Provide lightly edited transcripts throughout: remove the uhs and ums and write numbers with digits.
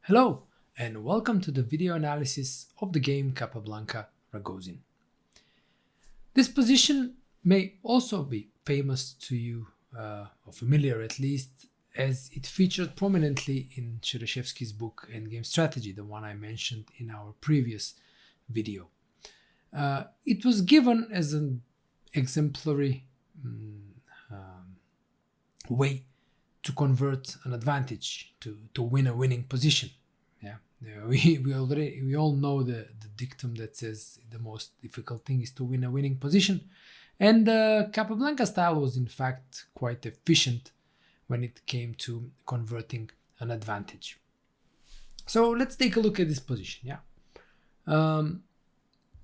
Hello, and welcome to the video analysis of the game Capablanca Ragozin. This position may also be famous to you, or familiar at least, as it featured prominently in Chereshevsky's book Endgame Strategy, the one I mentioned in our previous video. It was given as an exemplary way to convert an advantage, to win a winning position. We all know the dictum that says the most difficult thing is to win a winning position, and Capablanca style was in fact quite efficient when it came to converting an advantage. So let's take a look at this position.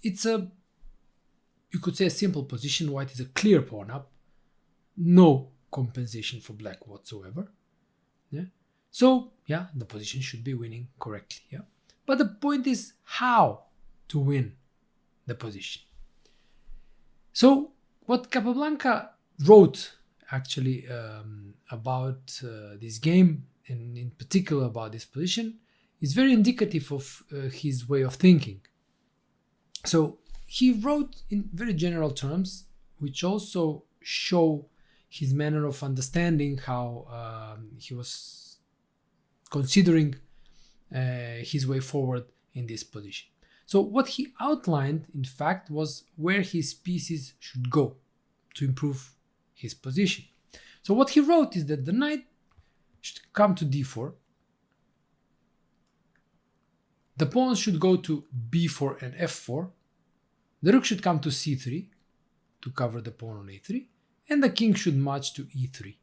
It's you could say a simple position. White is a clear pawn up, no compensation for black whatsoever. So the position should be winning correctly. But the point is how to win the position. So what Capablanca wrote actually about this game, and in particular about this position, is very indicative of his way of thinking. So he wrote in very general terms, which also show his manner of understanding how he was considering his way forward in this position. So what he outlined, in fact, was where his pieces should go to improve his position. So what he wrote is that the knight should come to d4, the pawns should go to b4 and f4, the rook should come to c3 to cover the pawn on a3, and the king should march to e3.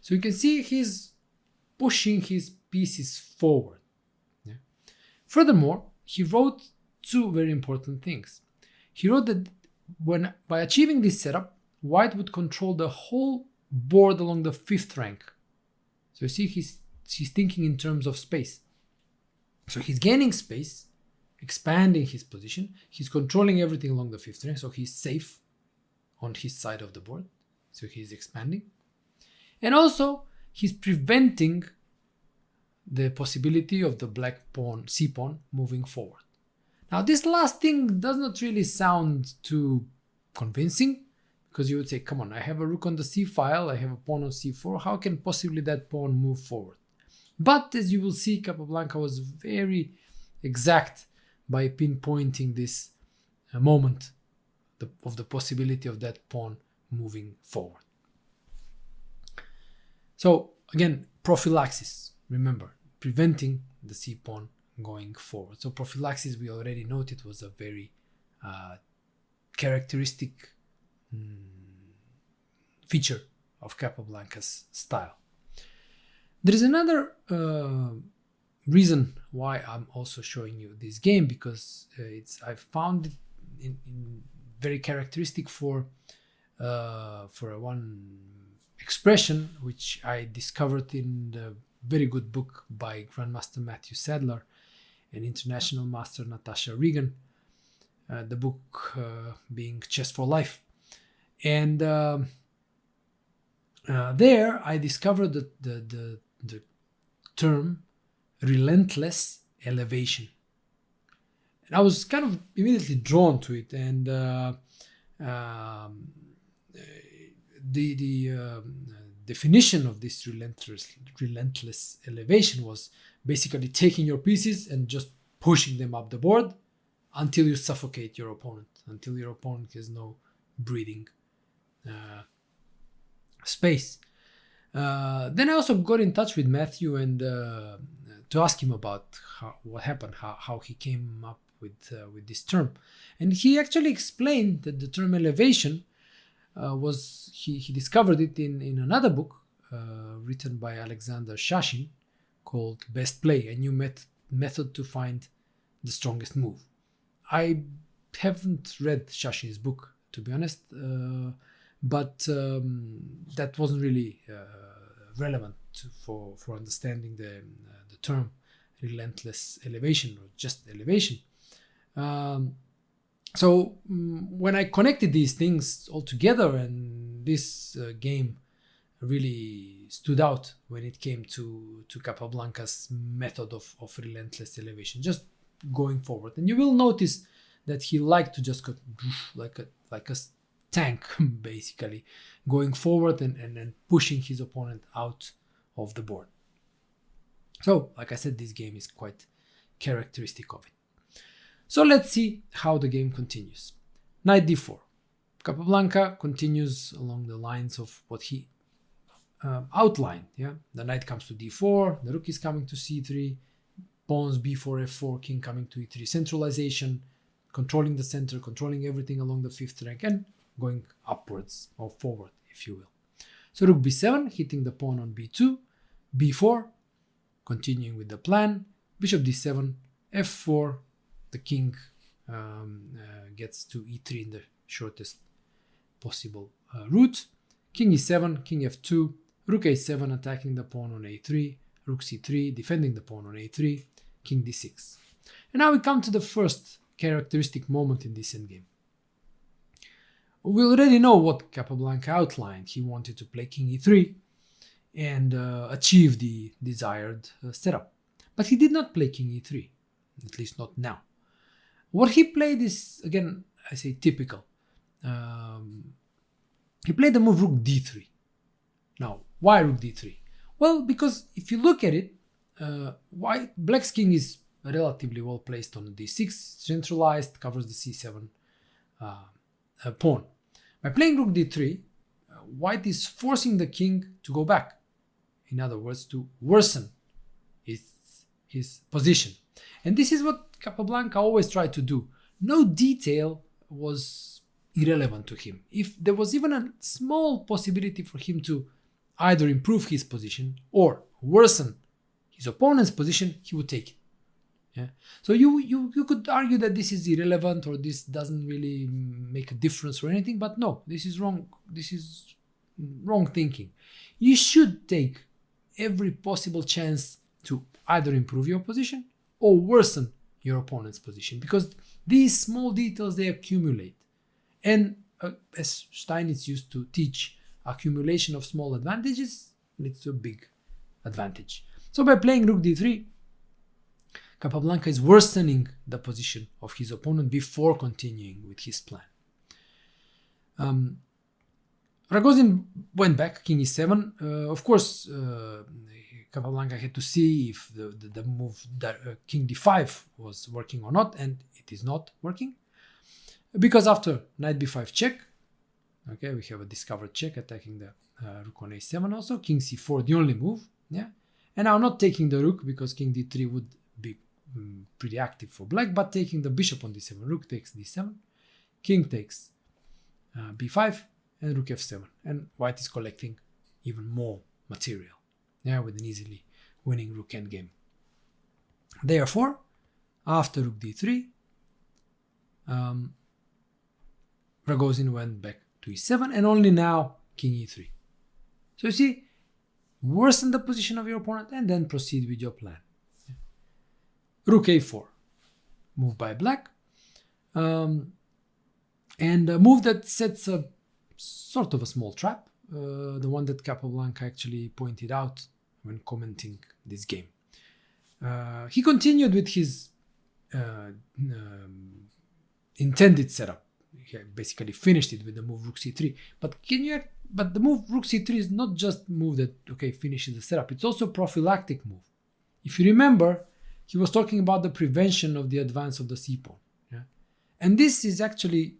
So you can see he's pushing his pieces forward. Furthermore, he wrote two very important things. He wrote that by achieving this setup, white would control the whole board along the fifth rank. So you see he's thinking in terms of space. So he's gaining space, expanding his position, he's controlling everything along the fifth rank, so he's safe on his side of the board, so he's expanding. And also, he's preventing the possibility of the black pawn, c-pawn, moving forward. Now, this last thing does not really sound too convincing, because you would say, come on, I have a rook on the c-file, I have a pawn on c4, how can possibly that pawn move forward? But as you will see, Capablanca was very exact by pinpointing this moment of the possibility of that pawn moving forward. So again, prophylaxis, remember, preventing the c-pawn going forward. So prophylaxis, we already noted, was a very characteristic feature of Capablanca's style. There is another reason why I'm also showing you this game, because I found it in very characteristic for one expression which I discovered in the very good book by Grandmaster Matthew Sadler and International Master Natasha Regan, the book being Chess for Life. And there I discovered the term relentless elevation. And I was kind of immediately drawn to it, and the definition of this relentless elevation was basically taking your pieces and just pushing them up the board until you suffocate your opponent, until your opponent has no breathing space. Then I also got in touch with Matthew and to ask him about what happened, how he came up with this term. And he actually explained that the term elevation was he discovered it in another book written by Alexander Shashin called Best Play, a new method to find the strongest move. I haven't read Shashin's book, to be honest, but that wasn't really relevant for understanding the term relentless elevation, or just elevation. So when I connected these things all together, and this game really stood out when it came to Capablanca's method of relentless elevation, just going forward. And you will notice that he liked to just go like a tank, basically, going forward and pushing his opponent out of the board. So, like I said, this game is quite characteristic of it. So let's see how the game continues. Knight d4. Capablanca continues along the lines of what he outlined. Yeah, the knight comes to d4, the rook is coming to c3, pawns b4, f4, king coming to e3. Centralization, controlling the center, controlling everything along the fifth rank, and going upwards or forward, if you will. So rook b7, hitting the pawn on b2, b4, continuing with the plan, bishop d7, f4, the king gets to e3 in the shortest possible route, king e7, king f2, rook a7 attacking the pawn on a3, rook c3 defending the pawn on a3, king d6. And now we come to the first characteristic moment in this endgame. We already know what Capablanca outlined. He wanted to play king e3 and achieve the desired setup. But he did not play king e3, at least not now. What he played is, again, I say typical. He played the move rook d3. Now, why rook d3? Well, because if you look at it, black's king is relatively well placed on d6, centralized, covers the c7 pawn. By playing rook d3, white is forcing the king to go back. In other words, to worsen his position. And this is what Capablanca always tried to do. No detail was irrelevant to him. If there was even a small possibility for him to either improve his position or worsen his opponent's position, he would take it. Yeah. So you could argue that this is irrelevant or this doesn't really make a difference or anything, but no, this is wrong. This is wrong thinking. You should take every possible chance to either improve your position or worsen your opponent's position, because these small details, they accumulate. And as Steinitz used to teach, accumulation of small advantages leads to a big advantage. So by playing rook d3, Capablanca is worsening the position of his opponent before continuing with his plan. Ragozin went back, king e7. Of course, Capablanca had to see if the move king d5 was working or not, and it is not working. Because after knight b5 check, okay, we have a discovered check attacking the rook on a7 also, king c4 the only move, yeah. And now not taking the rook because king d3 would be pretty active for black, but taking the bishop on d7, rook takes d7, king takes b5, and rook f7, and white is collecting even more material, yeah, with an easily winning rook endgame. Therefore, after rook d3, Ragozin went back to e7, and only now king e3. So you see, worsen the position of your opponent and then proceed with your plan. Yeah. Rook a4, move by black, and a move that sets a sort of a small trap, the one that Capablanca actually pointed out when commenting this game. He continued with his intended setup. He basically finished it with the move rook c3. But the move rook c3 is not just move that finishes the setup. It's also a prophylactic move. If you remember, he was talking about the prevention of the advance of the c pawn. Yeah? And this is actually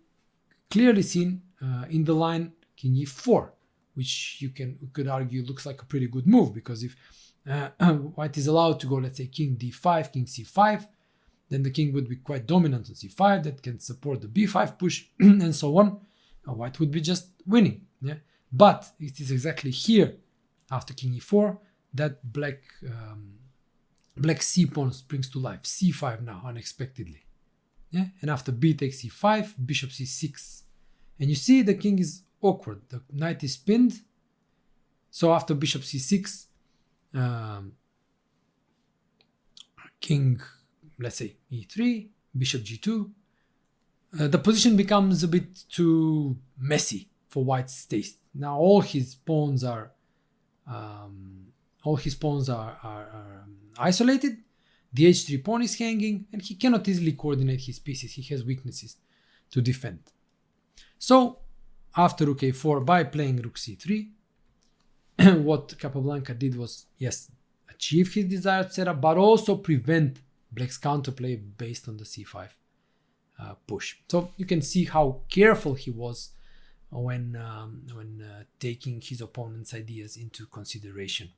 clearly seen in the line king e4, which you could argue looks like a pretty good move, because if white is allowed to go, let's say, king d5, king c5, then the king would be quite dominant on c5, that can support the b5 push, and so on. White would be just winning. Yeah, but it is exactly here, after king e4, that black c pawn springs to life. c5 now, unexpectedly. Yeah, and after b takes c5, bishop c6, and you see the king is awkward. The knight is pinned. So after bishop c6, king, let's say, e3, bishop g2, the position becomes a bit too messy for white's taste. Now all his pawns are all his pawns are isolated. The h3 pawn is hanging, and he cannot easily coordinate his pieces. He has weaknesses to defend. So after rook a4, by playing rook c3, what Capablanca did was, yes, achieve his desired setup, but also prevent black's counterplay based on the c5 push. So you can see how careful he was when taking his opponent's ideas into consideration.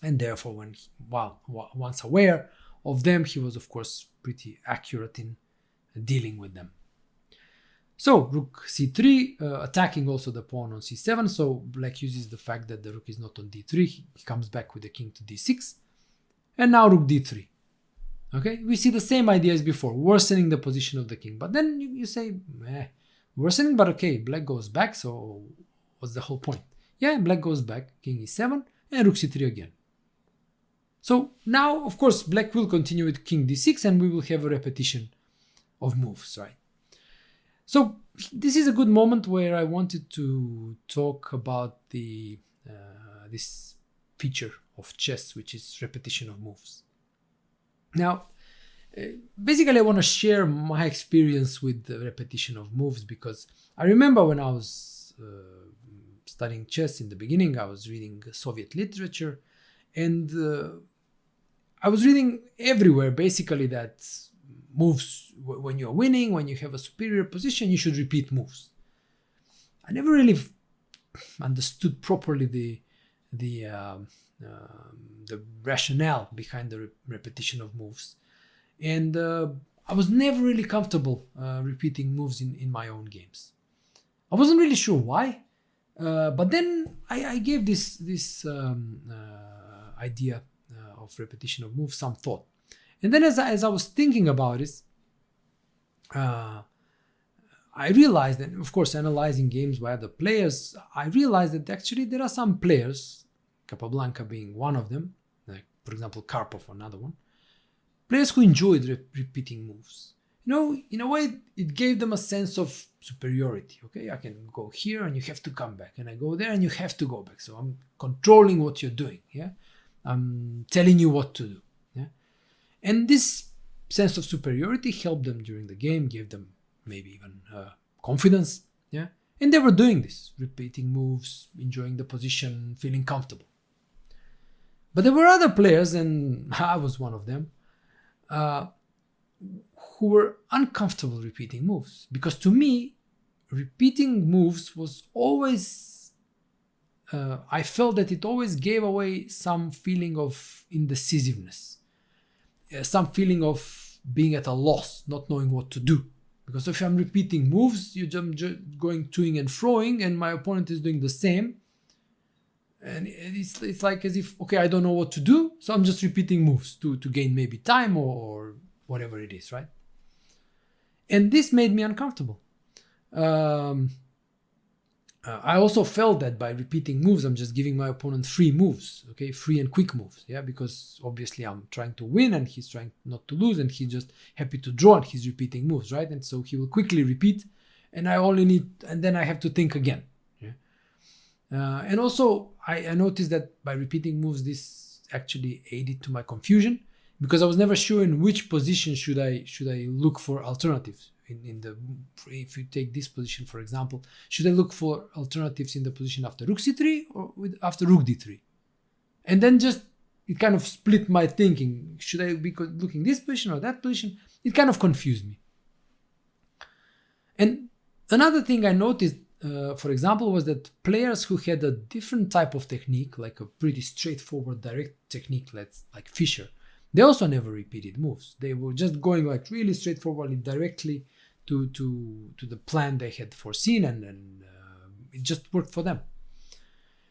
And therefore, when once aware of them, he was of course pretty accurate in dealing with them. So rook c3, attacking also the pawn on c7. So black uses the fact that the rook is not on d3. He comes back with the king to d6, and now rook d3. Okay, we see the same idea as before, worsening the position of the king. But then you say, worsening, but okay, black goes back. So what's the whole point? Yeah, black goes back, king e7, and rook c3 again. So now, of course, black will continue with king d6, and we will have a repetition of moves, right? So this is a good moment where I wanted to talk about the this feature of chess, which is repetition of moves. Now, basically, I want to share my experience with the repetition of moves, because I remember when I was studying chess in the beginning, I was reading Soviet literature, and I was reading everywhere basically that moves, when you're winning, when you have a superior position, you should repeat moves. I never really understood properly the rationale behind the repetition of moves, and I was never really comfortable repeating moves in my own games. I wasn't really sure why, but then I gave this idea of repetition of moves some thought. And then as I was thinking about it, I realized that, of course, analyzing games by other players, I realized that actually there are some players, Capablanca being one of them, like for example Karpov, another one, players who enjoyed repeating moves. You know, in a way, it gave them a sense of superiority. Okay, I can go here and you have to come back, and I go there and you have to go back. So I'm controlling what you're doing. Yeah, I'm telling you what to do. Yeah, and this sense of superiority helped them during the game, gave them maybe even confidence. Yeah, and they were doing this, repeating moves, enjoying the position, feeling comfortable. But there were other players, and I was one of them, who were uncomfortable repeating moves, because to me, repeating moves was always, I felt that it always gave away some feeling of indecisiveness, some feeling of being at a loss, not knowing what to do. Because if I'm repeating moves, you're just going toing and froing, and my opponent is doing the same. And it's like as if, okay, I don't know what to do, so I'm just repeating moves to gain maybe time or whatever it is, right? And this made me uncomfortable. I also felt that by repeating moves, I'm just giving my opponent free moves, okay, free and quick moves, yeah, because obviously I'm trying to win and he's trying not to lose, and he's just happy to draw and he's repeating moves, right? And so he will quickly repeat, and I only need, and then I have to think again. Yeah? And also I noticed that by repeating moves, this actually aided to my confusion, because I was never sure in which position should I look for alternatives. If you take this position, for example, should I look for alternatives in the position after rook c3 or after rook d3? And then just, it kind of split my thinking. Should I be looking this position or that position? It kind of confused me. And another thing I noticed, for example, was that players who had a different type of technique, like a pretty straightforward direct technique, like Fischer, they also never repeated moves. They were just going like really straightforwardly, directly to the plan they had foreseen, and it just worked for them.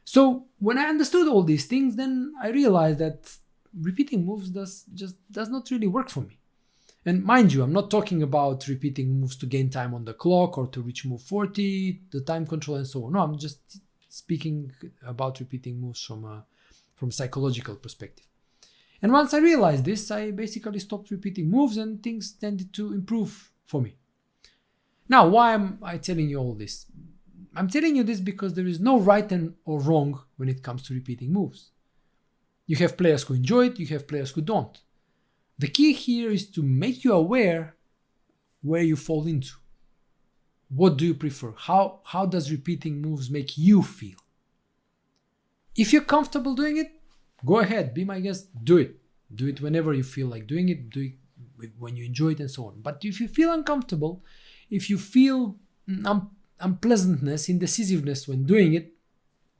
So when I understood all these things, then I realized that repeating moves does not really work for me. And mind you, I'm not talking about repeating moves to gain time on the clock or to reach move 40, the time control and so on. No, I'm just speaking about repeating moves from a psychological perspective. And once I realized this, I basically stopped repeating moves and things tended to improve for me. Now, why am I telling you all this? I'm telling you this because there is no right and or wrong when it comes to repeating moves. You have players who enjoy it, you have players who don't. The key here is to make you aware where you fall into. What do you prefer? How does repeating moves make you feel? If you're comfortable doing it, go ahead, be my guest, do it. Do it whenever you feel like doing it, do it when you enjoy it and so on. But if you feel uncomfortable, if you feel unpleasantness, indecisiveness when doing it,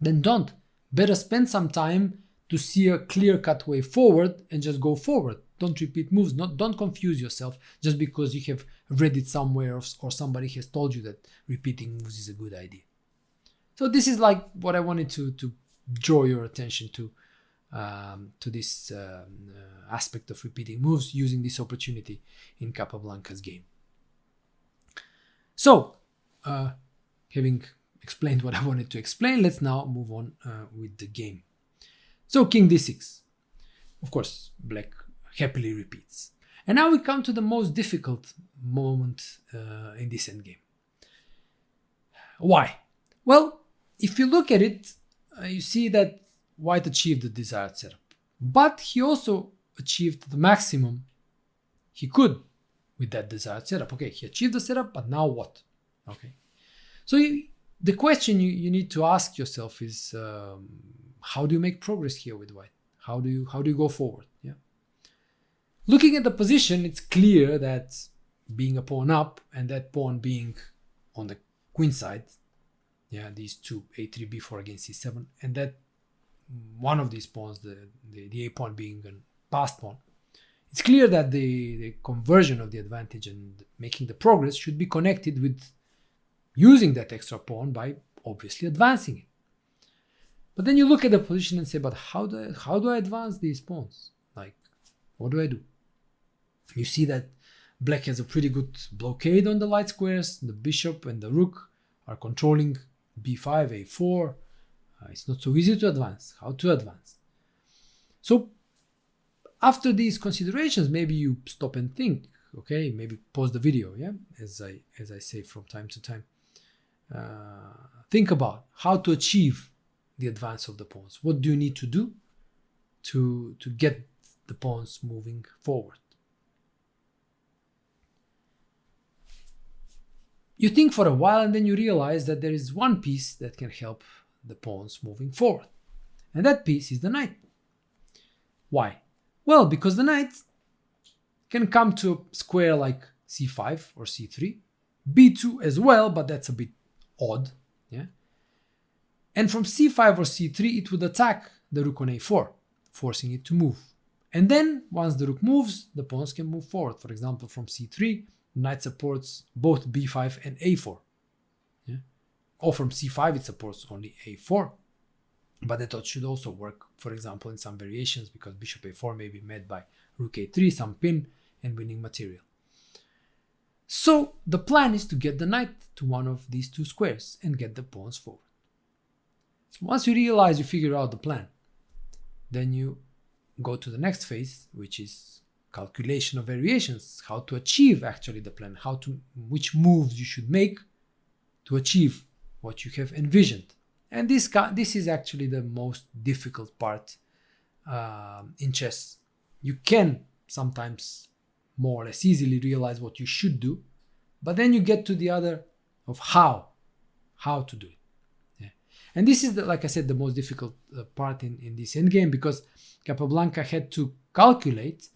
then don't. Better spend some time to see a clear-cut way forward and just go forward. Don't repeat moves. Don't confuse yourself just because you have read it somewhere or somebody has told you that repeating moves is a good idea. So this is like what I wanted to draw your attention to this aspect of repeating moves using this opportunity in Capablanca's game. So, having explained what I wanted to explain, let's now move on with the game. So king d6. Of course, black happily repeats. And now we come to the most difficult moment in this endgame. Why? Well, if you look at it, you see that white achieved the desired setup. But he also achieved the maximum he could with that desired setup. Okay, he achieved the setup, but now what? Okay. So the question you need to ask yourself is, how do you make progress here with white? How do you go forward? Yeah. Looking at the position, it's clear that being a pawn up and that pawn being on the queen side, yeah, these two, a3, b4 against c7, and that one of these pawns, the a pawn being a passed pawn, it's clear that the conversion of the advantage and making the progress should be connected with using that extra pawn by obviously advancing it. But then you look at the position and say, but how do I advance these pawns? Like, what do I do? You see that black has a pretty good blockade on the light squares. The bishop and the rook are controlling b5, a4. It's not so easy to advance. How to advance? So after these considerations, maybe you stop and think, okay, maybe pause the video, yeah, as I say from time to time. Think about how to achieve the advance of the pawns. What do you need to do to get the pawns moving forward? You think for a while and then you realize that there is one piece that can help the pawns moving forward. And that piece is the knight. Why? Well, because the knight can come to a square like c5 or c3, b2 as well, but that's a bit odd, yeah. And from c5 or c3, it would attack the rook on a4, forcing it to move. And then, once the rook moves, the pawns can move forward. For example, from c3, knight supports both b5 and a4. Yeah? Or from c5, it supports only a4. But that should also work, for example, in some variations, because bishop a4 may be met by rook a3, some pin, and winning material. So the plan is to get the knight to one of these two squares and get the pawns forward. So once you realize you figure out the plan, then you go to the next phase, which is calculation of variations, how to achieve actually the plan, which moves you should make to achieve what you have envisioned. And this is actually the most difficult part in chess. You can sometimes more or less easily realize what you should do, but then you get to the other of how to do it. Yeah. And this is, like I said, the most difficult part in this endgame, because Capablanca had to calculate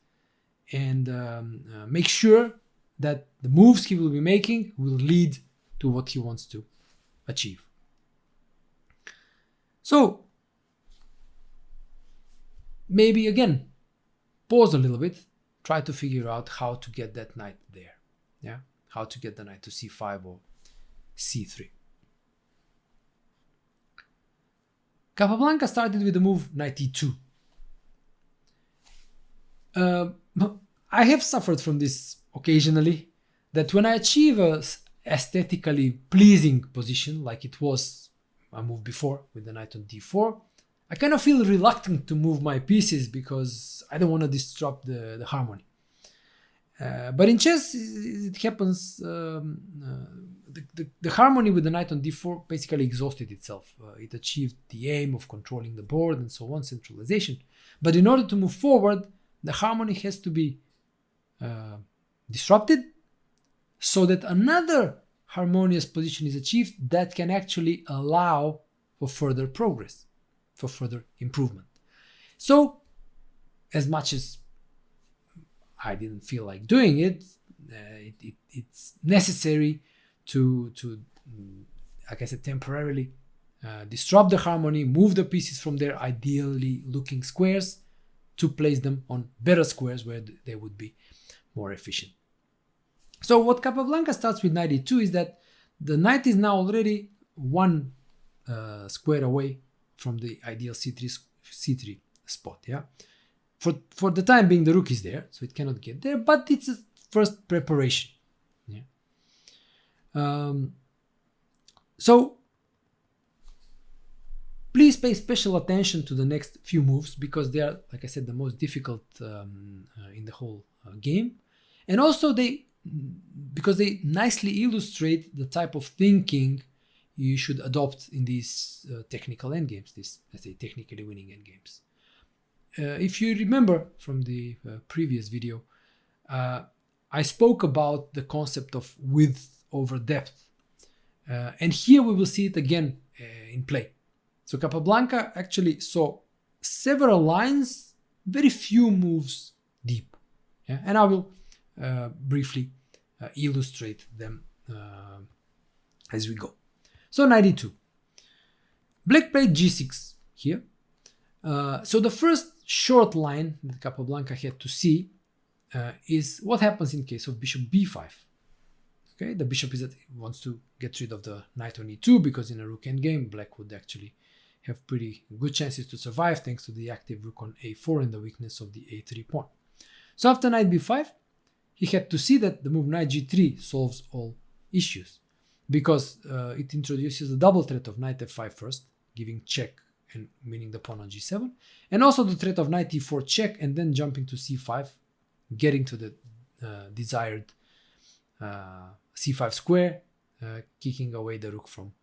and make sure that the moves he will be making will lead to what he wants to achieve. So maybe again, pause a little bit, try to figure out how to get that knight there. Yeah, how to get the knight to c5 or c3. Capablanca started with the move knight e2. I have suffered from this occasionally, that when I achieve a aesthetically pleasing position, like it was a move before with the knight on d4, I kind of feel reluctant to move my pieces because I don't want to disrupt the harmony. But in chess, it happens the harmony with the knight on d4 basically exhausted itself. It achieved the aim of controlling the board and so on, centralization. But in order to move forward, the harmony has to be disrupted so that another harmonious position is achieved that can actually allow for further progress, for further improvement. So, as much as I didn't feel like doing it, it's necessary to like I said, temporarily disrupt the harmony, move the pieces from their ideally looking squares to place them on better squares where they would be more efficient. So what Capablanca starts with knight e2 is that the knight is now already one square away from the ideal c3 spot. Yeah, for the time being, the rook is there, so it cannot get there, but it's a first preparation. Yeah. So please pay special attention to the next few moves because they are, like I said, the most difficult in the whole game, and also because they nicely illustrate the type of thinking you should adopt in these technical endgames, these, let's say, technically winning endgames. If you remember from the previous video, I spoke about the concept of width over depth. And here we will see it again in play. So Capablanca actually saw several lines, very few moves deep. Yeah? And I will briefly illustrate them as we go. So knight e2. Black played g6 here. So the first short line that Capablanca had to see is what happens in case of bishop b5. Okay, the bishop wants to get rid of the knight on e2 because in a rook endgame, black would actually have pretty good chances to survive thanks to the active rook on a4 and the weakness of the a3 pawn. So after knight b5, he had to see that the move knight g3 solves all issues because it introduces the double threat of knight f5 first, giving check and winning the pawn on g7, and also the threat of knight e4 check and then jumping to c5, getting to the desired c5 square, kicking away the rook from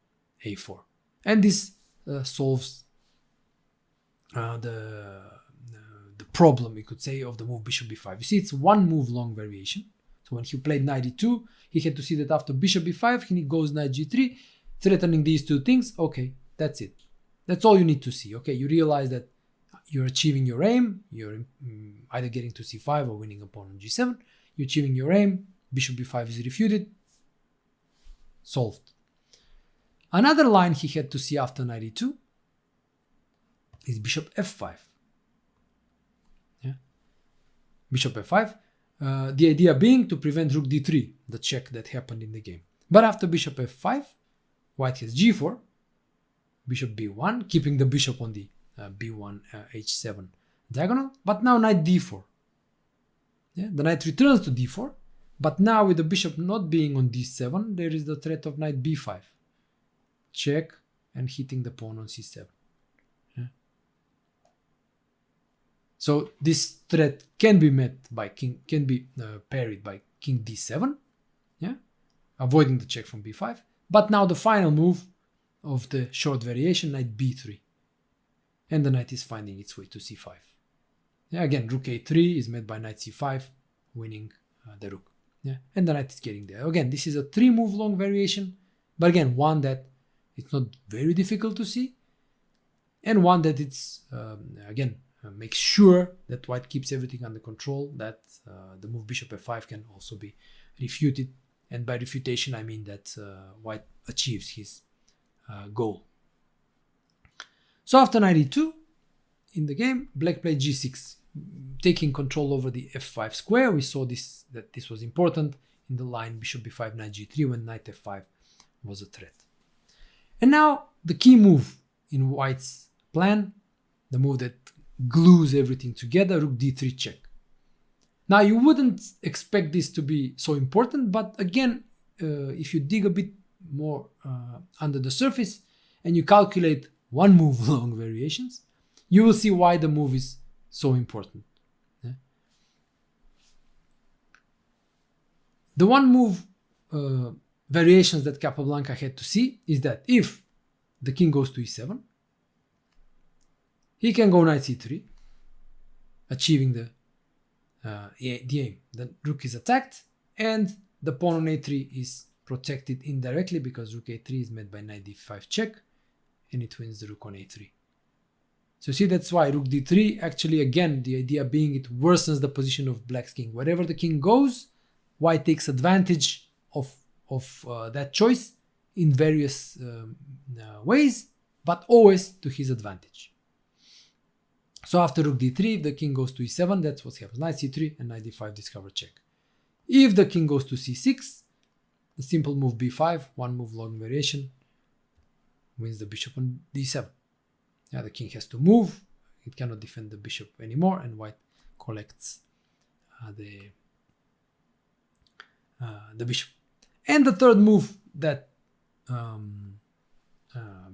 a4. And this solves the problem, you could say, of the move bishop b5. You see, it's one move long variation. So when he played knight e2, he had to see that after bishop b5, he goes knight g3, threatening these two things. Okay, that's it. That's all you need to see. Okay, you realize that you're achieving your aim. You're either getting to c5 or winning a pawn on g7. You're achieving your aim. Bishop b5 is refuted. Solved. Another line he had to see after knight e2 is bishop f5. Yeah. Bishop f5. The idea being to prevent rook d3, the check that happened in the game. But after bishop f5, white has g4, bishop b1, keeping the bishop on the b1 h7 diagonal. But now knight d4. Yeah, the knight returns to d4. But now with the bishop not being on d7, there is the threat of knight b5. Check and hitting the pawn on c7. Yeah. So this threat can be met by parried by king d7, yeah, avoiding the check from b5. But now the final move of the short variation, knight b3, and the knight is finding its way to c5. Yeah, again, rook a3 is met by knight c5, winning the rook. Yeah, and the knight is getting there. Again, this is a 3-move long variation, but again, one that it's not very difficult to see, and one that it's makes sure that white keeps everything under control, that the move bishop f5 can also be refuted, and by refutation I mean that white achieves his goal. So after knight e2 in the game, black played g6, taking control over the f5 square. We saw that this was important in the line bishop b5 knight g3 when knight f5 was a threat. And now the key move in white's plan, the move that glues everything together, rook d3 check. Now you wouldn't expect this to be so important, but again, if you dig a bit more under the surface and you calculate one move long variations, you will see why the move is so important. Yeah? The one move variations that Capablanca had to see is that if the king goes to e7, he can go knight c3, achieving the aim. The rook is attacked and the pawn on a3 is protected indirectly because rook a3 is met by knight d5 check and it wins the rook on a3. So see, that's why rook d3, actually again the idea being it worsens the position of black's king. Wherever the king goes, white takes advantage of that choice in various ways, but always to his advantage. So after rook d3, if the king goes to e7, that's what happens. Knight c3 and knight d5 discover check. If the king goes to c6, the simple move b5, one move long variation, wins the bishop on d7. Yeah, the king has to move. It cannot defend the bishop anymore, and white collects the bishop. And the third move that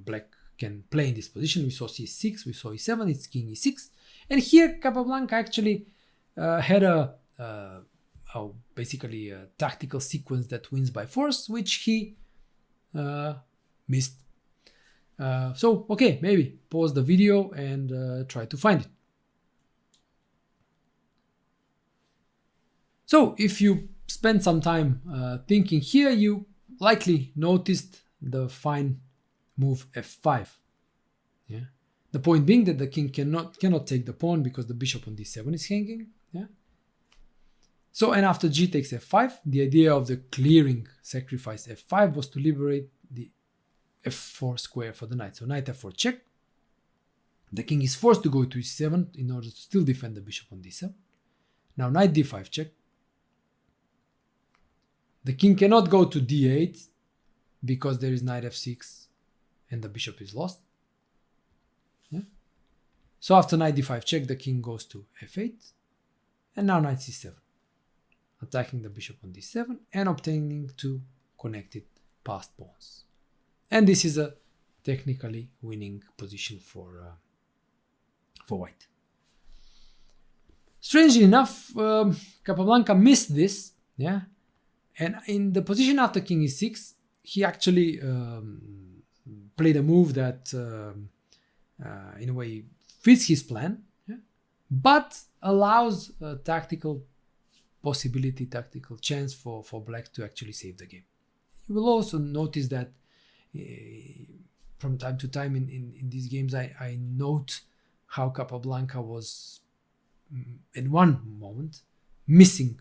black can play in this position, we saw c6, we saw e7, it's king e6, and here Capablanca actually had basically a tactical sequence that wins by force, which he missed. So okay, maybe pause the video and try to find it. So if you spend some time thinking here, you likely noticed the fine move f5. Yeah, the point being that the king cannot take the pawn because the bishop on d7 is hanging. Yeah. So, and after g takes f5, the idea of the clearing sacrifice f5 was to liberate the f4 square for the knight. So knight f4 check. The king is forced to go to e7 in order to still defend the bishop on d7. Now knight d5 check. The king cannot go to d8 because there is knight f6 and the bishop is lost. Yeah. So after knight d5 check, the king goes to f8 and now knight c7, attacking the bishop on d7 and obtaining two connected passed pawns. And this is a technically winning position for white. Strangely enough, Capablanca missed this. Yeah. And in the position after king e6, he actually played a move that in a way fits his plan, yeah? But allows a tactical possibility, tactical chance for black to actually save the game. You will also notice that from time to time in these games, I note how Capablanca was in one moment missing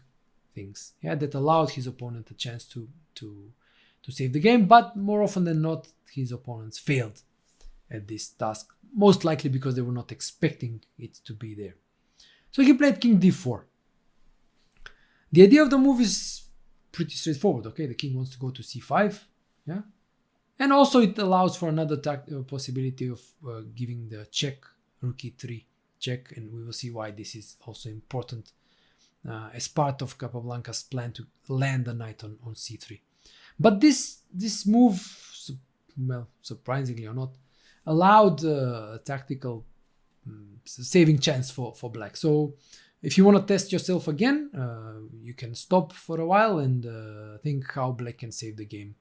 things, yeah, that allowed his opponent a chance to save the game, but more often than not, his opponents failed at this task, most likely because they were not expecting it to be there. So he played king d4. The idea of the move is pretty straightforward. Okay, the king wants to go to c5, yeah, and also it allows for another possibility of giving the check, rook e3 check, and we will see why this is also important as part of Capablanca's plan to land the knight on c3. But this move, well, surprisingly or not, allowed a tactical saving chance for black. So if you want to test yourself again, you can stop for a while and think how black can save the game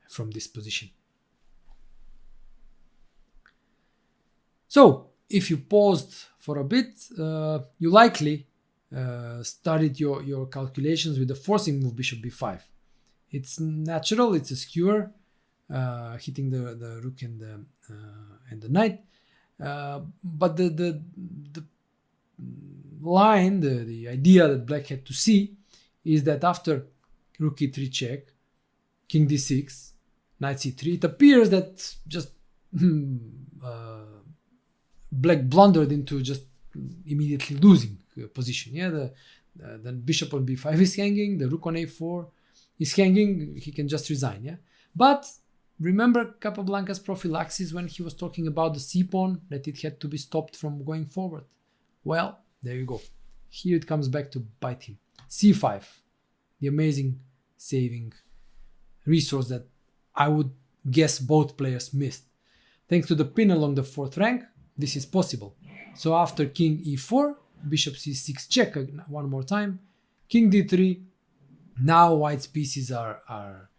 from this position. So if you paused for a bit, you likely started your calculations with the forcing move bishop b5. It's natural, it's a skewer, hitting the rook and the knight, but the line, the idea that black had to see is that after rook e3 check, king d6, knight c3, it appears that just black blundered into just immediately losing position. Yeah, the bishop on b5 is hanging, the rook on a4 is hanging, he can just resign. Yeah, but remember Capablanca's prophylaxis when he was talking about the c-pawn, that it had to be stopped from going forward. Well, there you go. Here it comes back to bite him. c5, the amazing saving resource that I would guess both players missed. Thanks to the pin along the fourth rank, this is possible. So after king e4, bishop c6 check one more time, king d3. Now white's pieces are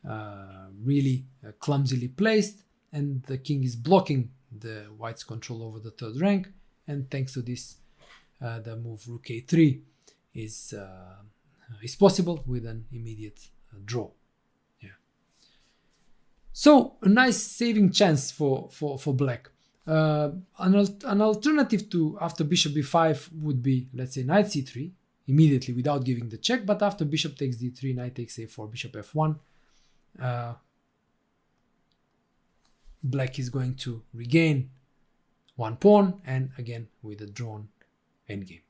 really clumsily placed, and the king is blocking the white's control over the third rank. And thanks to this, the move rook a3 is possible with an immediate draw. Yeah. So a nice saving chance for black. An alternative to after bishop b5 would be, let's say, knight c3 immediately without giving the check, but after bishop takes d3, knight takes a4, bishop f1, black is going to regain one pawn, and again with a drawn endgame.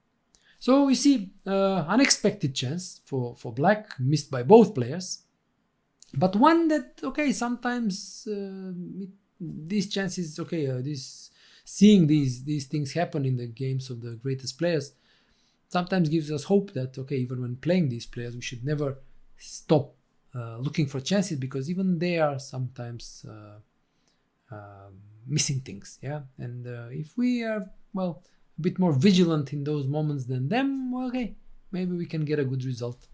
So we see unexpected chance for black, missed by both players, but one that, okay, sometimes these chances, okay, seeing these things happen in the games of the greatest players sometimes gives us hope that, okay, even when playing these players, we should never stop looking for chances, because even they are sometimes missing things. Yeah, and if we are, well, a bit more vigilant in those moments than them, well, okay, maybe we can get a good result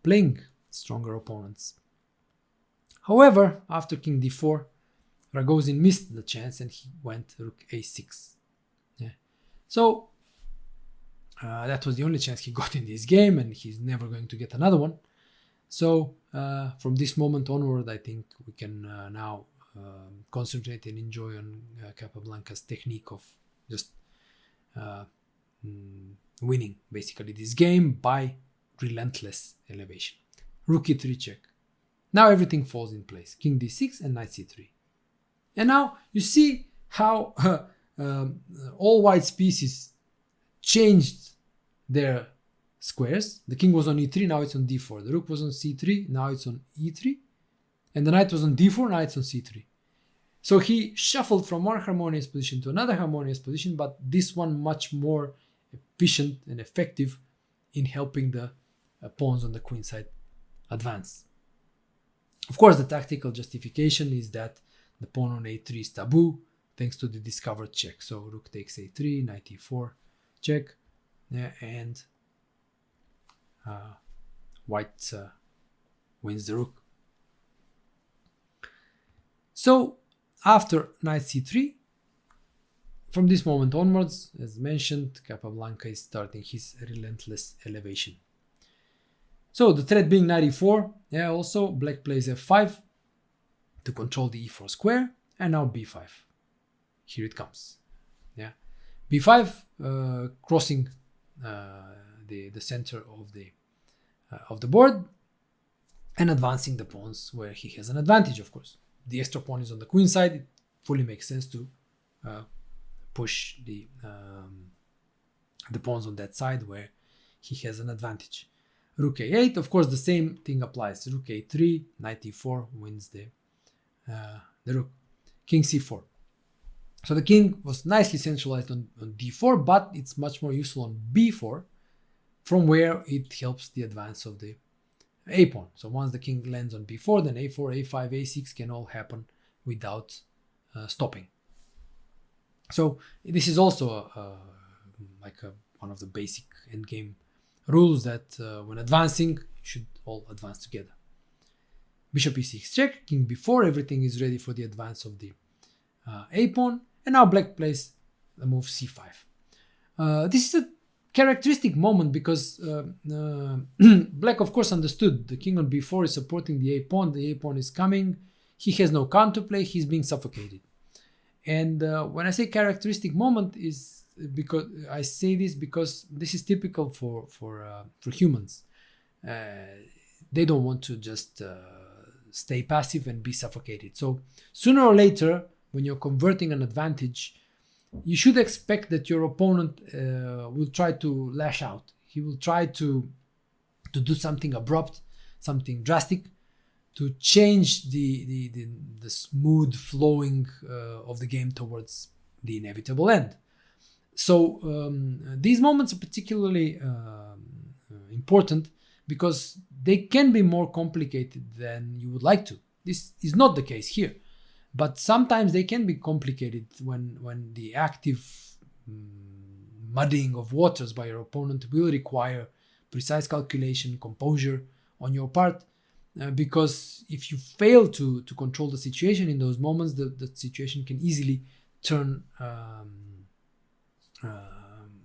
playing stronger opponents. However, after king d4, Ragozin missed the chance and he went rook a6. Yeah. So that was the only chance he got in this game, and he's never going to get another one. So from this moment onward, I think we can now concentrate and enjoy on Capablanca's technique of just winning basically this game by relentless elevation. Rook e3 check. Now everything falls in place. King d6 and knight c3. And now you see how all white's pieces changed their squares. The king was on e3, now it's on d4. The rook was on c3, now it's on e3. And the knight was on d4, now it's on c3. So he shuffled from one harmonious position to another harmonious position, but this one much more efficient and effective in helping the pawns on the queen side advance. Of course, the tactical justification is that the pawn on a3 is taboo, thanks to the discovered check. So rook takes a3, knight e4, check, yeah, and white wins the rook. So after knight c3, from this moment onwards, as mentioned, Capablanca is starting his relentless elevation. So the threat being knight e4, yeah, also black plays f5 to control the e4 square, and now b5. Here it comes. Yeah, b5 crossing the center of the board and advancing the pawns where he has an advantage. Of course, the extra pawn is on the queen side. It fully makes sense to push the pawns on that side where he has an advantage. Rook a8, of course, the same thing applies. Rook a3, knight e4 wins the rook. King c4. So the king was nicely centralized on d4, but it's much more useful on b4, from where it helps the advance of the a pawn. So once the king lands on b4, then a4, a5, a6 can all happen without stopping. So this is also one of the basic endgame rules that when advancing, you should all advance together. Bishop e6 check, king b4, everything is ready for the advance of the a pawn, and now black plays the move c5. This is a characteristic moment because black, of course, understood the king on b4 is supporting the a pawn is coming, he has no counterplay, he's being suffocated. And when I say characteristic moment, is because I say this because this is typical for humans. They don't want to just stay passive and be suffocated. So sooner or later, when you're converting an advantage, you should expect that your opponent will try to lash out. He will try to do something abrupt, something drastic, to change the smooth flowing of the game towards the inevitable end. So these moments are particularly important because they can be more complicated than you would like to. This is not the case here, but sometimes they can be complicated when the active muddying of waters by your opponent will require precise calculation, composure on your part, because if you fail to control the situation in those moments, the situation can easily turn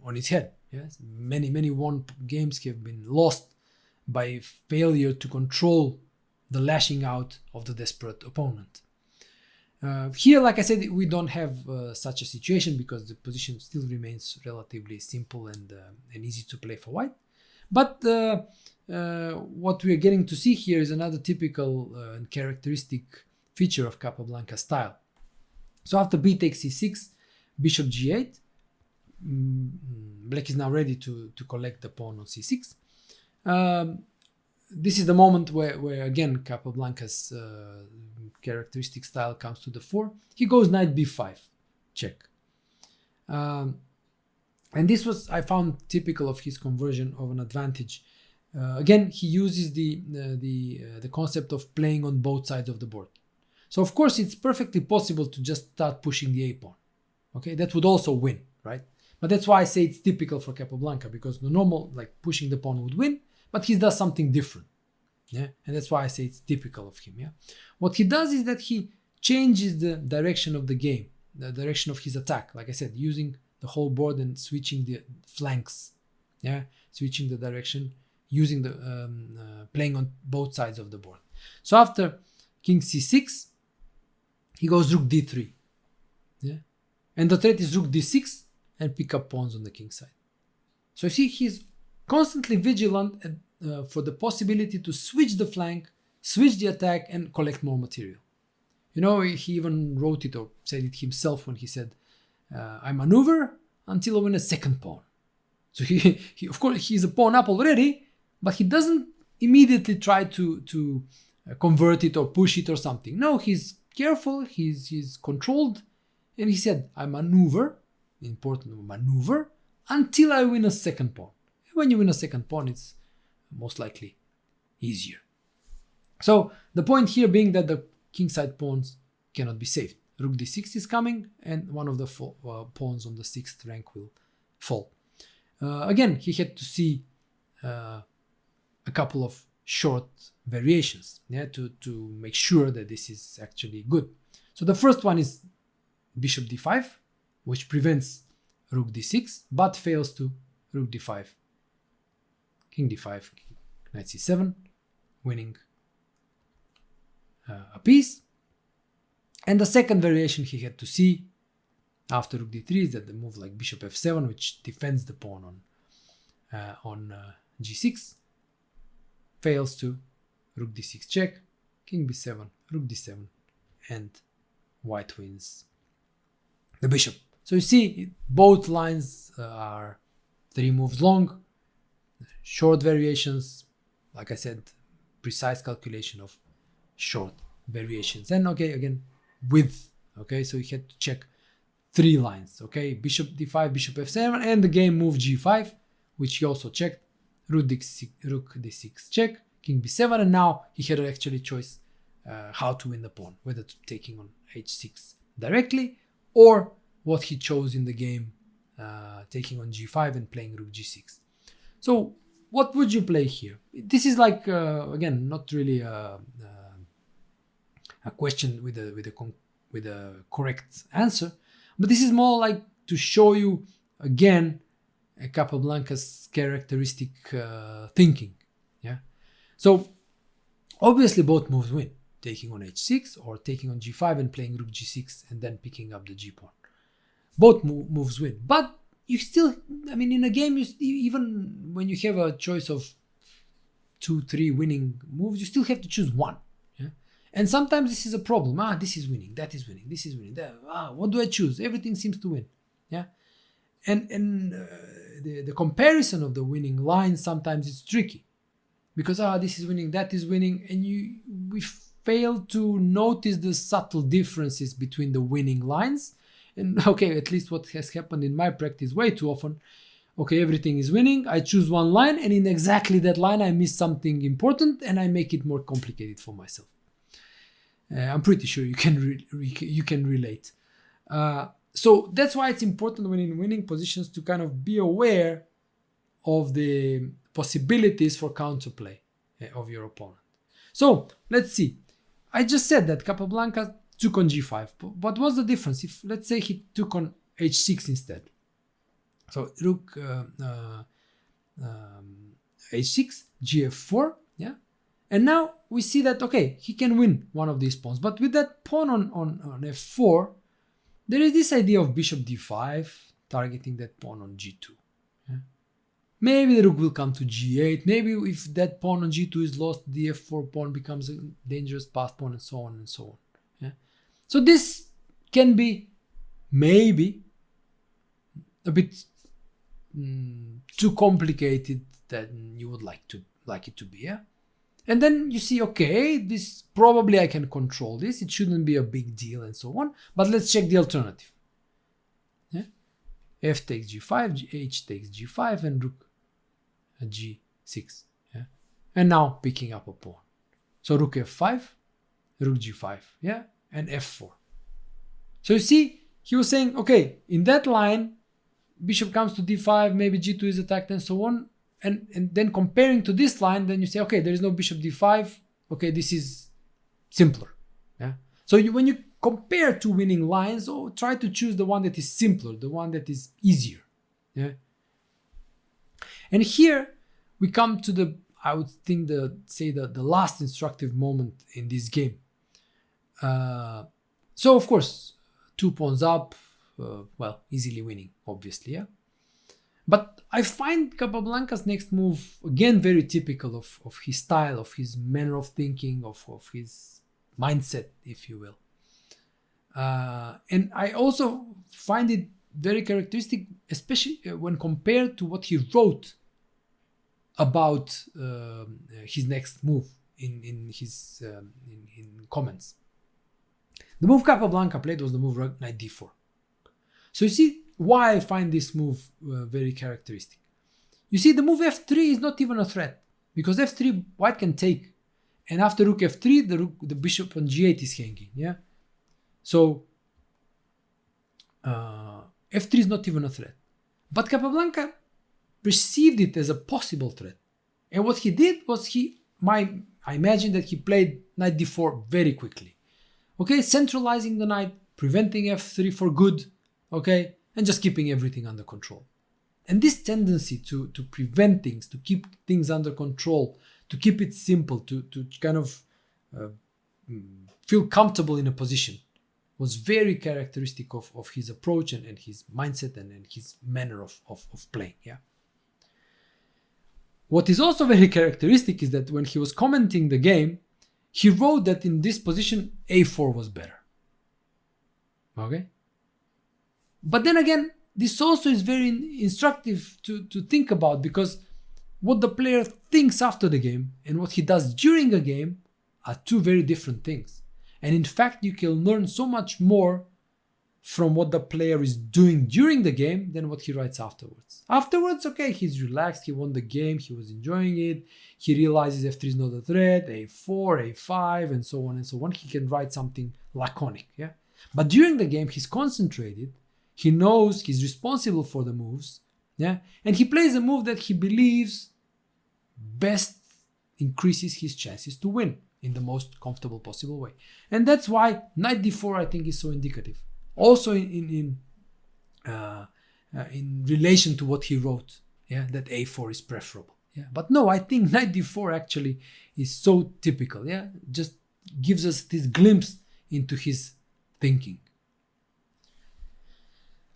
on its head. Yes, many won games have been lost by failure to control the lashing out of the desperate opponent. Here, like I said, we don't have such a situation because the position still remains relatively simple and easy to play for white. But what we are getting to see here is another typical and characteristic feature of Capablanca style. So after b takes c6, bishop g8, black is now ready to collect the pawn on c6. This is the moment where again Capablanca's characteristic style comes to the fore. He goes knight b5, check. And this was, I found, typical of his conversion of an advantage. Again, he uses the concept of playing on both sides of the board. So of course it's perfectly possible to just start pushing the a pawn. Okay, that would also win, right? But that's why I say it's typical for Capablanca, because the normal, like pushing the pawn, would win, but he does something different. Yeah, and that's why I say it's typical of him. Yeah, what he does is that he changes the direction of the game, the direction of his attack. Like I said, using the whole board and switching the flanks. Yeah, switching the direction, using the playing on both sides of the board. So after king c6, he goes rook d3. Yeah, and the threat is rook d6 and pick up pawns on the king side. So you see, he's constantly vigilant for the possibility to switch the flank, switch the attack, and collect more material. You know, he even wrote it or said it himself when he said, I maneuver until I win a second pawn. So he of course, he's a pawn up already, but he doesn't immediately try to convert it or push it or something. No, he's careful, he's controlled, and he said, I maneuver, important maneuver, until I win a second pawn. When you win a second pawn, it's most likely easier. So the point here being that the kingside pawns cannot be saved. Rook d6 is coming, and one of the pawns on the 6th rank will fall. Again, he had to see a couple of short variations, yeah, to make sure that this is actually good. So the first one is bishop d5, which prevents rook d6, but fails to rook d5, king d5, knight c7, winning a piece. And the second variation he had to see after rook d3 is that the move like bishop f7, which defends the pawn on g6, fails to rook d6 check, king b7, rook d7, and white wins the bishop. So you see, both lines are 3 moves long, short variations, like I said, precise calculation of short variations. And okay, again, width, okay, so you had to check 3 lines, okay, bishop d5, bishop f7, and the game move g5, which he also checked, rook d6 check, king b7, and now he had actually choice how to win the pawn, whether to taking on h6 directly, or what he chose in the game, taking on g5 and playing rook g6. So what would you play here? This is like, again, not really a question with a correct answer, but this is more like to show you again Capablanca's characteristic thinking. Yeah. So obviously both moves win, taking on h6 or taking on g5 and playing rook g6 and then picking up the g pawn. Both moves win, but you still, I mean, in a game, even when you have a choice of 2-3 winning moves, you still have to choose one. Yeah? And sometimes this is a problem. This is winning, that is winning, this is winning. What do I choose? Everything seems to win. Yeah, and the comparison of the winning lines sometimes it's tricky, because this is winning, that is winning, and we fail to notice the subtle differences between the winning lines. And okay, at least what has happened in my practice way too often, okay, everything is winning, I choose one line, and in exactly that line I miss something important and I make it more complicated for myself. I'm pretty sure you can relate. So that's why it's important when in winning positions to kind of be aware of the possibilities for counterplay of your opponent. So let's see. I just said that Capablanca took on g5, but what's the difference if, let's say, he took on h6 instead? So rook h6, gf4, yeah, and now we see that, okay, he can win one of these pawns, but with that pawn on f4, there is this idea of bishop d5 targeting that pawn on g2. Yeah? Maybe the rook will come to g8. Maybe if that pawn on g2 is lost, the f4 pawn becomes a dangerous pass pawn, and so on and so on. Yeah? So this can be maybe a bit too complicated than you would like it to be. Yeah? And then you see, okay, this probably I can control this. It shouldn't be a big deal and so on. But let's check the alternative. Yeah? F takes g5, h takes g5, and rook g6. Yeah? And now picking up a pawn. So rook f5, rook g5, yeah, and f4. So you see, he was saying, okay, in that line, bishop comes to d5, maybe g2 is attacked, and so on. And then comparing to this line, then you say, okay, there is no bishop d5. Okay, this is simpler. Yeah. So when you compare two winning lines, try to choose the one that is simpler, the one that is easier. Yeah. And here we come to the, I would think, the last instructive moment in this game. So of course, 2 pawns up, well, easily winning, obviously. Yeah. But I find Capablanca's next move, again, very typical of his style, of his manner of thinking, of his mindset, if you will. And I also find it very characteristic, especially when compared to what he wrote about his next move in his comments. The move Capablanca played was the move knight d4. So you see why I find this move very characteristic. You see, the move f3 is not even a threat, because f3 white can take, and after rook f3 the bishop on g8 is hanging. Yeah, so f3 is not even a threat, but Capablanca perceived it as a possible threat, and what he did was I imagine that he played knight d4 very quickly. Okay, centralizing the knight, preventing f3 for good. Okay, and just keeping everything under control. And this tendency to prevent things, to keep things under control, to keep it simple, to kind of feel comfortable in a position, was very characteristic of his approach and his mindset and his manner of playing. Yeah. What is also very characteristic is that when he was commenting the game, he wrote that in this position a4 was better. Okay. But then again, this also is very instructive to think about, because what the player thinks after the game and what he does during a game are two very different things. And in fact, you can learn so much more from what the player is doing during the game than what he writes afterwards. Afterwards, okay, he's relaxed, he won the game, he was enjoying it, he realizes f3 is not a threat, a4, a5, and so on and so on. He can write something laconic, yeah? But during the game, he's concentrated, he knows he's responsible for the moves, yeah, and he plays a move that he believes best increases his chances to win in the most comfortable possible way. And that's why knight d4, I think, is so indicative. Also in relation to what he wrote, yeah, that a4 is preferable. Yeah, but no, I think knight d4 actually is so typical. Yeah, just gives us this glimpse into his thinking.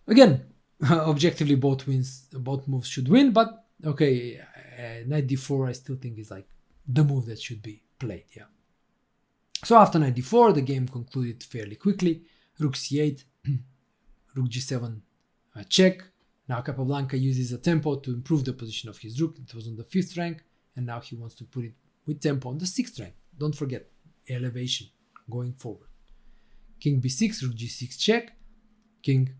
Again, objectively, both moves should win, but okay, knight d4 I still think is like the move that should be played. Yeah. So after knight d4, the game concluded fairly quickly. Rook c8, rook g7 check. Now Capablanca uses a tempo to improve the position of his rook. It was on the 5th rank, and now he wants to put it with tempo on the 6th rank. Don't forget, elevation going forward. King b6, rook g6 check. King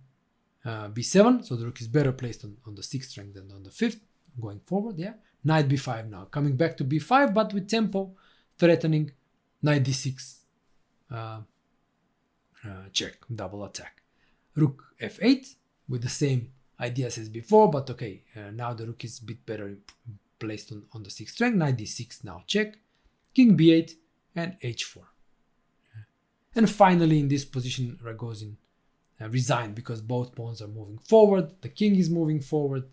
b7, so the rook is better placed on the 6th rank than on the 5th going forward. Yeah, knight b5 now, coming back to b5, but with tempo, threatening knight d6 check, double attack. Rook f8 with the same ideas as before, but okay, now the rook is a bit better placed on the 6th rank. Knight d6 now check. King b8, and h4. And finally, in this position, Ragozin resigned because both pawns are moving forward. The king is moving forward.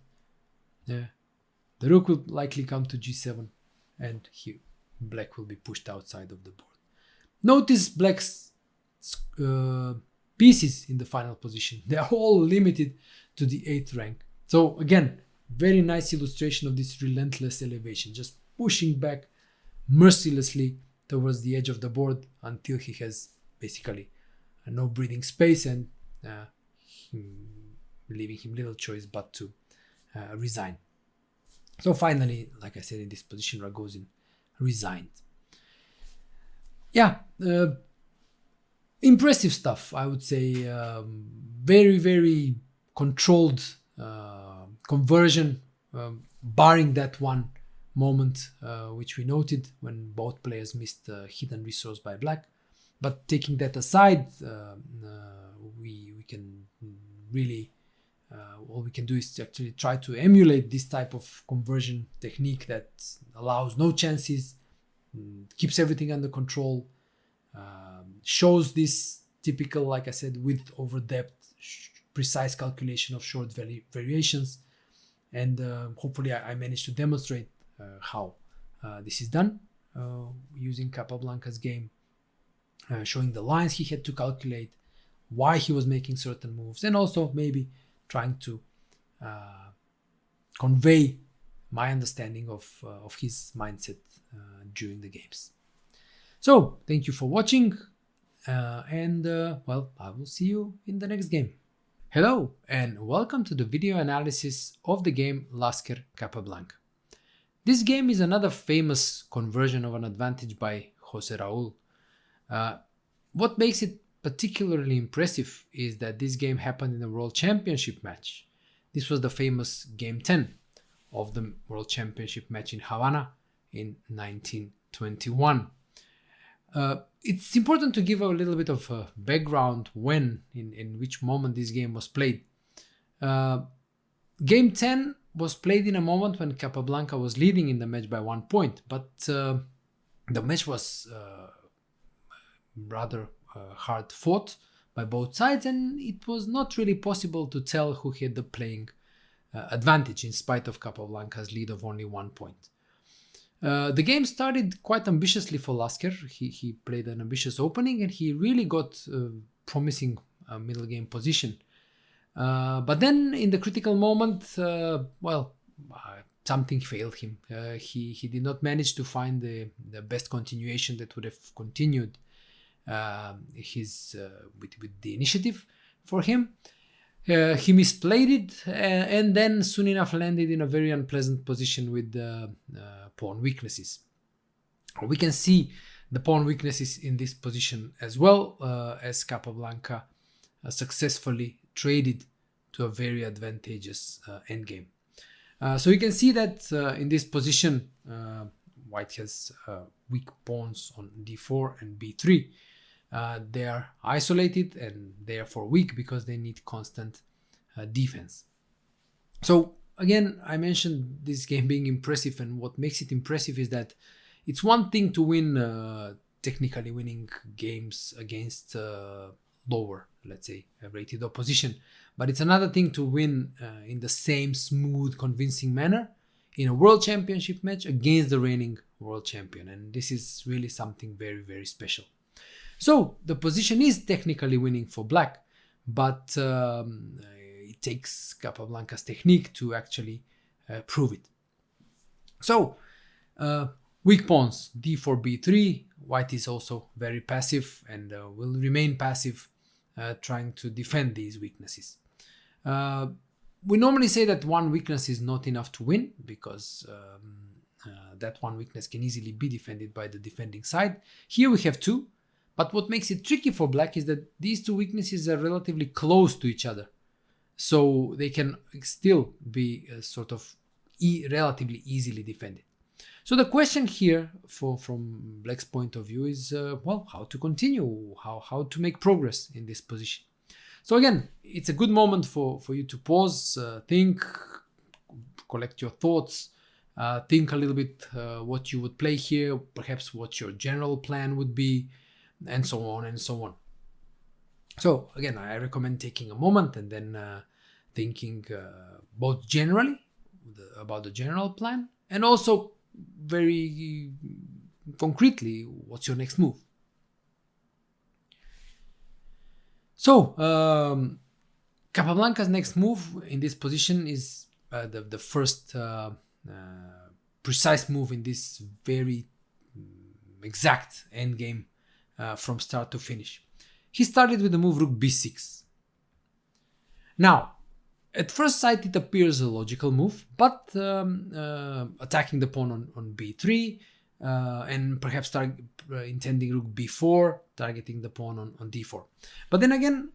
The rook will likely come to g7, and black will be pushed outside of the board. Notice black's pieces in the final position. They are all limited to the 8th rank. So again, very nice illustration of this relentless elevation, just pushing back mercilessly towards the edge of the board until he has basically no breathing space, and leaving him little choice but to resign. So finally, like I said, in this position, Ragozin resigned. Yeah, impressive stuff, I would say. Very, very controlled conversion, barring that one moment which we noted when both players missed a hidden resource by black. But taking that aside, we can really, all we can do is to actually try to emulate this type of conversion technique that allows no chances, keeps everything under control, shows this typical, like I said, width over depth, precise calculation of short variations. And hopefully I managed to demonstrate how this is done using Capablanca's game, showing the lines he had to calculate, why he was making certain moves, and also maybe trying to convey my understanding of his mindset during the games. So thank you for watching, and well, I will see you in the next game. Hello and welcome to the video analysis of the game Lasker Capablanca. This game is another famous conversion of an advantage by Jose Raul. What makes it particularly impressive is that this game happened in a World Championship match. This was the famous Game 10 of the World Championship match in Havana in 1921. It's important to give a little bit of a background in which moment this game was played. Game 10 was played in a moment when Capablanca was leading in the match by 1 point, but the match was rather hard fought by both sides, and it was not really possible to tell who had the playing advantage in spite of Capablanca's lead of only 1 point. The game started quite ambitiously for Lasker. He played an ambitious opening and he really got promising middle game position. But then in the critical moment, something failed him. He did not manage to find the best continuation that would have continued with the initiative for him. He misplayed it and then soon enough landed in a very unpleasant position with pawn weaknesses. We can see the pawn weaknesses in this position as well, as Capablanca successfully traded to a very advantageous endgame. So you can see that in this position, White has weak pawns on d4 and b3. They are isolated and therefore weak because they need constant defense. So again, I mentioned this game being impressive, and what makes it impressive is that it's one thing to win technically winning games against lower, let's say, rated opposition, but it's another thing to win in the same smooth, convincing manner in a World Championship match against the reigning world champion, and this is really something very, very special. So the position is technically winning for black, but it takes Capablanca's technique to actually prove it. So weak pawns, d4, b3. White is also very passive and will remain passive, trying to defend these weaknesses. We normally say that one weakness is not enough to win because that one weakness can easily be defended by the defending side. Here we have two. But what makes it tricky for black is that these two weaknesses are relatively close to each other. So they can still be sort of relatively easily defended. So the question here from black's point of view is, how to continue, how to make progress in this position. So again, it's a good moment for you to pause, think, collect your thoughts, Think a little bit what you would play here, perhaps what your general plan would be, and so on and so on. So again, I recommend taking a moment and then thinking both generally about the general plan and also very concretely what's your next move. So Capablanca's next move in this position is the first precise move in this very exact endgame from start to finish. He started with the move rook b6. Now, at first sight it appears a logical move, but attacking the pawn on b3 and perhaps intending rook b4, targeting the pawn on d4. But then again,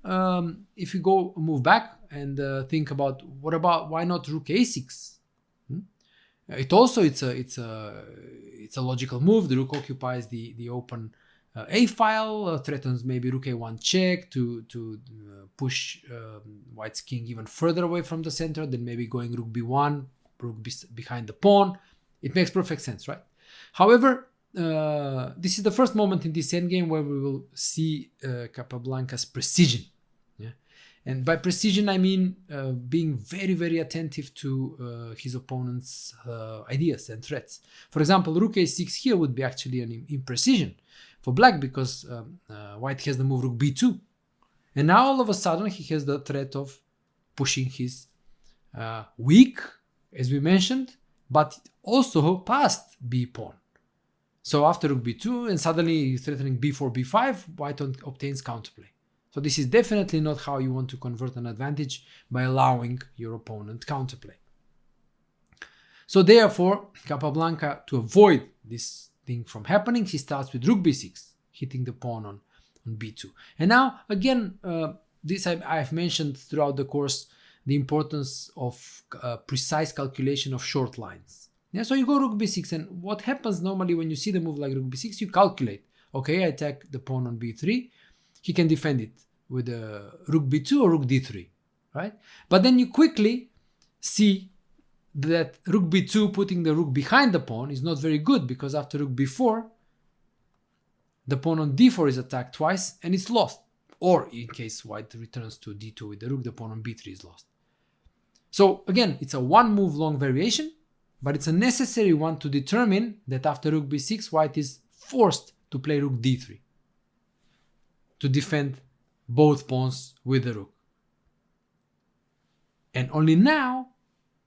if you go move back and think about why not rook a6? It's a logical move. The rook occupies the open a file, threatens maybe rook a1 check to push white's king even further away from the center, then maybe going rook b1, behind the pawn. It makes perfect sense, right? However, this is the first moment in this endgame where we will see Capablanca's precision. Yeah? And by precision, I mean being very, very attentive to his opponent's ideas and threats. For example, rook a6 here would be actually an imprecision for black because white has the move rook b2. And now all of a sudden he has the threat of pushing his weak, as we mentioned, but also past b pawn. So after rook b2 and suddenly threatening b4, b5, white obtains counterplay. So this is definitely not how you want to convert an advantage by allowing your opponent counterplay. So therefore, Capablanca, to avoid this thing from happening, he starts with rook b6, hitting the pawn on b2. And now, again, this I've mentioned throughout the course, the importance of precise calculation of short lines. Yeah, so you go rook b6, and what happens normally when you see the move like rook b6, you calculate. Okay, I attack the pawn on b3. He can defend it with rook b2 or rook d3, right? But then you quickly see that rook b2 putting the rook behind the pawn is not very good, because after rook b4, the pawn on d4 is attacked twice and it's lost. Or in case white returns to d2 with the rook, the pawn on b3 is lost. So again, it's a one move long variation, but it's a necessary one to determine that after rook b6, white is forced to play rook d3 to defend both pawns with the rook. And only now,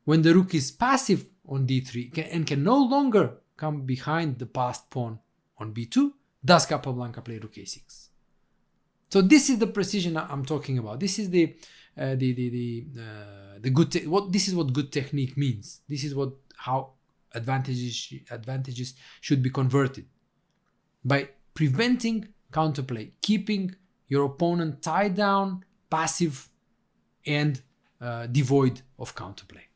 when the rook is passive on d3 and can no longer come behind the passed pawn on b2, does Capablanca play rook a6. So this is the precision I'm talking about. This is the good. This is what good technique means. This is how advantages should be converted, by preventing counterplay, keeping your opponent tied down, passive, and devoid of counterplay.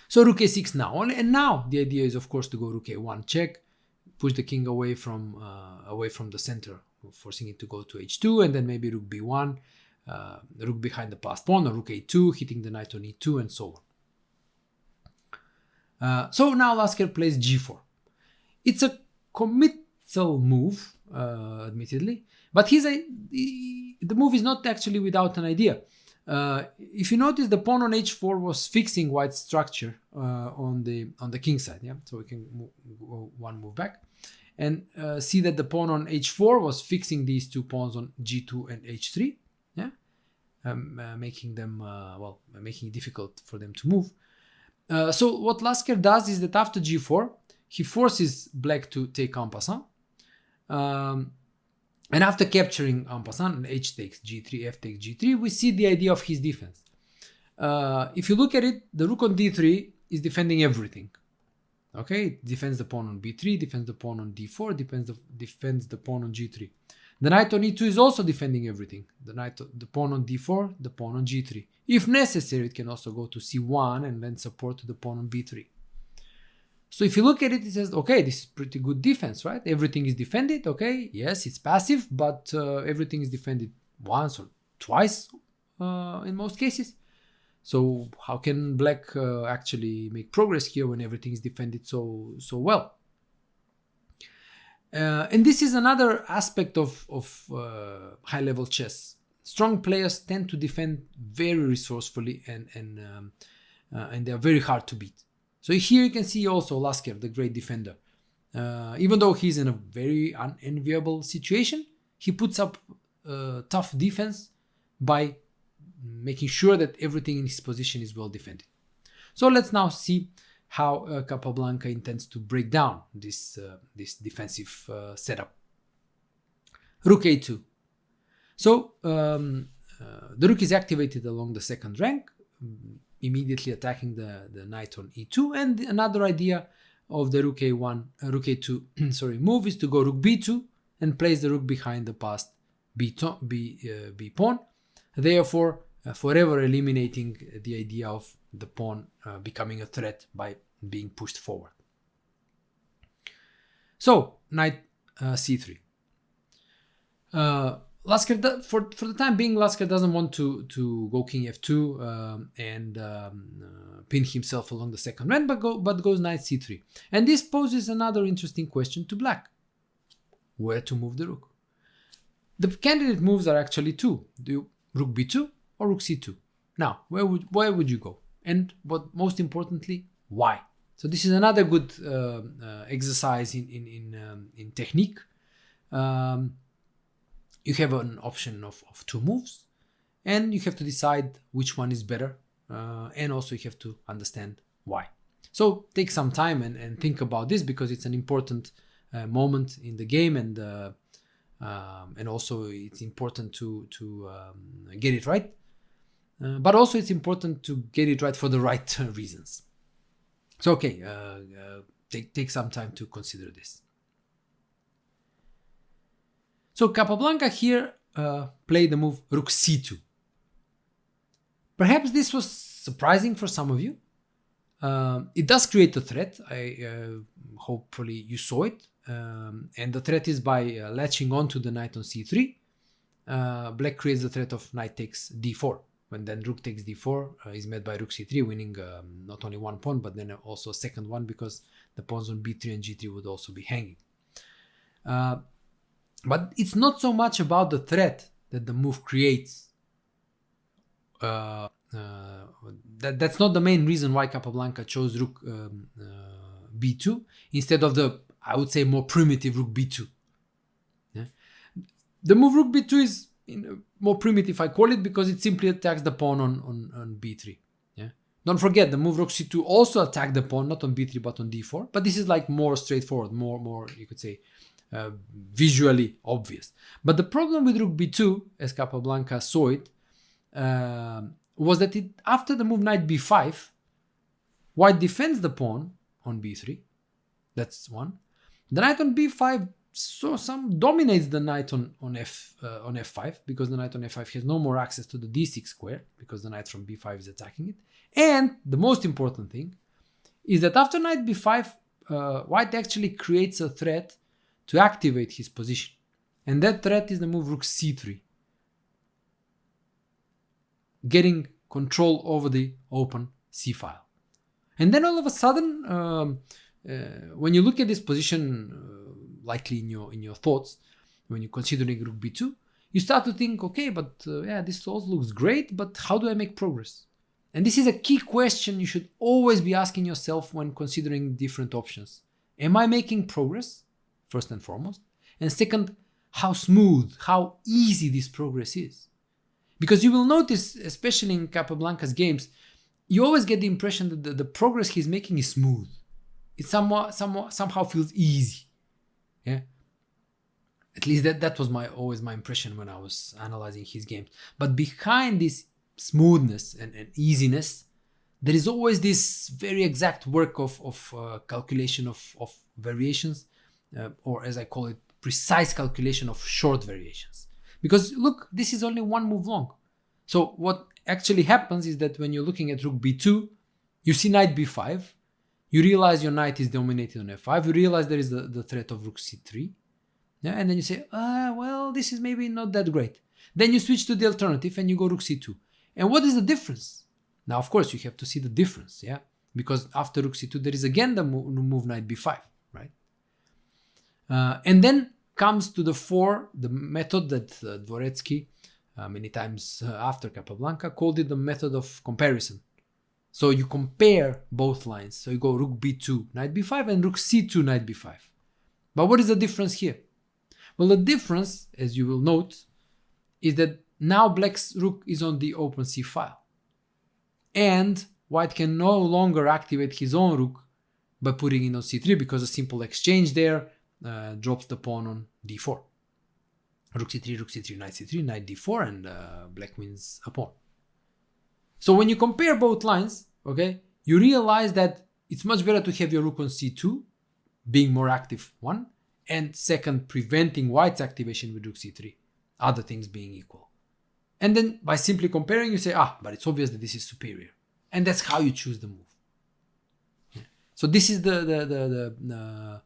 So rook a6 now, and now the idea is of course to go rook a1 check, push the king away from the center, forcing it to go to h2, and then maybe rook b1, rook behind the passed pawn, or rook a2, hitting the knight on e2, and so on. So now Lasker plays g4. It's a committal move, admittedly, but the move is not actually without an idea. If you notice, the pawn on h4 was fixing white's structure on the king side. Yeah, so we can go one move back and see that the pawn on h4 was fixing these two pawns on g2 and h3. Yeah, making it difficult for them to move. So what Lasker does is that after g4, he forces black to take en passant. And after capturing en passant, h takes g3, f takes g3, we see the idea of his defense. If you look at it, the rook on d3 is defending everything. Okay, it defends the pawn on b3, defends the pawn on d4, defends the pawn on g3. The knight on e2 is also defending everything. The pawn on d4, the pawn on g3. If necessary, it can also go to c1 and lend support to the pawn on b3. So if you look at it, it says, okay, this is pretty good defense, right? Everything is defended, okay? Yes, it's passive, but everything is defended once or twice in most cases. So how can black actually make progress here when everything is defended so well? And this is another aspect of high-level chess. Strong players tend to defend very resourcefully, and they are very hard to beat. So here you can see also Lasker, the great defender. Even though he's in a very unenviable situation, he puts up tough defense by making sure that everything in his position is well defended. So let's now see how Capablanca intends to break down this defensive setup. Rook a2. So the rook is activated along the second rank, immediately attacking the knight on e2. And another idea of the rook a2 move is to go rook b2 and place the rook behind the passed b pawn, therefore forever eliminating the idea of the pawn becoming a threat by being pushed forward. So knight c3. Lasker, for the time being, Lasker doesn't want to go king f2 and pin himself along the second rank, but goes knight c3. And this poses another interesting question to black: where to move the rook? The candidate moves are actually two: rook b2 or rook c2. Now, where would you go? And what most importantly, why? So this is another good exercise in technique. You have an option of two moves, and you have to decide which one is better, and also you have to understand why. So take some time and think about this, because it's an important moment in the game, and also it's important to get it right. But also it's important to get it right for the right reasons. So okay, take some time to consider this. So Capablanca here played the move rook c2. Perhaps this was surprising for some of you. It does create a threat. Hopefully you saw it. And the threat is by latching onto the knight on c3. Black creates the threat of knight takes d4. When then rook takes d4 is met by rook c3, winning not only one pawn, but then also a second one, because the pawns on b3 and g3 would also be hanging. But it's not so much about the threat that the move creates. That's not the main reason why Capablanca chose rook b2 instead of the, I would say, more primitive rook b2. Yeah? The move rook b2 is more primitive, I call it, because it simply attacks the pawn on b3. Yeah? Don't forget, the move rook c2 also attacked the pawn, not on b3 but on d4. But this is like more straightforward, more you could say, visually obvious. But the problem with rook b2, as Capablanca saw it, was that after the move knight b5, white defends the pawn on b3. That's one. The knight on b5 dominates the knight on f5, because the knight on f5 has no more access to the d6 square, because the knight from b5 is attacking it. And the most important thing is that after knight b5, white actually creates a threat to activate his position. And that threat is the move rook c3, getting control over the open c file. And then all of a sudden, when you look at this position, likely in your thoughts, when you're considering rook b2, you start to think, okay, but this also looks great, but how do I make progress? And this is a key question you should always be asking yourself when considering different options. Am I making progress? First and foremost. And second, how smooth, how easy this progress is. Because you will notice, especially in Capablanca's games, you always get the impression that the progress he's making is smooth. It somehow feels easy. Yeah. At least that was always my impression when I was analyzing his games. But behind this smoothness and easiness, there is always this very exact work of calculation of variations, or as I call it, precise calculation of short variations. Because look, this is only one move long. So what actually happens is that when you're looking at rook b2, you see knight b5, you realize your knight is dominated on f5, you realize there is the threat of rook c3, yeah, and then you say, well, this is maybe not that great. Then you switch to the alternative and you go rook c2. And what is the difference? Now, of course, you have to see the difference, yeah? Because after rook c2, there is again the move knight b5, right? And then comes to the method that Dvoretsky, many times after Capablanca, called it the method of comparison. So you compare both lines. So you go rook b2, knight b5, and rook c2, knight b5. But what is the difference here? Well, the difference, as you will note, is that now black's rook is on the open c file. And white can no longer activate his own rook by putting it on c3, because a simple exchange there drops the pawn on d4. Rook c3, knight c3, knight d4, and black wins a pawn. So when you compare both lines, okay, you realize that it's much better to have your rook on c2, being more active, one, and second, preventing white's activation with rook c3, other things being equal. And then by simply comparing, you say, but it's obvious that this is superior. And that's how you choose the move. Yeah. So this is the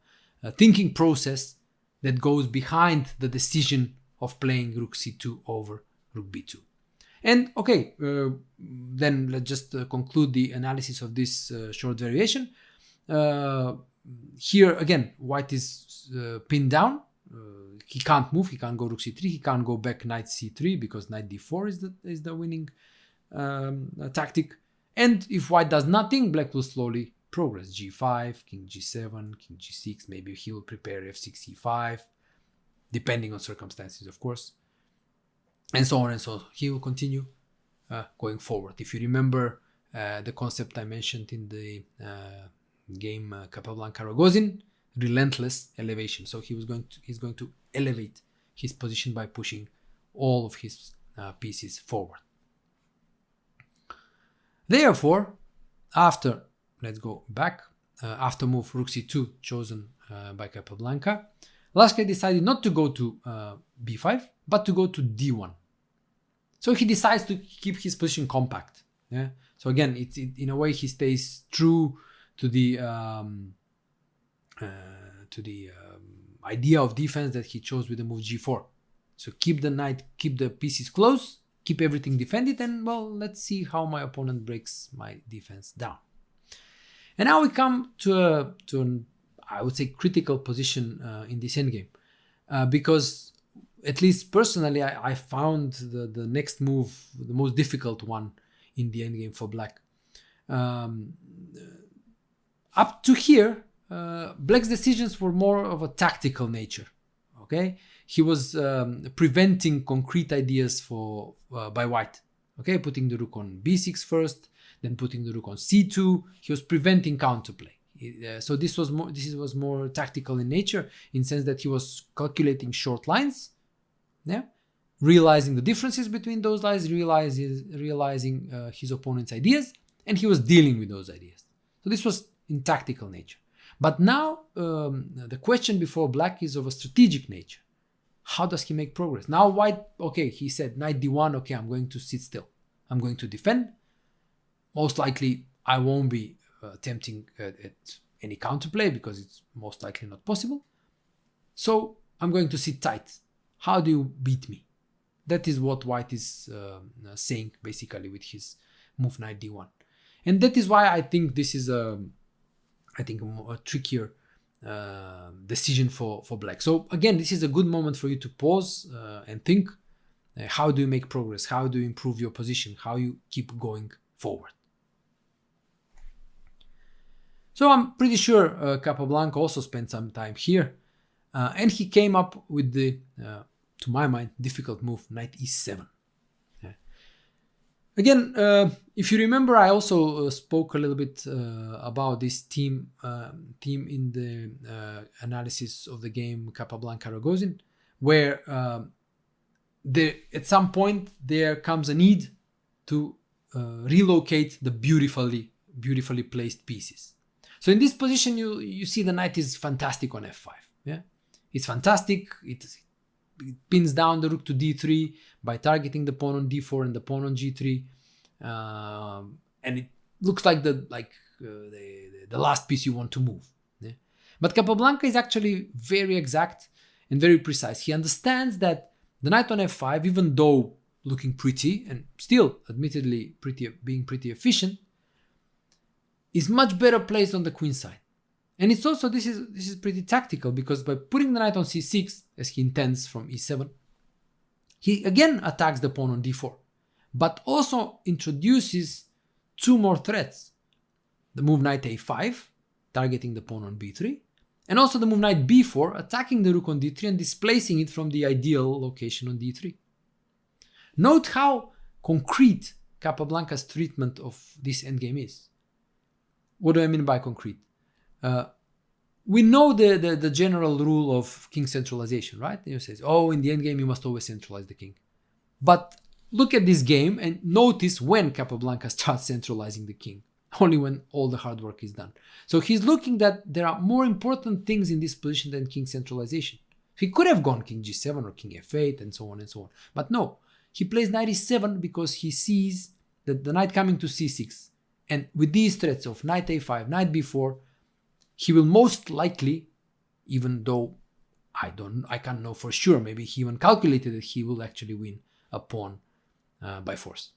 thinking process that goes behind the decision of playing rook c2 over rook b2. And okay, then let's just conclude the analysis of this short variation. Here again, white is pinned down. He can't move. He can't go rook c3. He can't go back knight c3 because knight d4 is the winning tactic. And if white does nothing, black will slowly progress. g5, king g7, king g6. Maybe he will prepare f6, e5, depending on circumstances, of course. And so on and so on. He will continue going forward. If you remember the concept I mentioned in the game Capablanca-Rogozin, relentless elevation. So he's going to elevate his position by pushing all of his pieces forward. Therefore, after move rook c2 chosen by Capablanca, Laskay decided not to go to b5, but to go to d1. So he decides to keep his position compact. Yeah. So again, in a way he stays true to the idea of defense that he chose with the move g4. So keep the pieces close, keep everything defended, and well, let's see how my opponent breaks my defense down. And now we come to an, I would say, critical position in this endgame, because at least personally, I found the next move the most difficult one in the endgame for black. Up to here, black's decisions were more of a tactical nature. Okay, he was preventing concrete ideas by white. Okay, putting the rook on b6 first, then putting the rook on c2. He was preventing counterplay. So this was more tactical in nature, in the sense that he was calculating short lines, yeah, realizing the differences between those lines, realizing his opponent's ideas, and he was dealing with those ideas. So this was in tactical nature. But now the question before black is of a strategic nature. How does he make progress? Now white, okay, he said knight d1, okay, I'm going to sit still. I'm going to defend. Most likely I won't be attempting at any counterplay because it's most likely not possible. So I'm going to sit tight. How do you beat me? That is what white is saying basically with his move knight d1. And that is why I think this is a trickier decision for black. So again, this is a good moment for you to pause and think, how do you make progress? How do you improve your position? How you keep going forward? So I'm pretty sure Capablanca also spent some time here, and he came up with the, to my mind, difficult move, knight e7. Yeah. Again, if you remember, I also spoke a little bit about this theme in the analysis of the game Capablanca-Rogozin, where at some point there comes a need to relocate the beautifully placed pieces. So in this position, you see the knight is fantastic on f5. Yeah, it's fantastic. It pins down the rook to d3 by targeting the pawn on d4 and the pawn on g3, and it looks like the last piece you want to move. Yeah? But Capablanca is actually very exact and very precise. He understands that the knight on f5, even though looking pretty and still admittedly being pretty efficient, is much better placed on the queen side. And it's also, this is pretty tactical, because by putting the knight on c6, as he intends from e7, he again attacks the pawn on d4, but also introduces two more threats. The move knight a5, targeting the pawn on b3, and also the move knight b4, attacking the rook on d3 and displacing it from the ideal location on d3. Note how concrete Capablanca's treatment of this endgame is. What do I mean by concrete? We know the general rule of king centralization, right? It says, oh, in the endgame you must always centralize the king. But look at this game and notice when Capablanca starts centralizing the king. Only when all the hard work is done. So he's looking that there are more important things in this position than king centralization. He could have gone king g7 or king f8 and so on and so on. But no, he plays knight e7 because he sees that the knight coming to c6. And with these threats of knight a5, knight b4, he will most likely, even though I can't know for sure, maybe he even calculated that he will actually win a pawn by force.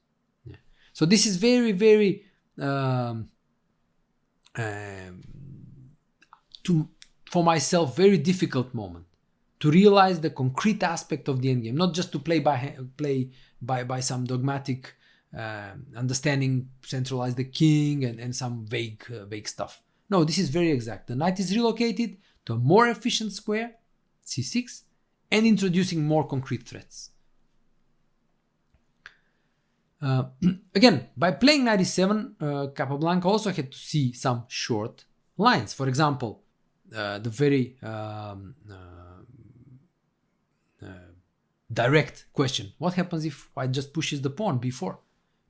Yeah. So this is very, very for myself, very difficult moment to realize the concrete aspect of the endgame, not just to play by some dogmatic understanding, centralize the king and some vague stuff. No, this is very exact. The knight is relocated to a more efficient square, c6, and introducing more concrete threats. Again, by playing knight e7, Capablanca also had to see some short lines. For example, the very direct question: what happens if white just pushes the pawn b4?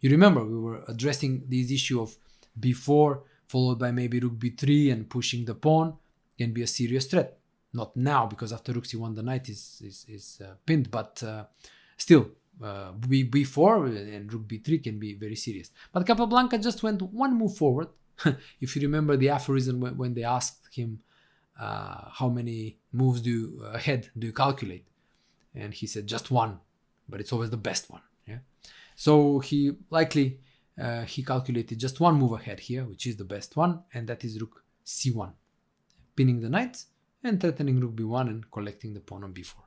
You remember we were addressing this issue of b4 followed by maybe rook b3 and pushing the pawn can be a serious threat. Not now, because after rook c1 the knight is pinned, but still. b4 and rook b3 can be very serious. But Capablanca just went one move forward. If you remember the aphorism when they asked him how many moves ahead do you calculate, and he said just one, but it's always the best one. Yeah. So he likely he calculated just one move ahead here, which is the best one, and that is rook c1, pinning the knight and threatening rook b1 and collecting the pawn on b4.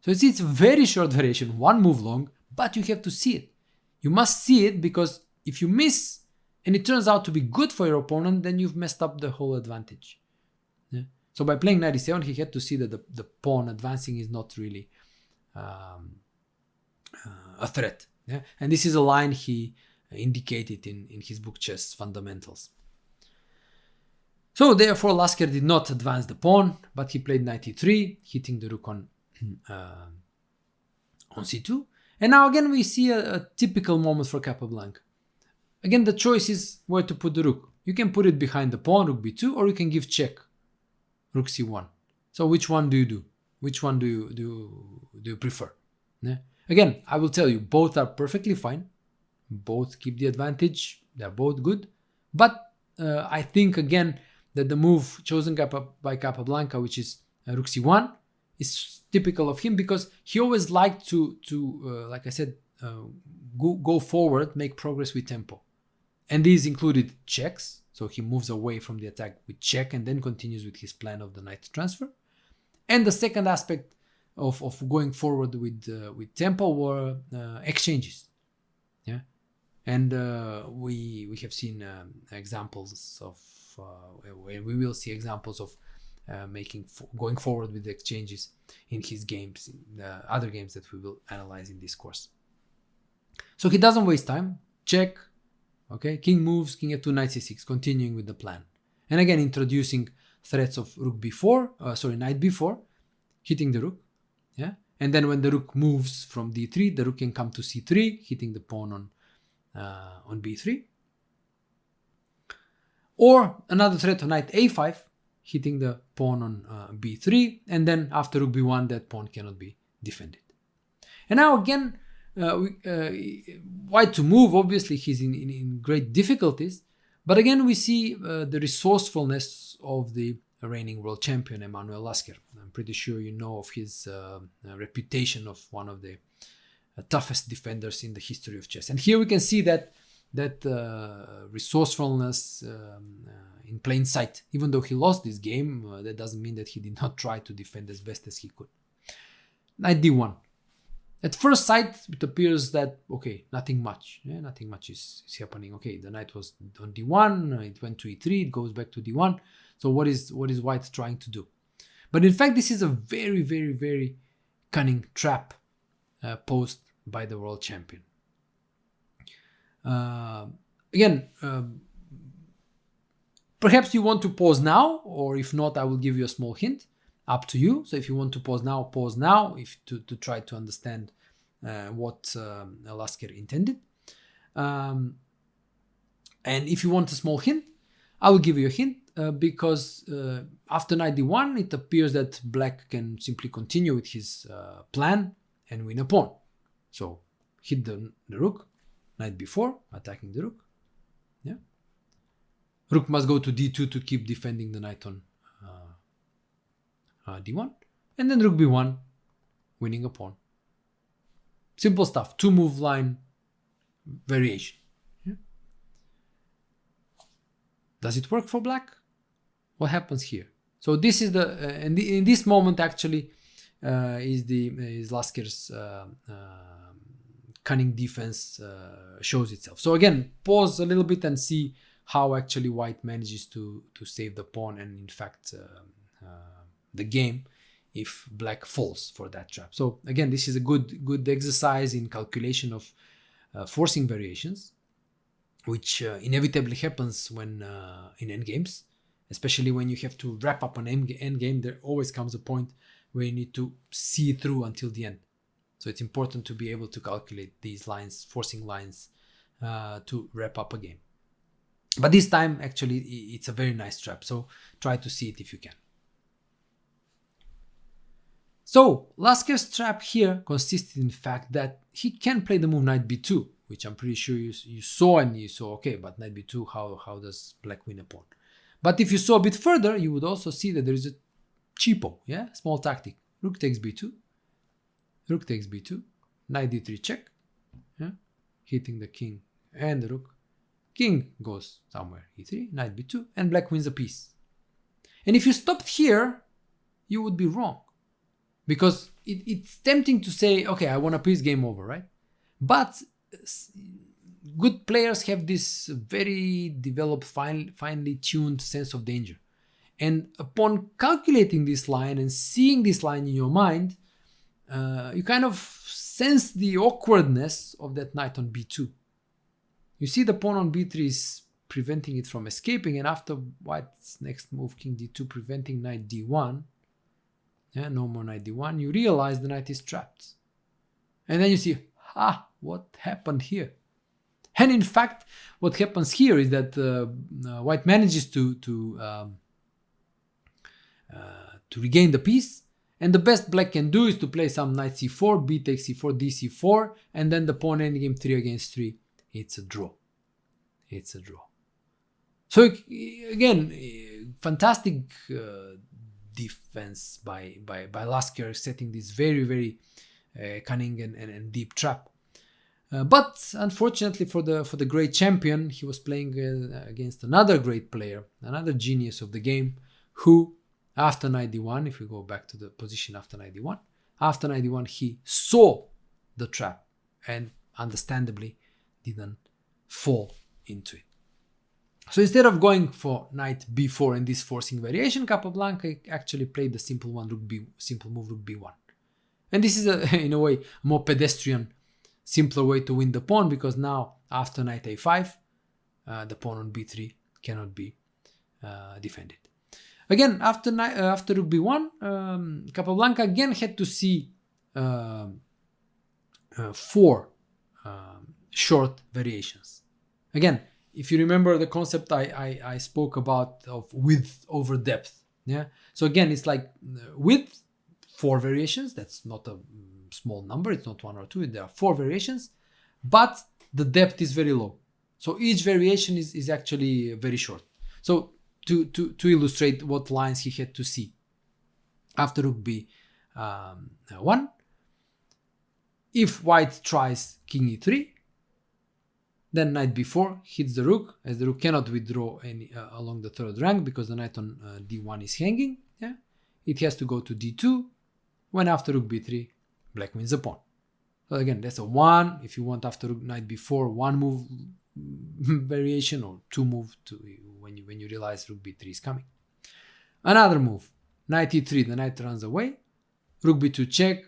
So you see, it's a very short variation, one move long, but you have to see it. You must see it, because if you miss and it turns out to be good for your opponent, then you've messed up the whole advantage. Yeah? So by playing knight e7, he had to see that the pawn advancing is not really a threat. Yeah? And this is a line he indicated in his book Chess Fundamentals. So therefore Lasker did not advance the pawn, but he played knight e3, hitting the rook on c2. And now again we see a typical moment for Capablanca. Again, the choice is where to put the rook. You can put it behind the pawn, rook b2, or you can give check, rook c1. So which one do you do? Which one do you prefer? Yeah? Again, I will tell you, both are perfectly fine. Both keep the advantage. They're both good. But I think again that the move chosen by Capablanca, which is rook c1, is typical of him, because he always liked to like I said, go forward, make progress with tempo. And these included checks, so he moves away from the attack with check and then continues with his plan of the knight transfer. And the second aspect of going forward with tempo were exchanges. Yeah, and we have seen examples of we will see examples of going forward with the exchanges in his games, in the other games that we will analyze in this course. So he doesn't waste time. Check. Okay, king moves, king f2, knight c6, continuing with the plan. And again, introducing threats of rook b4, knight b4, hitting the rook. Yeah, and then when the rook moves from d3, the rook can come to c3, hitting the pawn on b3. Or another threat of knight a5, hitting the pawn on b3, and then after rook b1, that pawn cannot be defended. And now again, white to move, obviously he's in great difficulties, but again we see the resourcefulness of the reigning world champion Emanuel Lasker. I'm pretty sure you know of his reputation of one of the toughest defenders in the history of chess. And here we can see that resourcefulness in plain sight. Even though he lost this game, that doesn't mean that he did not try to defend as best as he could. Knight d1. At first sight, it appears that, okay, nothing much. Yeah, nothing much is happening. Okay, the knight was on d1, it went to e3, it goes back to d1. So what is white trying to do? But in fact, this is a very, very, very cunning trap posed by the world champion. Again, perhaps you want to pause now, or if not, I will give you a small hint. Up to you. So if you want to pause now, if to try to understand what Lasker intended. And if you want a small hint, I will give you a hint because after knight d1, it appears that black can simply continue with his plan and win a pawn. So hit the rook, knight b4, attacking the rook. Yeah. Rook must go to d2 to keep defending the knight on d1, and then rook b1, winning a pawn. Simple stuff. 2-move line variation. Yeah. Does it work for black? What happens here? So this is the in this moment actually is Lasker's cunning defense shows itself. So again, pause a little bit and see how actually white manages to save the pawn and in fact the game if black falls for that trap. So again, this is a good exercise in calculation of forcing variations, which inevitably happens when in endgames, especially when you have to wrap up an endgame. There always comes a point where you need to see through until the end. So it's important to be able to calculate these lines, forcing lines, to wrap up a game. But this time, actually, it's a very nice trap. So try to see it if you can. So Lasker's trap here consisted in the fact that he can play the move knight b2, which I'm pretty sure you saw and you saw, okay, but knight b2, how does black win a pawn? But if you saw a bit further, you would also see that there is a cheapo, yeah, small tactic. Rook takes b2, rook takes b2, knight d3 check, yeah, hitting the king and the rook. King goes somewhere, e3, knight b2, and black wins a piece. And if you stopped here, you would be wrong. Because it's tempting to say, okay, I won a piece, game over, right? But good players have this very developed, finely tuned sense of danger. And upon calculating this line and seeing this line in your mind, you kind of sense the awkwardness of that knight on b2. You see the pawn on b3 is preventing it from escaping, and after white's next move, king d2, preventing knight d1, yeah, no more knight d1, you realize the knight is trapped. And then you see, what happened here? And in fact, what happens here is that white manages to regain the piece, and the best black can do is to play some knight c4, b takes c4, d c4, and then the pawn endgame 3 against 3. It's a draw. It's a draw. So again, fantastic defense by Lasker, setting this very, very cunning and deep trap. But unfortunately for the great champion, he was playing against another great player, another genius of the game, who after knight d1, if we go back to the position after knight d1, he saw the trap and understandably didn't fall into it. So instead of going for knight b4 and this forcing variation, Capablanca actually played the simple move rook b1. And this is in a way a more pedestrian, simpler way to win the pawn, because now after knight a5, the pawn on b3 cannot be defended. Again, after rook b1, Capablanca again had to see 4 short variations. Again, if you remember the concept I spoke about of width over depth, yeah. So again, it's like width, 4 variations. That's not a small number. It's not 1 or 2. There are 4 variations, but the depth is very low. So each variation is actually very short. So to illustrate what lines he had to see after rook b1, If white tries king e3, then knight b4 hits the rook, as the rook cannot withdraw any along the third rank because the knight on d1 is hanging. Yeah, it has to go to d2. When after rook b3, black wins the pawn. So again, that's a 1. If you want after rook knight b4, 1 move variation, or 2 move to when you realize rook b3 is coming. Another move, knight e3, the knight runs away. Rook b2 check.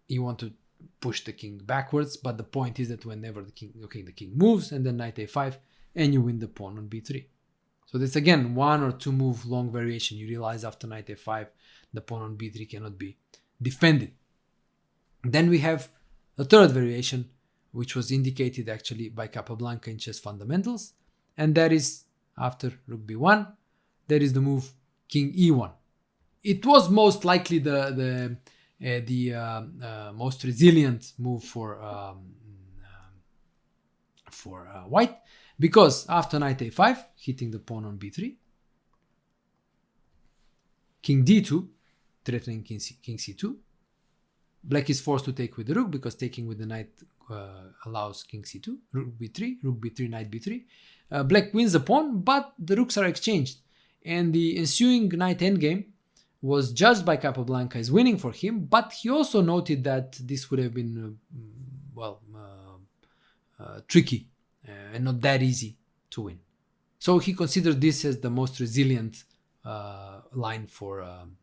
You want to push the king backwards, but the point is that whenever the king moves, and then knight a5, and you win the pawn on b3. So that's again 1 or 2 move long variation. You realize after knight a5, the pawn on b3 cannot be defended. Then we have a third variation, which was indicated actually by Capablanca in Chess Fundamentals, and that is after rook b1, that is the move king e1. It was most likely the most resilient move for white, because after knight a5, hitting the pawn on b3, king d2, threatening king c2, black is forced to take with the rook because taking with the knight allows king c2, rook b3, knight b3. Black wins the pawn, but the rooks are exchanged, and the ensuing knight endgame was judged by Capablanca as winning for him, but he also noted that this would have been tricky and not that easy to win. So he considered this as the most resilient line from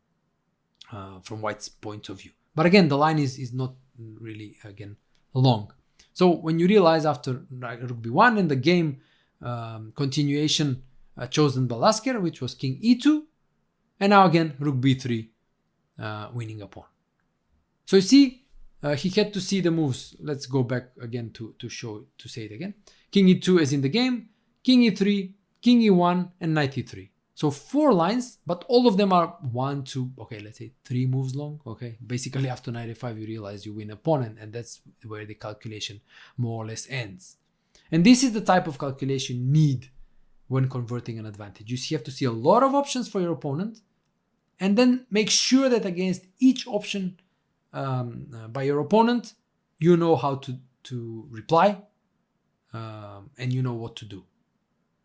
white's point of view. But again, the line is not really, again, long. So when you realize after rook b1 and the game continuation chosen by Lasker, which was king e2, and now again rook b3, winning a pawn. So you see, he had to see the moves. Let's go back again to say it again. King e2 as in the game, king e3, king e1, and knight e3. So 4 lines, but all of them are 1, 2, okay, let's say 3 moves long. Okay, basically after knight a5, you realize you win a pawn, and that's where the calculation more or less ends. And this is the type of calculation you need when converting an advantage. You have to see a lot of options for your opponent, and then make sure that against each option by your opponent, you know how to reply, and you know what to do.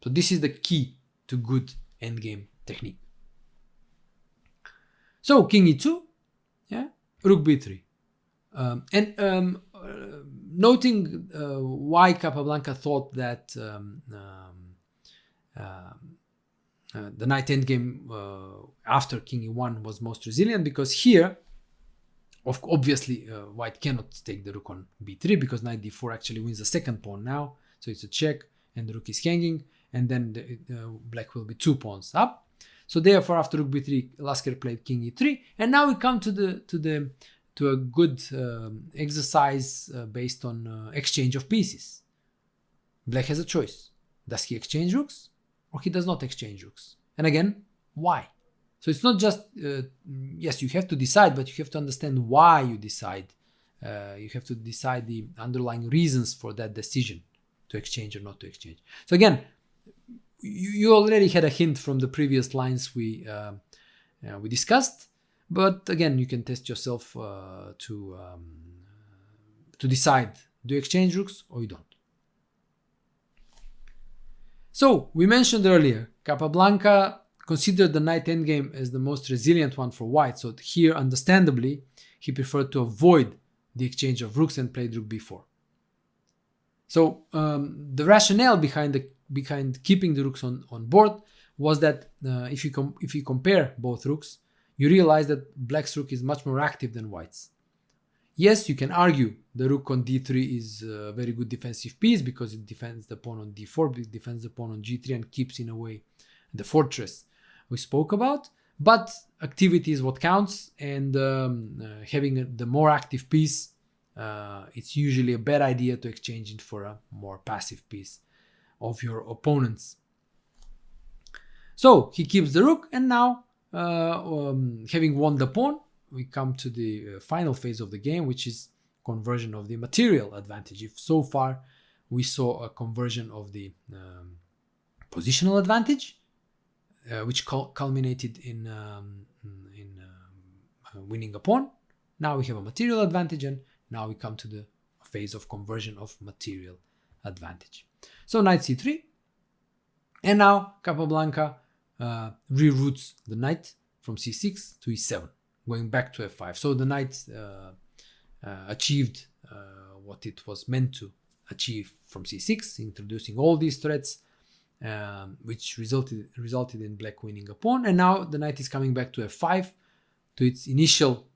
So this is the key to good endgame technique. So king e2, yeah, rook b3, and noting why Capablanca thought that the knight endgame after king e1 was most resilient, because here, obviously, white cannot take the rook on b3 because knight d4 actually wins the second pawn now, so it's a check, and the rook is hanging, and then black will be 2 pawns up. So therefore, after rook b3, Lasker played king e3, and now we come to a good exercise based on exchange of pieces. Black has a choice: does he exchange rooks, or he does not exchange rooks? And again, why? So it's not just yes, you have to decide, but you have to understand why you decide. You have to decide the underlying reasons for that decision to exchange or not to exchange. So again, you already had a hint from the previous lines we discussed, but again, you can test yourself to decide: do you exchange rooks or you don't? So we mentioned earlier, Capablanca considered the knight endgame as the most resilient one for white. So here, understandably, he preferred to avoid the exchange of rooks and played rook b4. So the rationale behind keeping the rooks on board was that if you compare both rooks, you realize that black's rook is much more active than white's. Yes, you can argue the rook on d3 is a very good defensive piece because it defends the pawn on d4, it defends the pawn on g3, and keeps in a way the fortress we spoke about. But activity is what counts, and having the more active piece, it's usually a bad idea to exchange it for a more passive piece of your opponent's. So he keeps the rook, and now having won the pawn, we come to the final phase of the game, which is conversion of the material advantage. If so far we saw a conversion of the positional advantage, which culminated in winning a pawn, now we have a material advantage, and now we come to the phase of conversion of material advantage. So knight c3, and now Capablanca reroutes the knight from c6 to e7, going back to f5. So the knight achieved what it was meant to achieve from c6, introducing all these threats, which resulted in black winning a pawn. And now the knight is coming back to f5, to its initial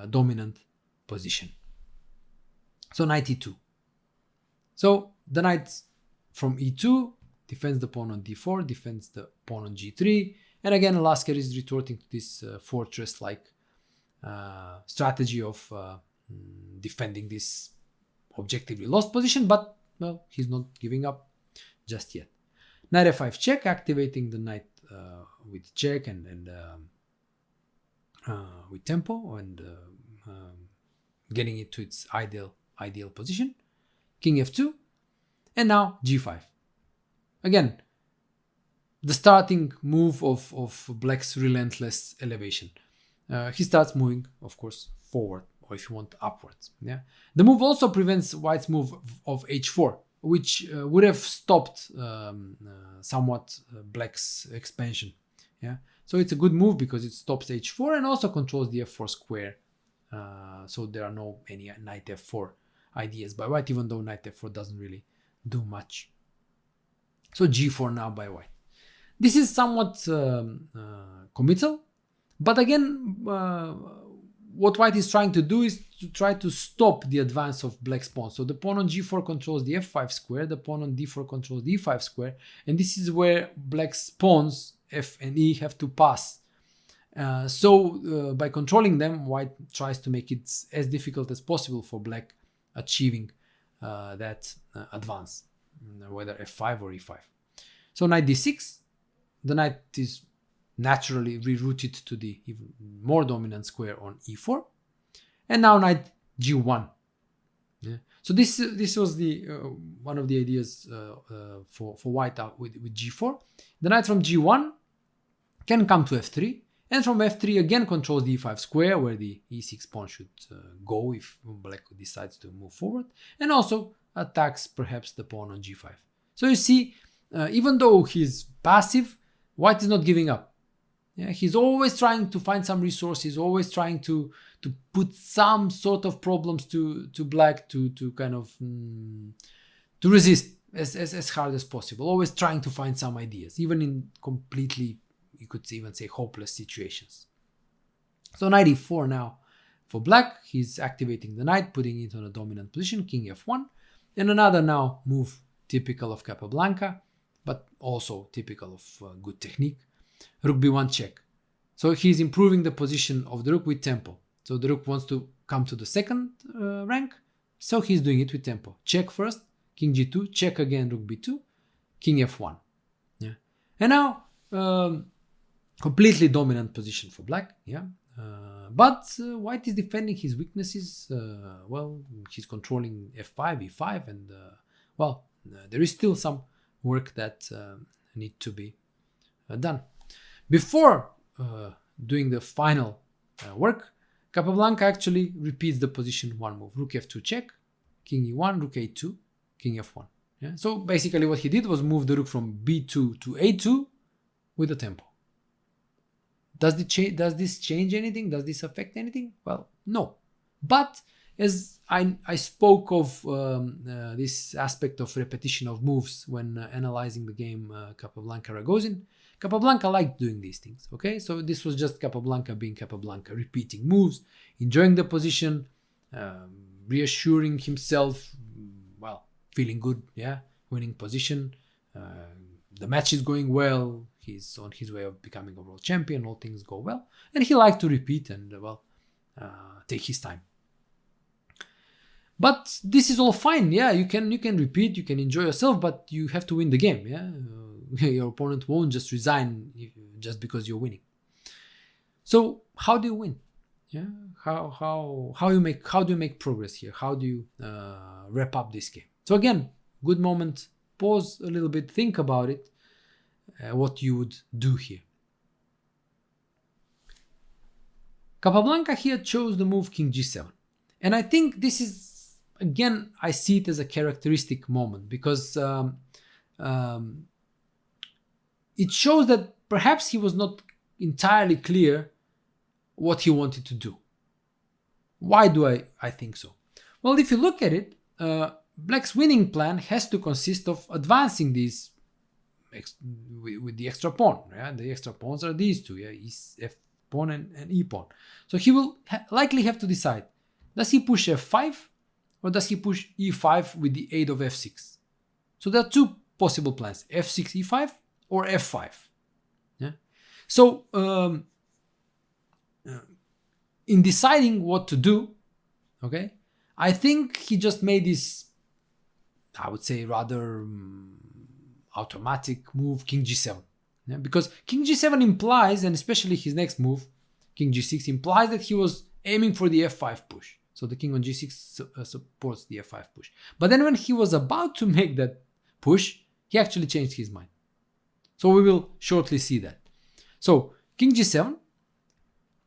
dominant position. So knight e2. So the knight from e2 defends the pawn on d4, defends the pawn on g3, and again Lasker is retorting to this fortress-like strategy of defending this objectively lost position, but well, he's not giving up just yet. Knight f5 check, activating the knight with check and with tempo, and getting it to its ideal position. King f2, and now g5. Again, the starting move of black's relentless elevation. He starts moving, of course, forward, or if you want, upwards. Yeah. The move also prevents white's move of h4, which would have stopped somewhat black's expansion. Yeah. So it's a good move because it stops h4 and also controls the f4 square. So there are no any knight f4 ideas by white, even though knight f4 doesn't really do much. So g4 now by white. This is somewhat committal, but again, what white is trying to do is to try to stop the advance of black's pawn. So the pawn on g4 controls the f5 square, the pawn on d4 controls the e5 square, and this is where black's pawns f and e have to pass. So by controlling them, white tries to make it as difficult as possible for black achieving that advance, whether f5 or e5. So knight d6, the knight is naturally rerouted to the even more dominant square on e4, and now knight g1. Yeah. So this was the one of the ideas for white out with g4. The knight from g1 can come to f3, and from f3 again controls the e5 square, where the e6 pawn should go if black decides to move forward, and also attacks perhaps the pawn on g5. So you see, even though he's passive, white is not giving up. Yeah, he's always trying to find some resources, always trying to put some sort of problems to black to kind of to resist as hard as possible. Always trying to find some ideas, even in completely, you could even say, hopeless situations. So knight e4 now for black. He's activating the knight, putting it on a dominant position, king f1, and another now move typical of Capablanca, but also typical of good technique. Rook b1 check. So he's improving the position of the rook with tempo. So the rook wants to come to the second rank, so he's doing it with tempo. Check first, king g2, check again, rook b2, king f1. Yeah. And now completely dominant position for black. Yeah. But white is defending his weaknesses. Well, he's controlling f5, e5, and there is still some work that need to be done. Before doing the final work, Capablanca actually repeats the position one move. Rook f2 check, king e1, rook a2, king f1. Yeah? So basically what he did was move the rook from b2 to a2 with the tempo. Does this change anything? Does this affect anything? Well, no. But as I spoke of this aspect of repetition of moves when analyzing the game Capablanca-Ragozin, Capablanca liked doing these things, okay? So this was just Capablanca being Capablanca, repeating moves, enjoying the position, reassuring himself, feeling good, yeah, winning position. The match is going well, he's on his way of becoming a world champion, all things go well, and he liked to repeat and, take his time. But this is all fine, yeah, you can repeat, you can enjoy yourself, but you have to win the game, yeah? Your opponent won't just resign just because you're winning. So how do you win? Yeah, how do you make progress here? How do you wrap up this game? So again, good moment. Pause a little bit, think about it. What you would do here. Capablanca here chose the move king g7, And I think this is, again, I see it as a characteristic moment, because it shows that perhaps he was not entirely clear what he wanted to do. Why do I think so? Well, if you look at it, Black's winning plan has to consist of advancing these with the extra pawn. Yeah? The extra pawns are these two, yeah? F pawn and E pawn. So he will likely have to decide, does he push F5 or does he push E5 with the aid of F6? So there are two possible plans, F6, E5 or F5. Yeah? So in deciding what to do, okay, I think he just made this, I would say, rather automatic move, King G7. Yeah? Because King G7 implies, and especially his next move, King G6, implies that he was aiming for the F5 push. So the king on G6 supports the F5 push. But then when he was about to make that push, he actually changed his mind. So we will shortly see that. So King G7,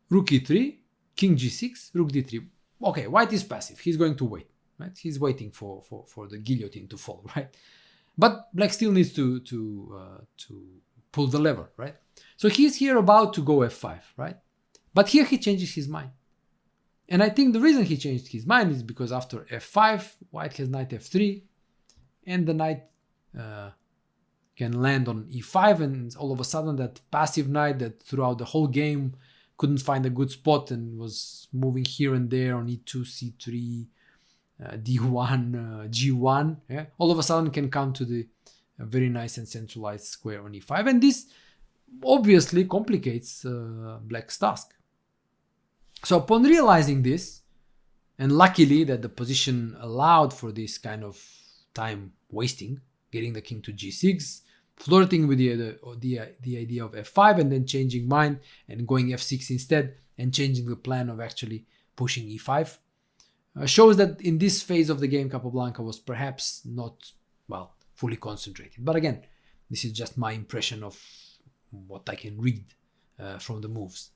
Rook E3, King G6, Rook D3. Okay, white is passive. He's going to wait. Right? He's waiting for the guillotine to fall. Right? But black still needs to pull the lever. Right? So he's here about to go F5. Right? But here he changes his mind. And I think the reason he changed his mind is because after F5, white has knight F3, and the knight can land on E5, and all of a sudden that passive knight that throughout the whole game couldn't find a good spot and was moving here and there on E2, C3, D1, G1, yeah? All of a sudden can come to the very nice and centralized square on E5, and this obviously complicates black's task. So upon realizing this, and luckily that the position allowed for this kind of time wasting, getting the king to G6, flirting with the idea of F5 and then changing mind and going F6 instead and changing the plan of actually pushing E5, shows that in this phase of the game Capablanca was perhaps not, well, fully concentrated. But again, this is just my impression of what I can read from the moves.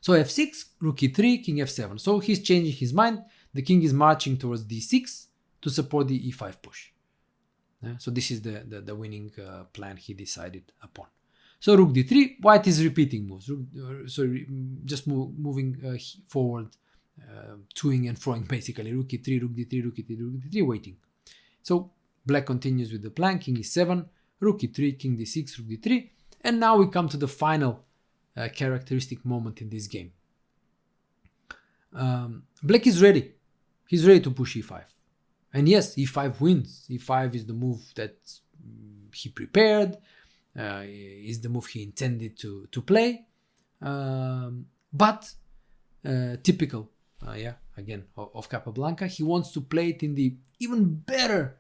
So F6, Rook E3, King F7. So he's changing his mind. The king is marching towards D6 to support the E5 push. So this is the winning plan he decided upon. So Rook D3, white is repeating moves. Just moving forward, toing and froing basically. Rook E3, Rook D3, Rook E3, Rook D3, waiting. So black continues with the plan, King E7, Rook E3, King D6, Rook D3. And now we come to the final characteristic moment in this game. Black is ready. He's ready to push E5. And yes, E5 wins. E5 is the move that he prepared, is the move he intended to play. But typical, again, of Capablanca, he wants to play it in the even better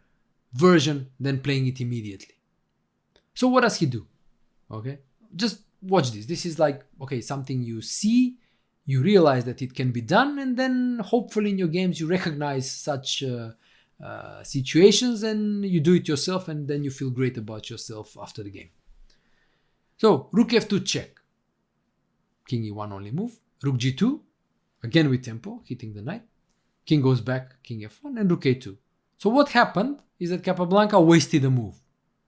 version than playing it immediately. So what does he do? Okay, just watch this. This is like, okay, something you see, you realize that it can be done, and then hopefully in your games you recognize such situations and you do it yourself, and then you feel great about yourself after the game. So Rook F2 check, King E1 only move, Rook G2, again with tempo, hitting the knight, King goes back, King F1, and Rook A2. So what happened is that Capablanca wasted a move.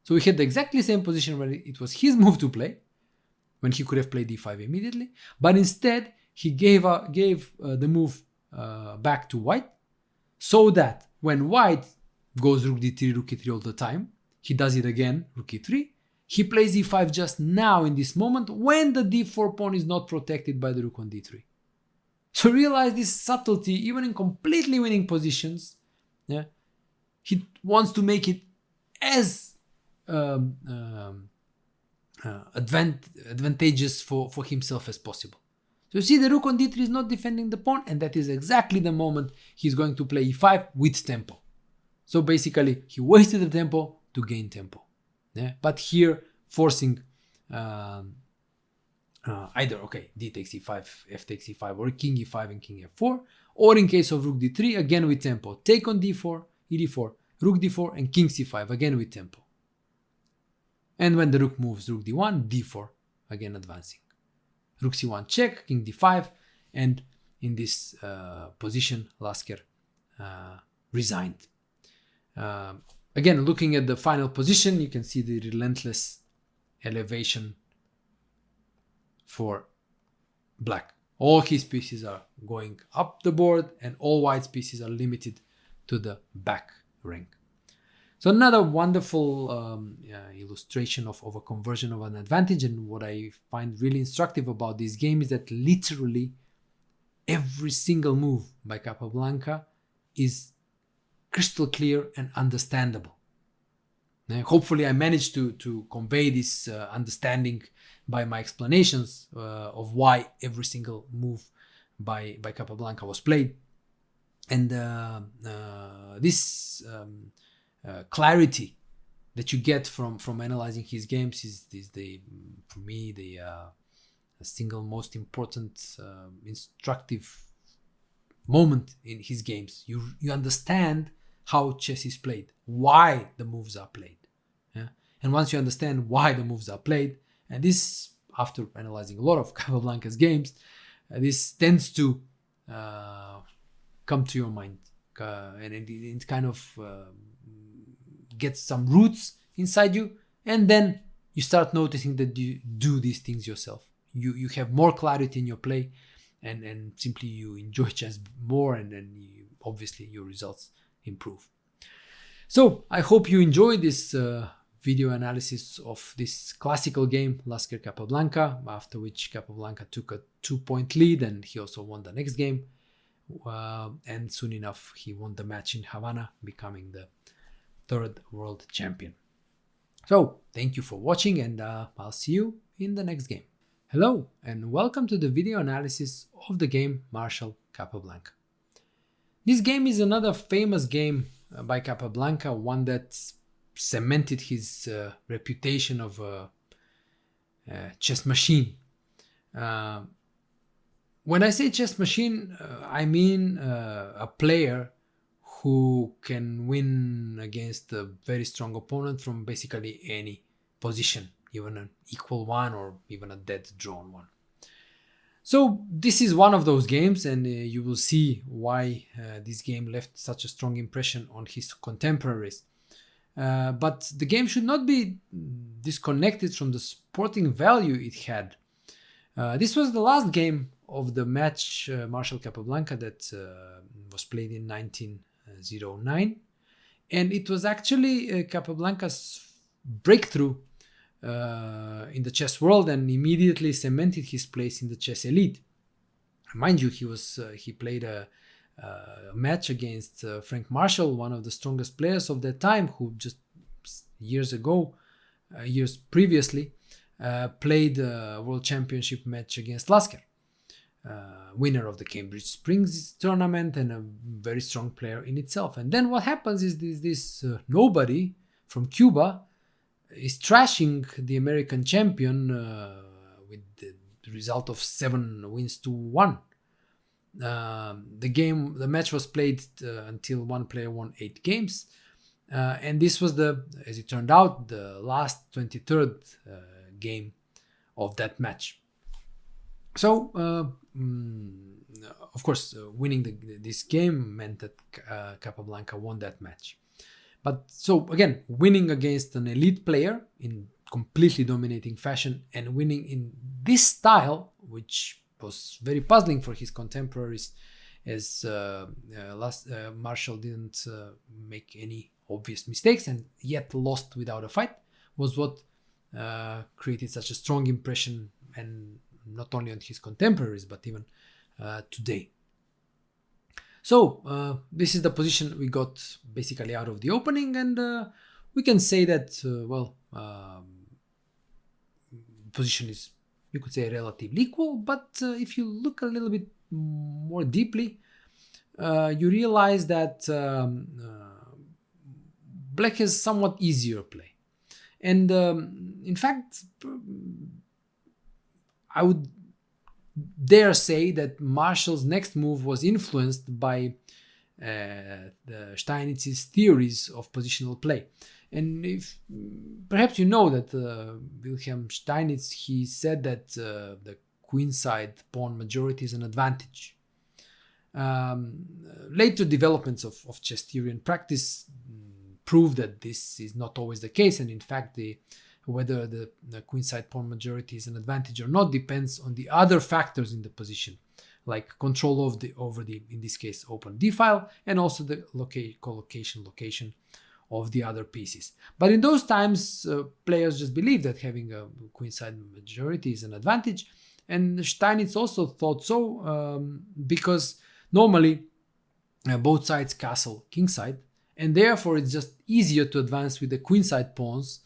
So we had the exactly same position where it was his move to play, when he could have played D5 immediately, but instead he gave the move back to white, so that when white goes Rook D3, Rook E3 all the time, he does it again, Rook E3, he plays E5 just now in this moment when the D4 pawn is not protected by the Rook on D3. So realize this subtlety, even in completely winning positions, yeah, he wants to make it as advantageous for himself as possible. So you see the Rook on D3 is not defending the pawn, and that is exactly the moment he's going to play E5 with tempo. So basically he wasted the tempo to gain tempo. Yeah? But here forcing either, okay, D takes E5, F takes E5, or King E5 and King F4, or in case of Rook D3, again with tempo, take on D4, ED4, Rook D4, and King C5, again with tempo. And when the Rook moves, Rook D1, D4, again advancing. Rook C1 check, King D5, and in this position, Lasker resigned. Again, looking at the final position, you can see the relentless elevation for black. All his pieces are going up the board and all white's pieces are limited to the back rank. So another wonderful illustration of a conversion of an advantage. And what I find really instructive about this game is that literally every single move by Capablanca is crystal clear and understandable. Now, hopefully I managed to convey this understanding by my explanations of why every single move by Capablanca was played. And this clarity that you get from analyzing his games is the, for me, the single most important instructive moment in his games. You understand how chess is played, why the moves are played. Yeah? And once you understand why the moves are played, and this, after analyzing a lot of Capablanca's games, this tends to come to your mind, and it kind of gets some roots inside you, and then you start noticing that you do these things yourself. You have more clarity in your play, and simply you enjoy chess more, and then obviously your results improve. So I hope you enjoyed this video analysis of this classical game, Lasker Capablanca, after which Capablanca took a 2-point lead and he also won the next game. And soon enough, he won the match in Havana, becoming the third world champion. So thank you for watching, and I'll see you in the next game. Hello, and welcome to the video analysis of the game Marshall Capablanca. This game is another famous game by Capablanca, one that cemented his reputation of a chess machine. When I say chess machine, I mean a player who can win against a very strong opponent from basically any position, even an equal one or even a dead drawn one. So this is one of those games, and you will see why this game left such a strong impression on his contemporaries. But the game should not be disconnected from the sporting value it had. This was the last game of the match Marshall Capablanca that was played in 1909, and it was actually Capablanca's breakthrough in the chess world, and immediately cemented his place in the chess elite. Mind you, he played a match against Frank Marshall, one of the strongest players of that time, who just years previously played a world championship match against Lasker, winner of the Cambridge Springs tournament and a very strong player in itself. And then what happens is this nobody from Cuba is trashing the American champion with the result of 7-1. The match was played until one player won 8 games, and this was as it turned out, the last 23rd game of that match. So of course, winning this game meant that Capablanca won that match. But so again, winning against an elite player in completely dominating fashion, and winning in this style, which was very puzzling for his contemporaries, as Marshall didn't make any obvious mistakes and yet lost without a fight, was what created such a strong impression, and not only on his contemporaries but even today. So this is the position we got basically out of the opening, and we can say that position is, you could say, relatively equal. But if you look a little bit more deeply, you realize that black has somewhat easier play, and in fact, I would dare say that Marshall's next move was influenced by the Steinitz's theories of positional play. And if perhaps you know that Wilhelm Steinitz, he said that the queenside pawn majority is an advantage. Later developments of chess theory and practice prove that this is not always the case, and in fact whether the queenside pawn majority is an advantage or not depends on the other factors in the position, like control of over the, in this case, open d file, and also the location of the other pieces. But in those times, players just believed that having a queenside majority is an advantage, and Steinitz also thought so because normally both sides castle kingside, and therefore it's just easier to advance with the queenside pawns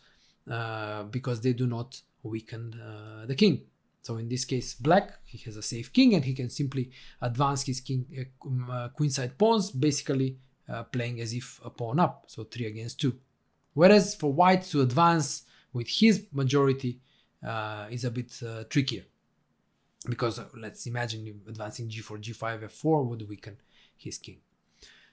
because they do not weaken the king. So in this case, black, he has a safe king and he can simply advance his queenside pawns, basically playing as if a pawn up, so 3 against 2. Whereas for white to advance with his majority is a bit trickier, because let's imagine advancing g4, g5, f4 would weaken his king.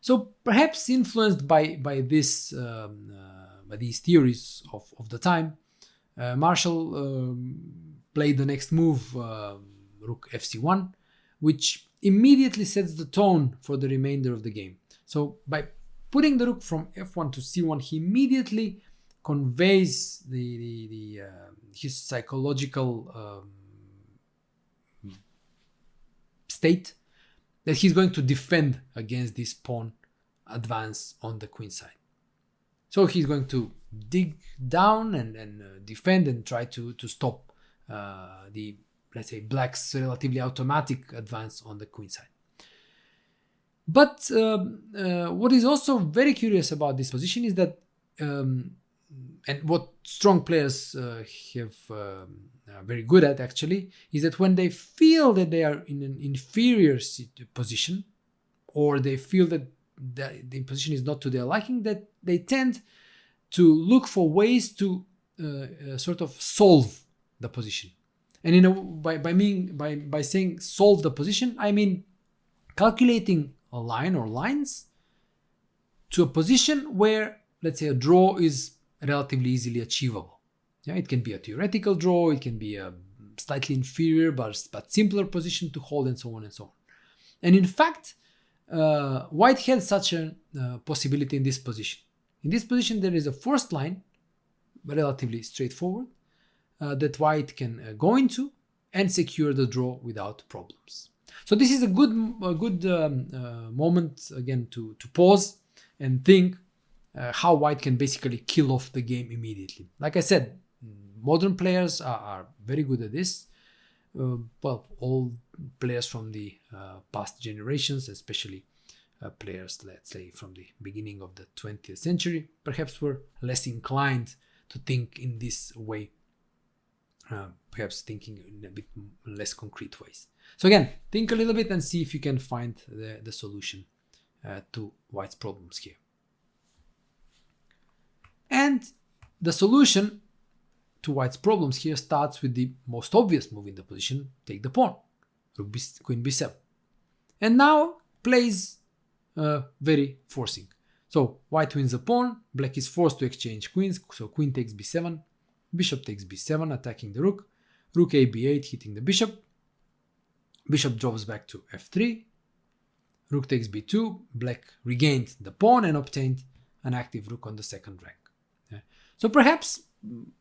So perhaps influenced by this by these theories of the time, Marshall played the next move, rook fc1, which immediately sets the tone for the remainder of the game. So by putting the rook from f1 to c1, he immediately conveys his psychological state that he's going to defend against this pawn advance on the queen side. So he's going to dig down and defend and try to stop the, let's say, black's relatively automatic advance on the queen side. But what is also very curious about this position is that, and what strong players have very good at actually, is that when they feel that they are in an inferior position, or they feel that the position is not to their liking, that they tend to look for ways to sort of solve the position. And by saying solve the position, I mean calculating a line or lines to a position where, let's say, a draw is relatively easily achievable. Yeah, it can be a theoretical draw, it can be a slightly inferior but simpler position to hold, and so on and so on. And in fact, white had such a possibility in this position. In this position, there is a first line, relatively straightforward, that white can go into and secure the draw without problems. So this is a good moment again to pause and think how white can basically kill off the game immediately. Like I said, modern players are very good at this. Well, all players from the past generations, especially players, let's say, from the beginning of the 20th century, perhaps were less inclined to think in this way, perhaps thinking in a bit less concrete ways. So again, think a little bit and see if you can find the solution to white's problems here. And the solution to white's problems here starts with the most obvious move in the position, take the pawn, queen b7. And now plays very forcing. So white wins the pawn, black is forced to exchange queens, so queen takes b7, bishop takes b7, attacking the rook, rook a b8, hitting the bishop, bishop drops back to f3, rook takes b2, black regained the pawn and obtained an active rook on the second rank. So perhaps,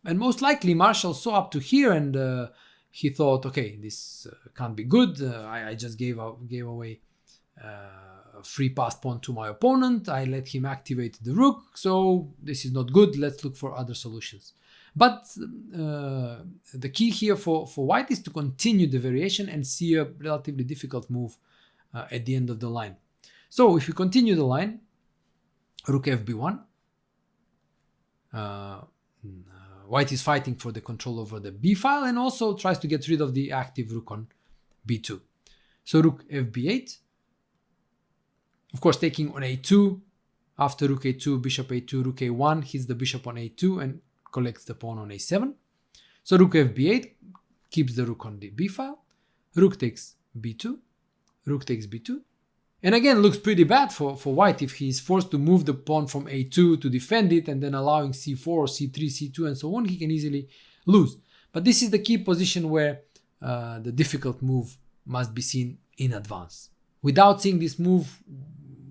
and most likely, Marshall saw up to here and he thought, okay, this can't be good. I just gave away a free passed pawn to my opponent. I let him activate the rook, so this is not good. Let's look for other solutions. But the key here for white is to continue the variation and see a relatively difficult move at the end of the line. So if we continue the line, rook fb1, white is fighting for the control over the b file and also tries to get rid of the active rook on b2. So rook fb8, of course taking on a2, after rook a2, bishop a2, rook a1 hits the bishop on a2 and collects the pawn on a7. So rook fb8 keeps the rook on the b file, rook takes b2, rook takes b2, and again looks pretty bad for white if he's forced to move the pawn from a2 to defend it and then allowing c4, c3, c2 and so on. He can easily lose. But this is the key position where the difficult move must be seen in advance. Without seeing this move,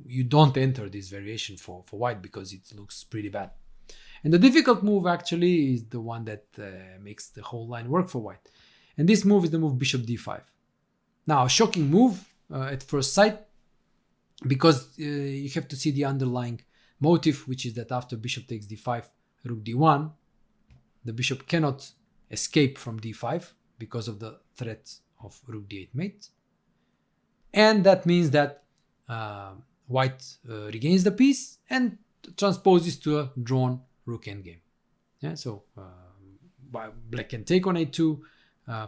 you don't enter this variation for white because it looks pretty bad. And the difficult move actually is the one that makes the whole line work for white. And this move is the move bishop d5. Now, a shocking move at first sight, because you have to see the underlying motive, which is that after bishop takes d5, rook d1, the bishop cannot escape from d5 because of the threat of rook d8 mate. And that means that white regains the piece and transposes to a drawn rook endgame. Yeah, so black can take on a2,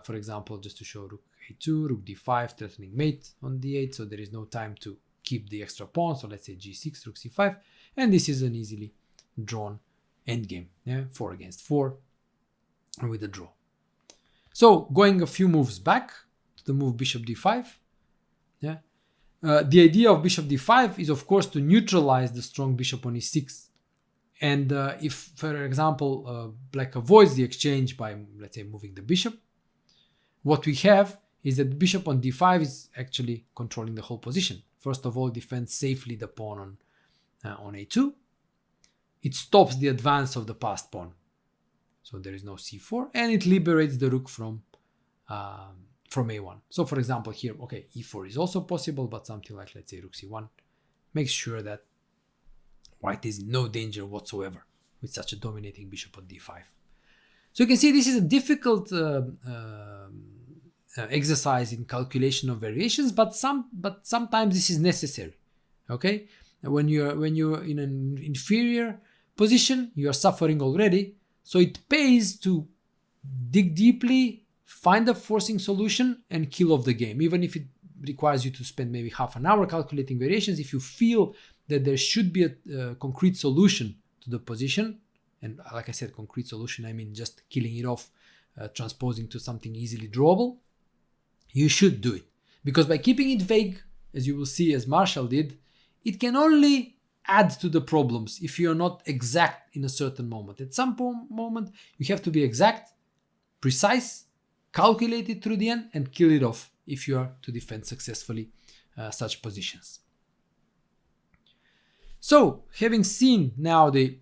for example, just to show rook a2, rook d5, threatening mate on d8, so there is no time to keep the extra pawn, so let's say g6, rook c5, and this is an easily drawn endgame, yeah, 4 against 4 with a draw. So going a few moves back to the move bishop d5, yeah, the idea of bishop d5 is of course to neutralize the strong bishop on e6. And if, for example, black avoids the exchange by, let's say, moving the bishop, what we have is that the bishop on d5 is actually controlling the whole position. First of all, defends safely the pawn on a2. It stops the advance of the passed pawn, so there is no c4, and it liberates the rook from a1. So, for example, here, okay, e4 is also possible, but something like, let's say, rook c1 makes sure that white is in no danger whatsoever with such a dominating bishop on d5. So you can see this is a difficult exercise in calculation of variations, but sometimes this is necessary. Okay, when you're in an inferior position, you are suffering already, so it pays to dig deeply, find a forcing solution, and kill off the game, even if it requires you to spend maybe half an hour calculating variations. If you feel that there should be a concrete solution to the position, and like I said, concrete solution, I mean just killing it off, transposing to something easily drawable, you should do it. Because by keeping it vague, as you will see, as Marshall did, it can only add to the problems if you are not exact in a certain moment. At some moment, you have to be exact, precise, calculate it through the end, and kill it off if you are to defend successfully such positions. So, having seen now the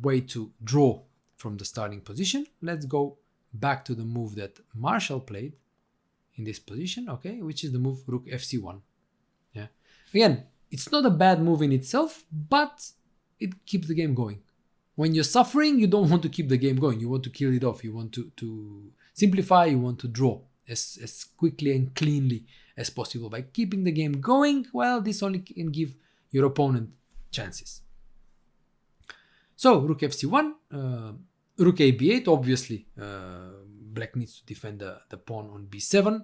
way to draw from the starting position, let's go back to the move that Marshall played in this position, okay, which is the move rook fc1. Yeah, again, it's not a bad move in itself, but it keeps the game going. When you're suffering, you don't want to keep the game going. You want to kill it off. You want to simplify. You want to draw as quickly and cleanly as possible. By keeping the game going, well, this only can give your opponent chances. So rook fc1, rook a b8, obviously black needs to defend the pawn on b7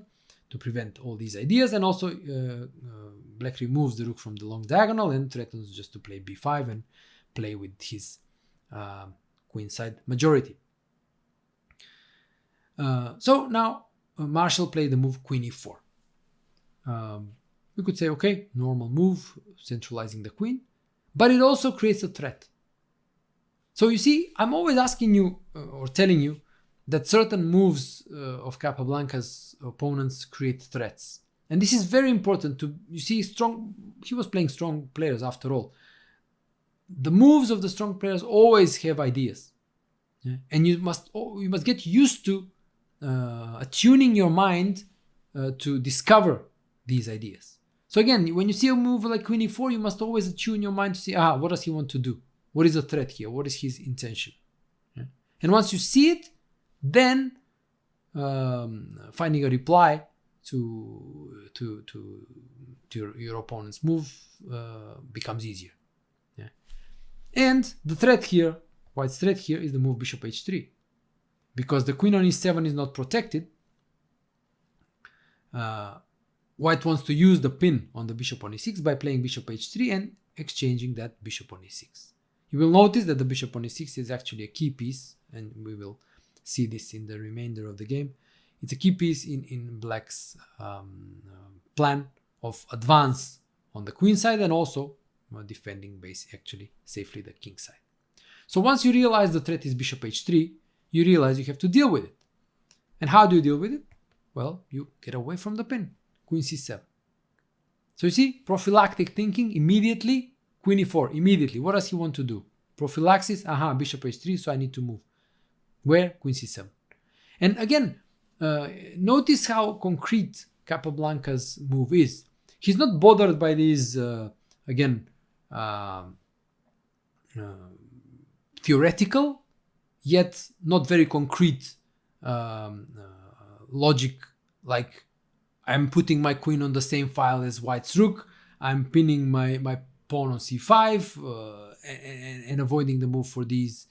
to prevent all these ideas, and also black removes the rook from the long diagonal and threatens just to play b5 and play with his queenside majority. So now Marshall played the move queen e4. We could say, okay, normal move, centralizing the queen, but it also creates a threat. So you see, I'm always asking you or telling you that certain moves of Capablanca's opponents create threats. And this is very important to, you see, he was playing strong players after all. The moves of the strong players always have ideas. Yeah? And you must get used to attuning your mind to discover these ideas. So again, when you see a move like queen e4, you must always attune your mind to see, what does he want to do? What is the threat here? What is his intention? Yeah? And once you see it, then finding a reply to your opponent's move becomes easier. Yeah? And the threat here, white's threat here, is the move bishop h3. Because the queen on e7 is not protected, white wants to use the pin on the bishop on e6 by playing bishop h3 and exchanging that bishop on e6. You will notice that the bishop on e6 is actually a key piece, and we will see this in the remainder of the game. It's a key piece in black's plan of advance on the queen side and also defending actually safely the king side. So once you realize the threat is bishop h3, you realize you have to deal with it. And how do you deal with it? Well, you get away from the pin, queen c7. So you see, prophylactic thinking, immediately, queen e4, immediately. What does he want to do? Prophylaxis, bishop h3, so I need to move. Where? Queen c7. And again, notice how concrete Capablanca's move is. He's not bothered by these, theoretical, yet not very concrete logic, like I'm putting my queen on the same file as white's rook, I'm pinning my pawn on c5, and avoiding the move for these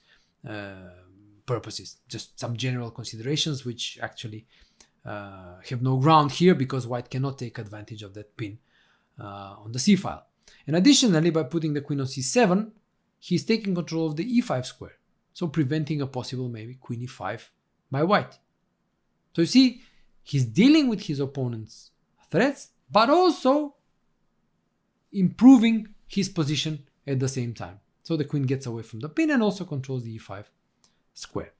purposes. Just some general considerations which actually have no ground here, because white cannot take advantage of that pin on the c file. And additionally, by putting the queen on c7, he's taking control of the e5 square, so preventing a possible maybe queen e5 by white. So you see, he's dealing with his opponent's threats, but also improving his position at the same time. So the queen gets away from the pin and also controls the e5 square.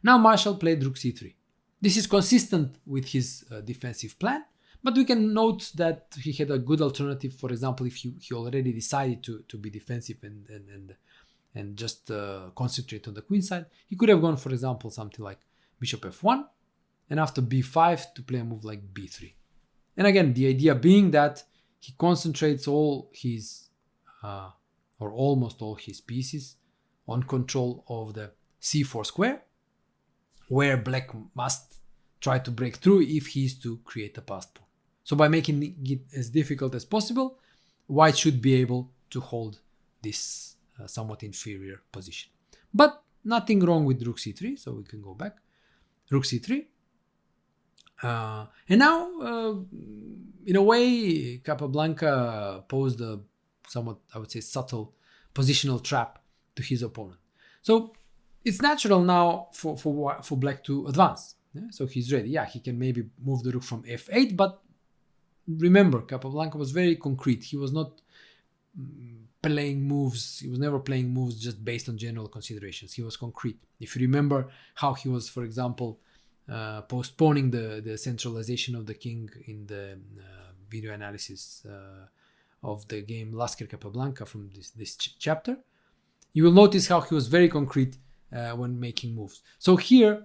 Now Marshall played rook c3. This is consistent with his defensive plan, but we can note that he had a good alternative. For example, if he already decided to be defensive and just concentrate on the queen side, he could have gone, for example, something like bishop f1, and after b5 to play a move like b3. And again, the idea being that he concentrates all his, or almost all his pieces on control of the c4 square, where black must try to break through if he is to create a passed pawn. So by making it as difficult as possible, white should be able to hold this somewhat inferior position. But nothing wrong with rook c3, so we can go back. Rook c3. And now, in a way, Capablanca posed a somewhat, I would say, subtle positional trap to his opponent. So it's natural now for black to advance. Yeah? So he's ready. Yeah, he can maybe move the rook from f8, but remember, Capablanca was very concrete. He was not playing moves. He was never playing moves just based on general considerations. He was concrete. If you remember how he was, for example, postponing the centralization of the king in the video analysis of the game Lasker Capablanca from this chapter, you will notice how he was very concrete when making moves. So here,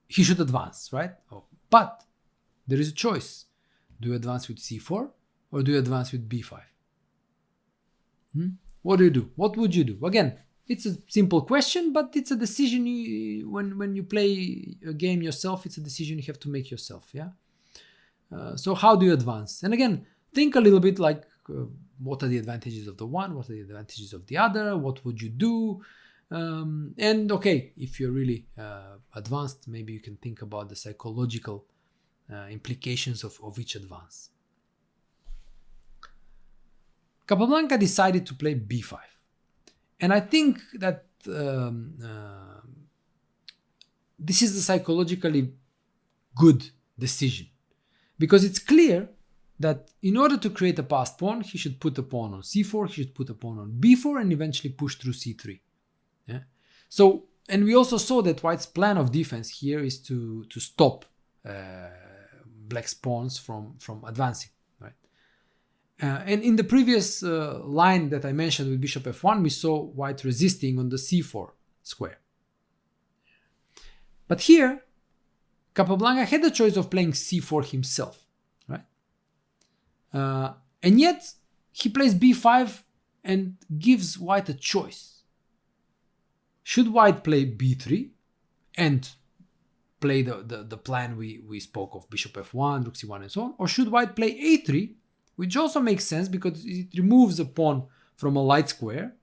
he should advance, right? But there is a choice. Do you advance with c4 or do you advance with b5? What do you do? What would you do? Again, it's a simple question, but it's a decision when you play a game yourself, it's a decision you have to make yourself, yeah? So how do you advance? And again, think a little bit like what are the advantages of the one, what are the advantages of the other, what would you do? And okay, if you're really advanced, maybe you can think about the psychological implications of each advance. Capablanca decided to play b5. And I think that this is a psychologically good decision, because it's clear that in order to create a passed pawn, he should put a pawn on c4, he should put a pawn on b4, and eventually push through c3. Yeah? So, and we also saw that white's plan of defense here is to stop black's pawns from advancing. And in the previous line that I mentioned with bishop f1, we saw white resisting on the c4 square. But here, Capablanca had the choice of playing c4 himself, right? And yet, he plays b5 and gives white a choice. Should white play b3 and play the plan we spoke of, bishop f1, rook c1, and so on, or should white play a3, which also makes sense because it removes a pawn from a light square.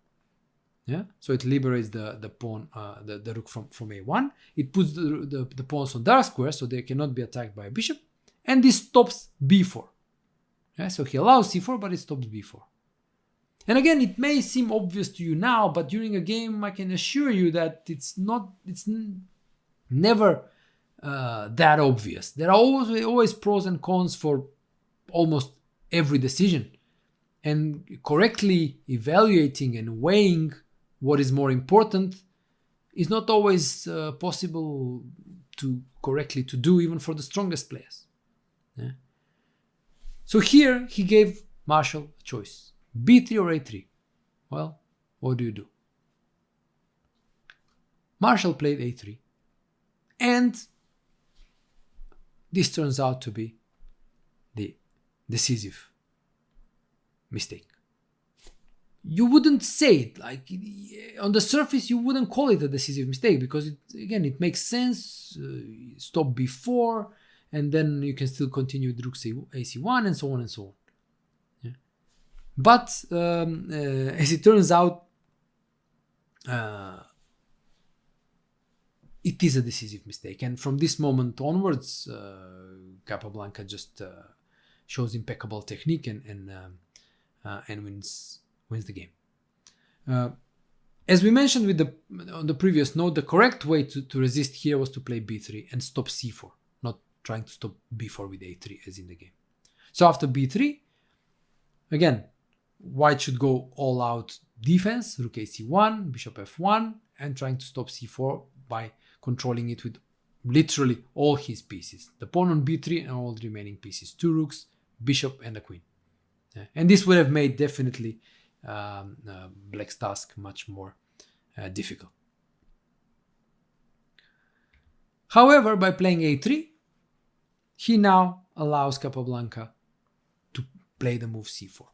Yeah, so it liberates the pawn, the rook from a1. It puts the pawns on dark square, so they cannot be attacked by a bishop, and this stops b4. Yeah, so he allows c4, but it stops b4. And again, it may seem obvious to you now, but during a game, I can assure you that it's never that obvious. There are always pros and cons for almost every decision, and correctly evaluating and weighing what is more important is not always possible to correctly to do even for the strongest players. Yeah? So here he gave Marshall a choice, b3 or a3. Well, what do you do? Marshall played a3, and this turns out to be the decisive mistake. You wouldn't say it, like on the surface you wouldn't call it a decisive mistake, because it makes sense. Stop b4, and then you can still continue with rook ac1 and so on and so on. Yeah. But as it turns out, it is a decisive mistake, and from this moment onwards, Capablanca just shows impeccable technique and wins the game. As we mentioned on the previous note, the correct way to resist here was to play b3 and stop c4, not trying to stop b4 with a3 as in the game. So after b3, again, white should go all out defense, rook ac1, bishop f1, and trying to stop c4 by controlling it with literally all his pieces. The pawn on b3 and all the remaining pieces, 2 rooks, bishop, and a queen. Yeah. And this would have made definitely Black's task much more difficult. However, by playing a3, he now allows Capablanca to play the move c4.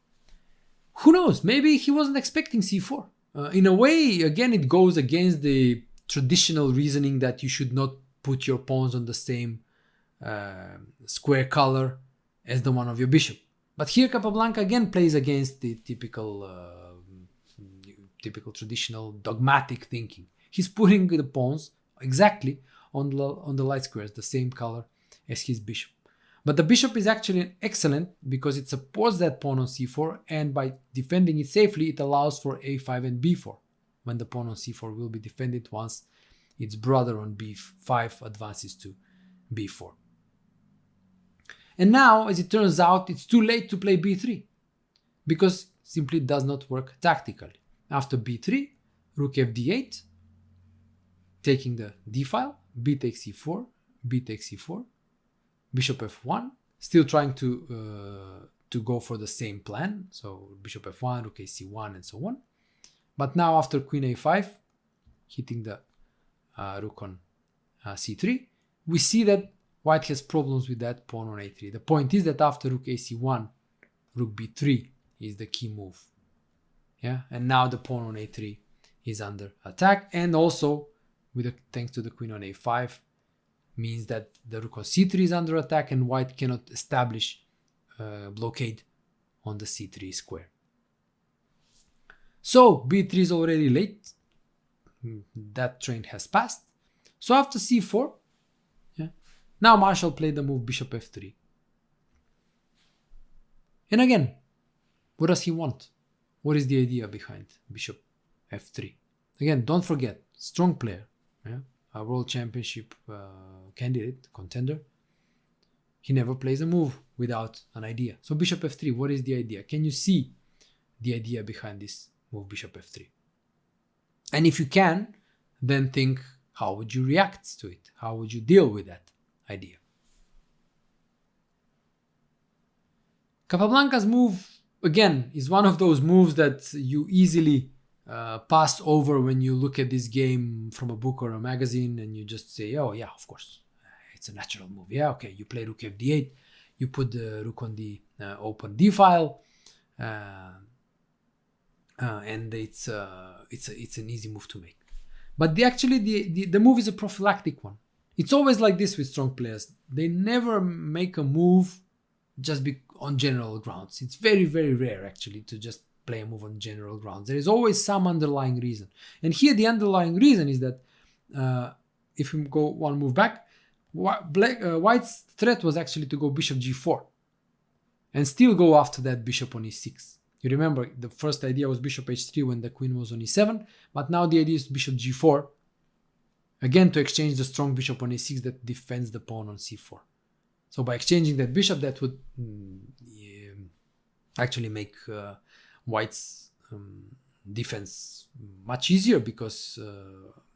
Who knows, maybe he wasn't expecting c4. In a way, again, it goes against the traditional reasoning that you should not put your pawns on the same square color as the one of your bishop. But here Capablanca again plays against the typical traditional dogmatic thinking. He's putting the pawns exactly on the light squares, the same color as his bishop. But the bishop is actually excellent because it supports that pawn on c4, and by defending it safely, it allows for a5 and b4, when the pawn on c4 will be defended once its brother on b5 advances to b4. And now, as it turns out, it's too late to play b3, because simply does not work tactically. After b3, rook fd8, taking the d file, b takes e4, b takes e4, bishop f1, still trying to go for the same plan. So bishop f1, rook ac1, and so on. But now after queen a5, hitting the rook on c3, we see that white has problems with that pawn on a3. The point is that after rook ac1, rook b3 is the key move. Yeah, and now the pawn on a3 is under attack, and also thanks to the queen on a5 means that the rook on c3 is under attack, and white cannot establish blockade on the c3 square. So b3 is already late. That train has passed. So after c4, now Marshall played the move bishop f3. And again, what does he want? What is the idea behind bishop f3? Again, don't forget, strong player, a world championship candidate, contender. He never plays a move without an idea. So bishop f3, what is the idea? Can you see the idea behind this move bishop f3? And if you can, then think, how would you react to it? How would you deal with that idea? Capablanca's move, again, is one of those moves that you easily pass over when you look at this game from a book or a magazine, and you just say, oh yeah, of course, it's a natural move. Yeah, okay, you play rook fd8, you put the rook on the open d file, and it's an easy move to make. But the move is a prophylactic one. It's always like this with strong players. They never make a move just on general grounds. It's very, very rare actually to just play a move on general grounds. There is always some underlying reason. And here the underlying reason is that if we go one move back, White's threat was actually to go bishop g4 and still go after that bishop on e6. You remember the first idea was bishop h3 when the queen was on e7, but now the idea is bishop g4, again to exchange the strong bishop on a6 that defends the pawn on c4. So by exchanging that bishop, that would actually make White's defense much easier, because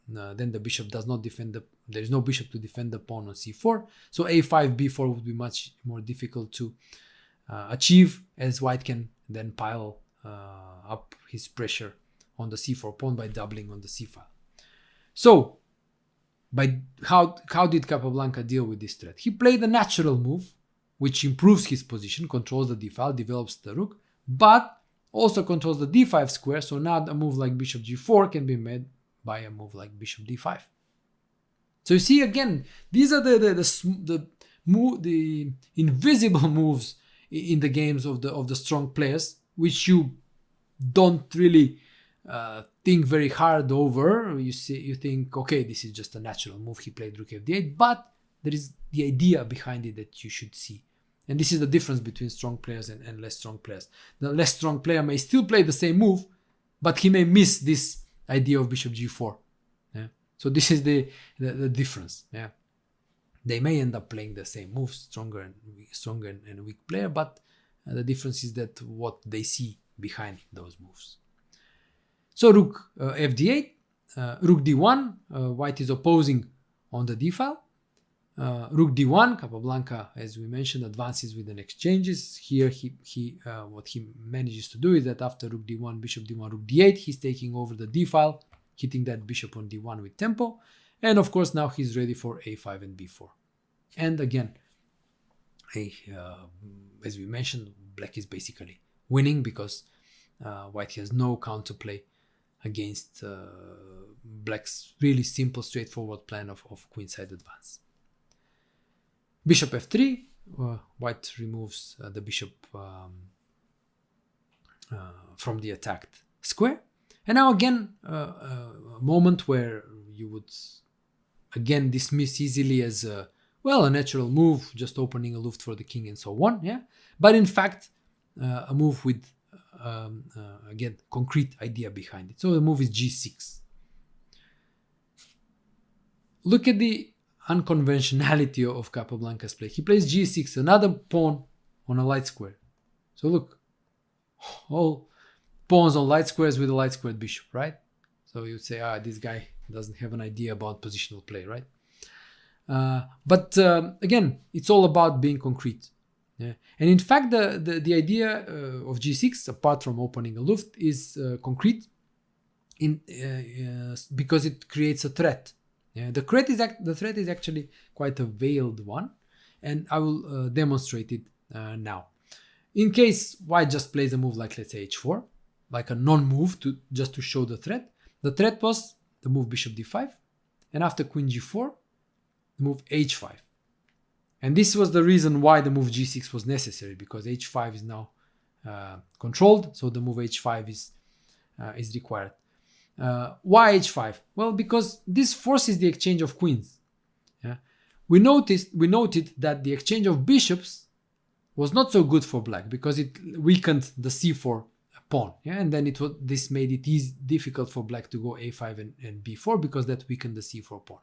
then the bishop does not defend there is no bishop to defend the pawn on c4. So a5, b4 would be much more difficult to achieve, as white can then pile up his pressure on the c4 pawn by doubling on the c file. So, by how did Capablanca deal with this threat? He played a natural move, which improves his position, controls the d file, develops the rook, but also controls the d5 square, so now a move like bishop g4 can be made by a move like bishop d5. So you see, again, these are the invisible moves in the games of the strong players, which you don't really think very hard over. You think, okay, this is just a natural move. He played rook f8, but there is the idea behind it that you should see. And this is the difference between strong players and less strong players. The less strong player may still play the same move, but he may miss this idea of bishop g4. Yeah? So this is the difference. Yeah, they may end up playing the same moves, stronger and weak player, but the difference is that what they see behind those moves. So rook fd8, rook d1, white is opposing on the d file. Rook d1, Capablanca, as we mentioned, advances with the exchanges. Here, what he manages to do is that after rook d1, bishop d1, rook d8, he's taking over the d file, hitting that bishop on d1 with tempo. And of course, now he's ready for a5 and b4. And again, as we mentioned, black is basically winning because white has no counterplay against black's really simple, straightforward plan of queenside advance. Bishop f3, white removes the bishop from the attacked square. And now again, a moment where you would again dismiss easily as a natural move, just opening a luft for the king and so on. Yeah, but in fact, a move with again concrete idea behind it. So the move is g6. Look at the unconventionality of Capablanca's play. He plays g6, another pawn on a light square. So look, all pawns on light squares with a light squared bishop, right? So you'd say, this guy doesn't have an idea about positional play, right? But again, it's all about being concrete. Yeah? And in fact, the idea of g6, apart from opening a luft, is concrete because it creates a threat. Yeah? The threat is actually quite a veiled one, and I will demonstrate it now. In case white just plays a move like, let's say, h4, like a non-move just to show the threat was the move bishop d5, and after queen g4, the move h5. And this was the reason why the move g6 was necessary, because h5 is now controlled, so the move h5 is required. Why h5? Well, because this forces the exchange of queens. Yeah? We noted that the exchange of bishops was not so good for black because it weakened the c4 pawn. Yeah? And then this made it difficult for black to go a5 and b4 because that weakened the c4 pawn.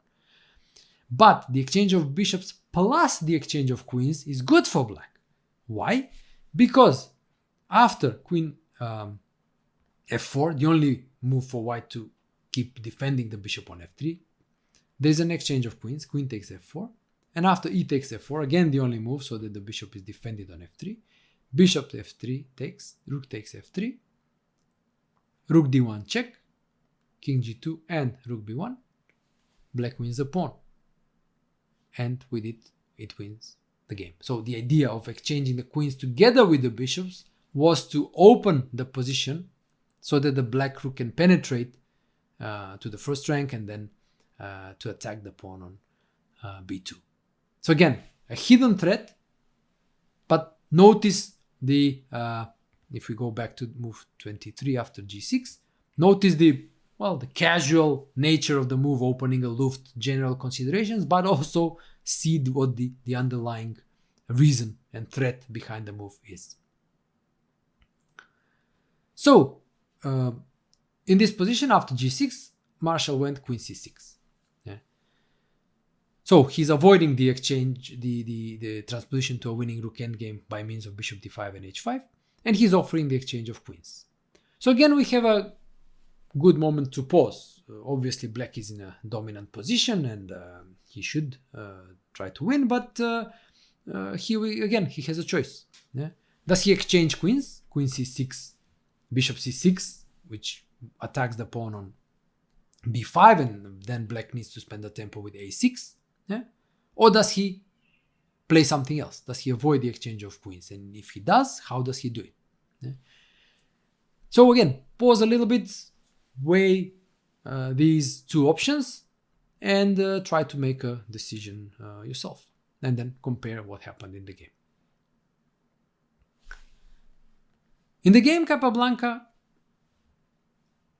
But the exchange of bishops plus the exchange of queens is good for black. Why? Because after queen f4, the only move for white to keep defending the bishop on f3, there's an exchange of queens. Queen takes f4. And after e takes f4, again the only move so that the bishop is defended on f3. Bishop f3 takes, rook takes f3, rook d1 check, king g2 and rook b1. Black wins the pawn. And with it, it wins the game. So the idea of exchanging the queens together with the bishops was to open the position so that the black rook can penetrate to the first rank and then to attack the pawn on b2. So again, a hidden threat, but notice if we go back to move 23 after g6, notice the casual nature of the move, opening a luft, general considerations, but also see what the underlying reason and threat behind the move is. So, in this position after g6, Marshall went queen c6. Yeah. So he's avoiding the exchange, the transposition to a winning rook endgame by means of bishop d5 and h5, and he's offering the exchange of queens. So again, we have a good moment to pause. Obviously, black is in a dominant position and he should try to win, but he has a choice. Yeah? Does he exchange queens? Queen c6, bishop c6, which attacks the pawn on b5, and then black needs to spend the tempo with a6. Yeah? Or does he play something else? Does he avoid the exchange of queens? And if he does, how does he do it? Yeah? So again, pause a little bit, weigh these two options, and try to make a decision yourself. And then compare what happened in the game. In the game, Capablanca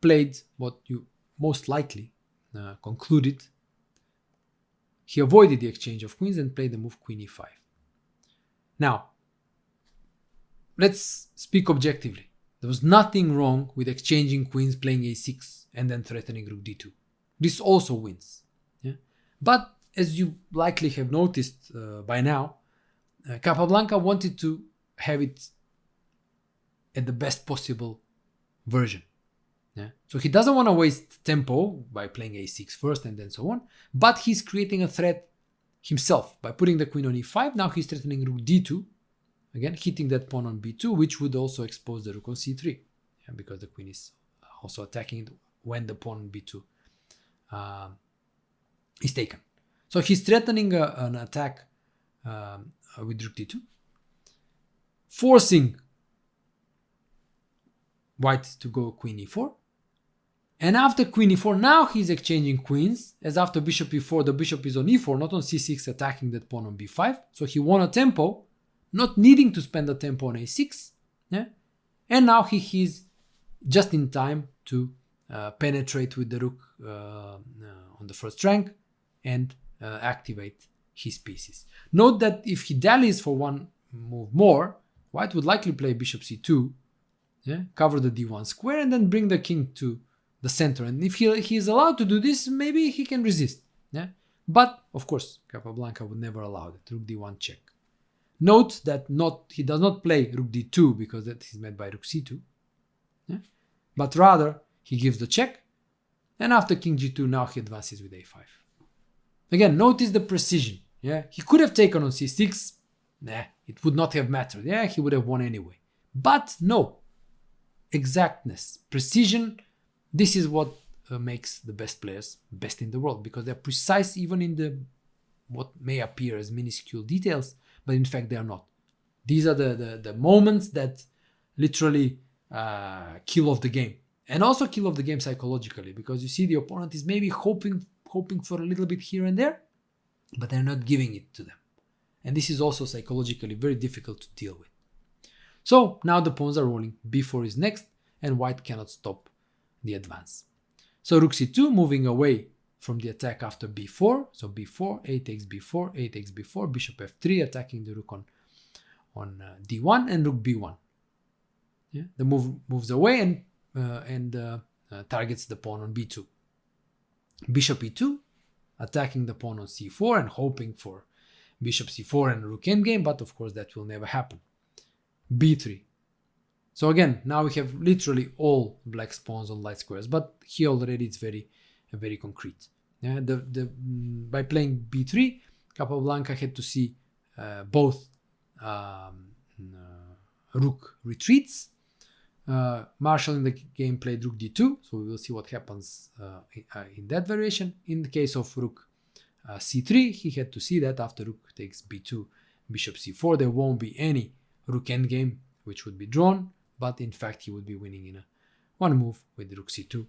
played what you most likely concluded. He avoided the exchange of queens and played the move queen e5. Now, let's speak objectively. There was nothing wrong with exchanging queens, playing a6, and then threatening rook d2. This also wins. Yeah? But as you likely have noticed by now, Capablanca wanted to have it at the best possible version. Yeah? So he doesn't want to waste tempo by playing a6 first and then so on, but he's creating a threat himself by putting the queen on e5. Now he's threatening rook d2, again hitting that pawn on b2, which would also expose the rook on c3, yeah, because the queen is also attacking it when the pawn on b2 is taken. So he's threatening an attack with rook d2, forcing white to go queen e4. And after queen e4, now he's exchanging queens, as after bishop e4, the bishop is on e4, not on c6, attacking that pawn on b5. So he won a tempo, not needing to spend the tempo on a6. Yeah? And now he's just in time to penetrate with the rook on the first rank and activate his pieces. Note that if he dallies for one move more, white would likely play bishop c2, yeah? Cover the d1 square, and then bring the king to the center. And if he is allowed to do this, maybe he can resist. Yeah? But, of course, Capablanca would never allow that. Rook d1 check. Note that he does not play rook d2 because that is met by rook c2. Yeah? But rather, he gives the check. And after king g2, now he advances with a5. Again, notice the precision. Yeah? He could have taken on c6. Nah, it would not have mattered. Yeah, he would have won anyway. But no. Exactness, precision, this is what makes the best players best in the world, because they're precise even in the what may appear as minuscule details, but in fact they are not. These are the moments that literally kill off the game, and also kill off the game psychologically, because you see the opponent is maybe hoping for a little bit here and there, but they're not giving it to them. And this is also psychologically very difficult to deal with. So now the pawns are rolling, b4 is next, and white cannot stop the advance. So rook c2, moving away from the attack after b4. So b4, a takes b4, a takes b4, bishop f3, attacking the rook on d1, and rook b1. Yeah? The move moves away and targets the pawn on b2. Bishop e2, attacking the pawn on c4 and hoping for bishop c4 and rook endgame, but of course that will never happen. b3. So again, now we have literally all black pawns on light squares, but here already it's very concrete. Yeah, by playing b3, Capablanca had to see both rook retreats. Marshall in the game played rook d2, so we will see what happens in that variation. In the case of rook c3, he had to see that after rook takes b2, bishop c4, there won't be any rook endgame, which would be drawn, but in fact he would be winning in one move with rook c2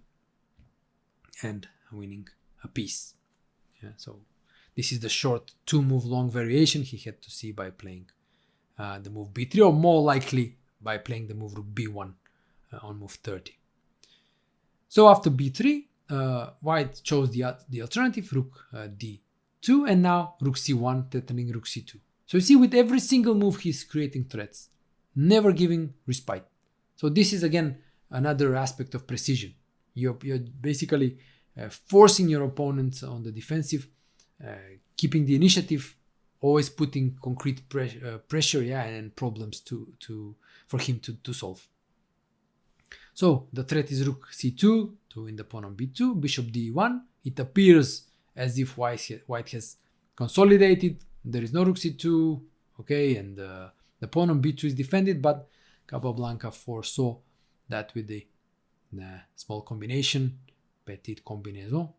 and winning a piece. Yeah, so this is the short 2-move long variation he had to see by playing the move b3, or more likely by playing the move rook b1 on move 30. So after b3, white chose the alternative, rook d2, and now rook c1, threatening rook c2. So you see, with every single move he's creating threats, never giving respite. So this is again another aspect of precision. You're basically forcing your opponent on the defensive, keeping the initiative, always putting concrete pressure, and problems for him to solve. So the threat is rook c2 to win the pawn on b2, bishop d1. It appears as if white has consolidated. There is no rook c2, okay, and The pawn on b2 is defended, but Capablanca foresaw that with the small combination, petite combinaison,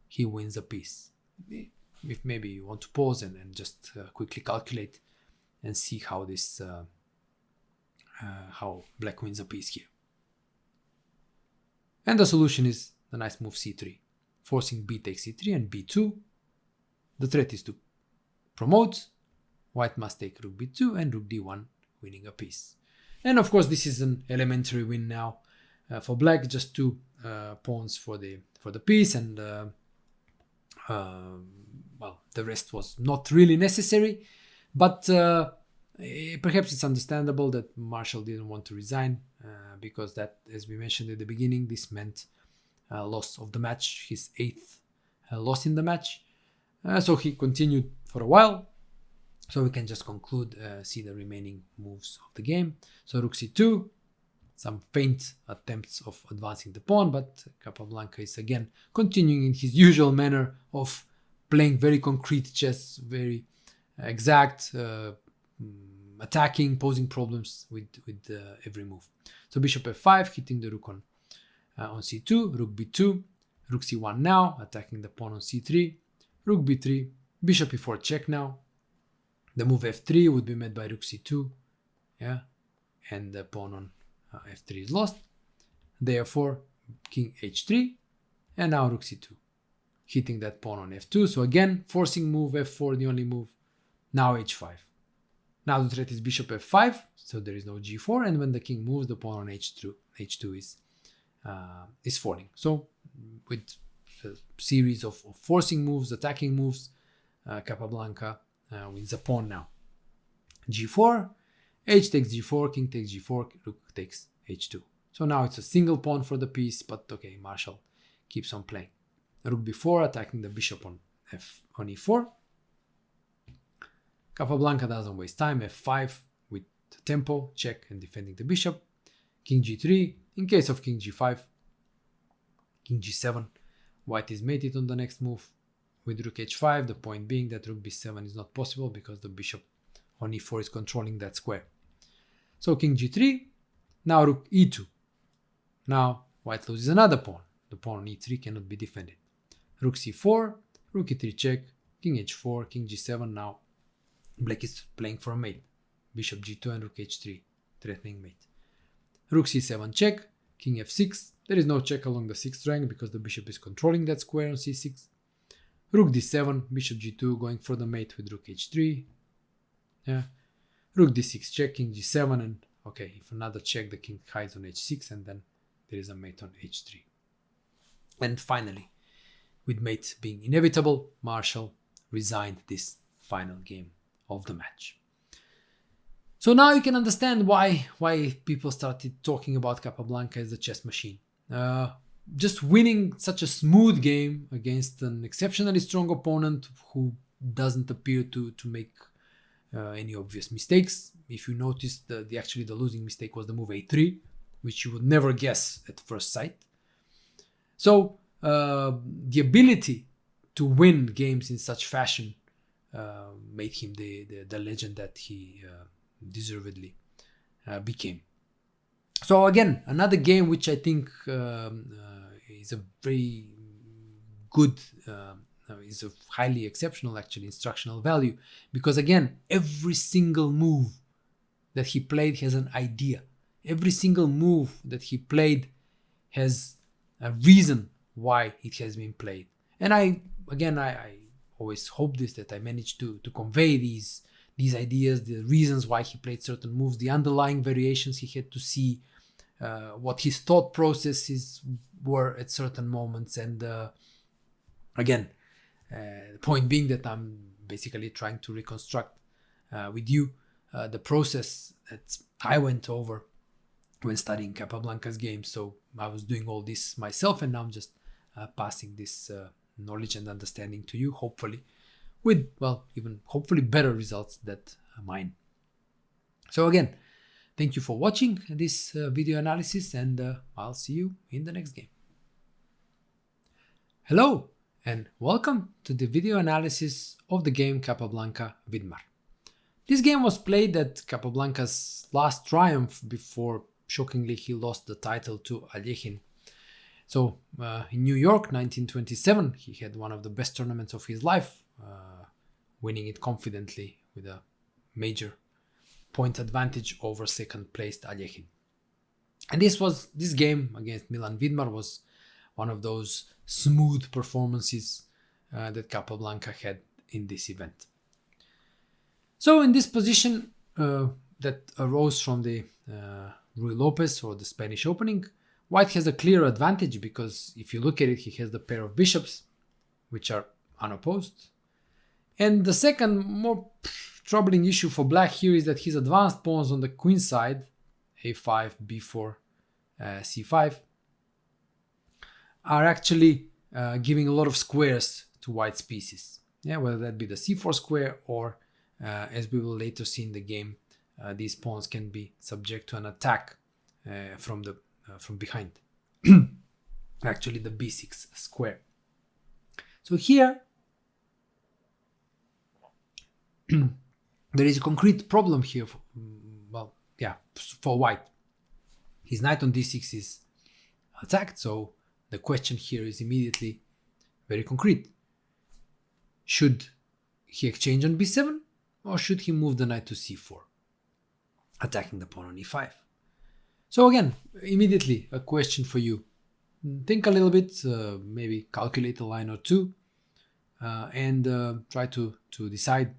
he wins a piece. If maybe you want to pause and just quickly calculate and see how this how black wins a piece here. And the solution is the nice move c3, forcing b takes c3 and b2. The threat is to promote. White must take rook b2 and rook d1, winning a piece. And of course, this is an elementary win now for black. Just two pawns for the piece, and well, the rest was not really necessary. But perhaps it's understandable that Marshall didn't want to resign because that, as we mentioned at the beginning, this meant loss of the match, his 8th loss in the match. So he continued for a while. So we can just conclude, see the remaining moves of the game. So rook c2, some faint attempts of advancing the pawn, but Capablanca is again continuing in his usual manner of playing very concrete chess, very exact, attacking, posing problems with every move. So bishop f5, hitting the rook on c2, rook b2, rook c1 now, attacking the pawn on c3, rook b3, bishop e4 check now. The move f3 would be met by rook c2, yeah, and the pawn on f3 is lost. Therefore, king h3, and now rook c2, hitting that pawn on f2. So again, forcing move f4, the only move. Now h5. Now the threat is bishop f5, so there is no g4, and when the king moves, the pawn on h2 is falling. So with a series of forcing moves, attacking moves, Capablanca wins the pawn now. g4, h takes g4, king takes g4, rook takes h2. So now it's a single pawn for the piece, but okay, Marshall keeps on playing. Rook b4, attacking the bishop on e4. Capablanca doesn't waste time, f5 with the tempo, check and defending the bishop. King g3, in case of king g5, king g7, white is mated on the next move with rook h5, the point being that rook b7 is not possible because the bishop on e4 is controlling that square. So king g3, now rook e2. Now white loses another pawn. The pawn on e3 cannot be defended. Rook c4, rook e3 check, king h4, king g7. Now black is playing for a mate. Bishop g2 and rook h3, threatening mate. Rook c7 check, king f6. There is no check along the 6th rank because the bishop is controlling that square on c6. Rook d7, bishop g2, going for the mate with rook h3. Yeah. Rook d6 check, king g7, and okay, if another check, the king hides on h6, and then there is a mate on h3. And finally, with mate being inevitable, Marshall resigned this final game of the match. So now you can understand why people started talking about Capablanca as a chess machine. Just winning such a smooth game against an exceptionally strong opponent who doesn't appear to make any obvious mistakes. If you notice, actually the losing mistake was the move a3, which you would never guess at first sight. So the ability to win games in such fashion made him the legend that he deservedly became. So again, another game which I think is a very good, is of highly exceptional actually instructional value, because again, every single move that he played has an idea. Every single move that he played has a reason why it has been played. And I always hope that I managed to convey these ideas, the reasons why he played certain moves, the underlying variations he had to see, what his thought processes were at certain moments. And again, the point being that I'm basically trying to reconstruct with you the process that I went over when studying Capablanca's game. So I was doing all this myself, and now I'm just passing this knowledge and understanding to you, hopefully with, well, even hopefully better results than mine. So again, thank you for watching this video analysis, and I'll see you in the next game. Hello and welcome to the video analysis of the game Capablanca Vidmar. This game was played at Capablanca's last triumph before, shockingly, he lost the title to Aljechin. So in New York, 1927, he had one of the best tournaments of his life, winning it confidently with a major point advantage over second placed Aljechin. And this game against Milan Vidmar was one of those smooth performances that Capablanca had in this event. So in this position that arose from the Ruy Lopez or the Spanish opening, White has a clear advantage because if you look at it, he has the pair of bishops, which are unopposed. And the second more troubling issue for Black here is that his advanced pawns on the queen side, a5, b4, c5, are actually giving a lot of squares to White's pieces. Yeah, whether that be the c4 square or, as we will later see in the game, these pawns can be subject to an attack from behind. Actually, the b6 square. So here, there is a concrete problem here. For White. His knight on d6 is attacked, so the question here is immediately very concrete. Should he exchange on b7 or should he move the knight to c4, attacking the pawn on e5? So again, immediately a question for you. Think a little bit, maybe calculate a line or two, and try to decide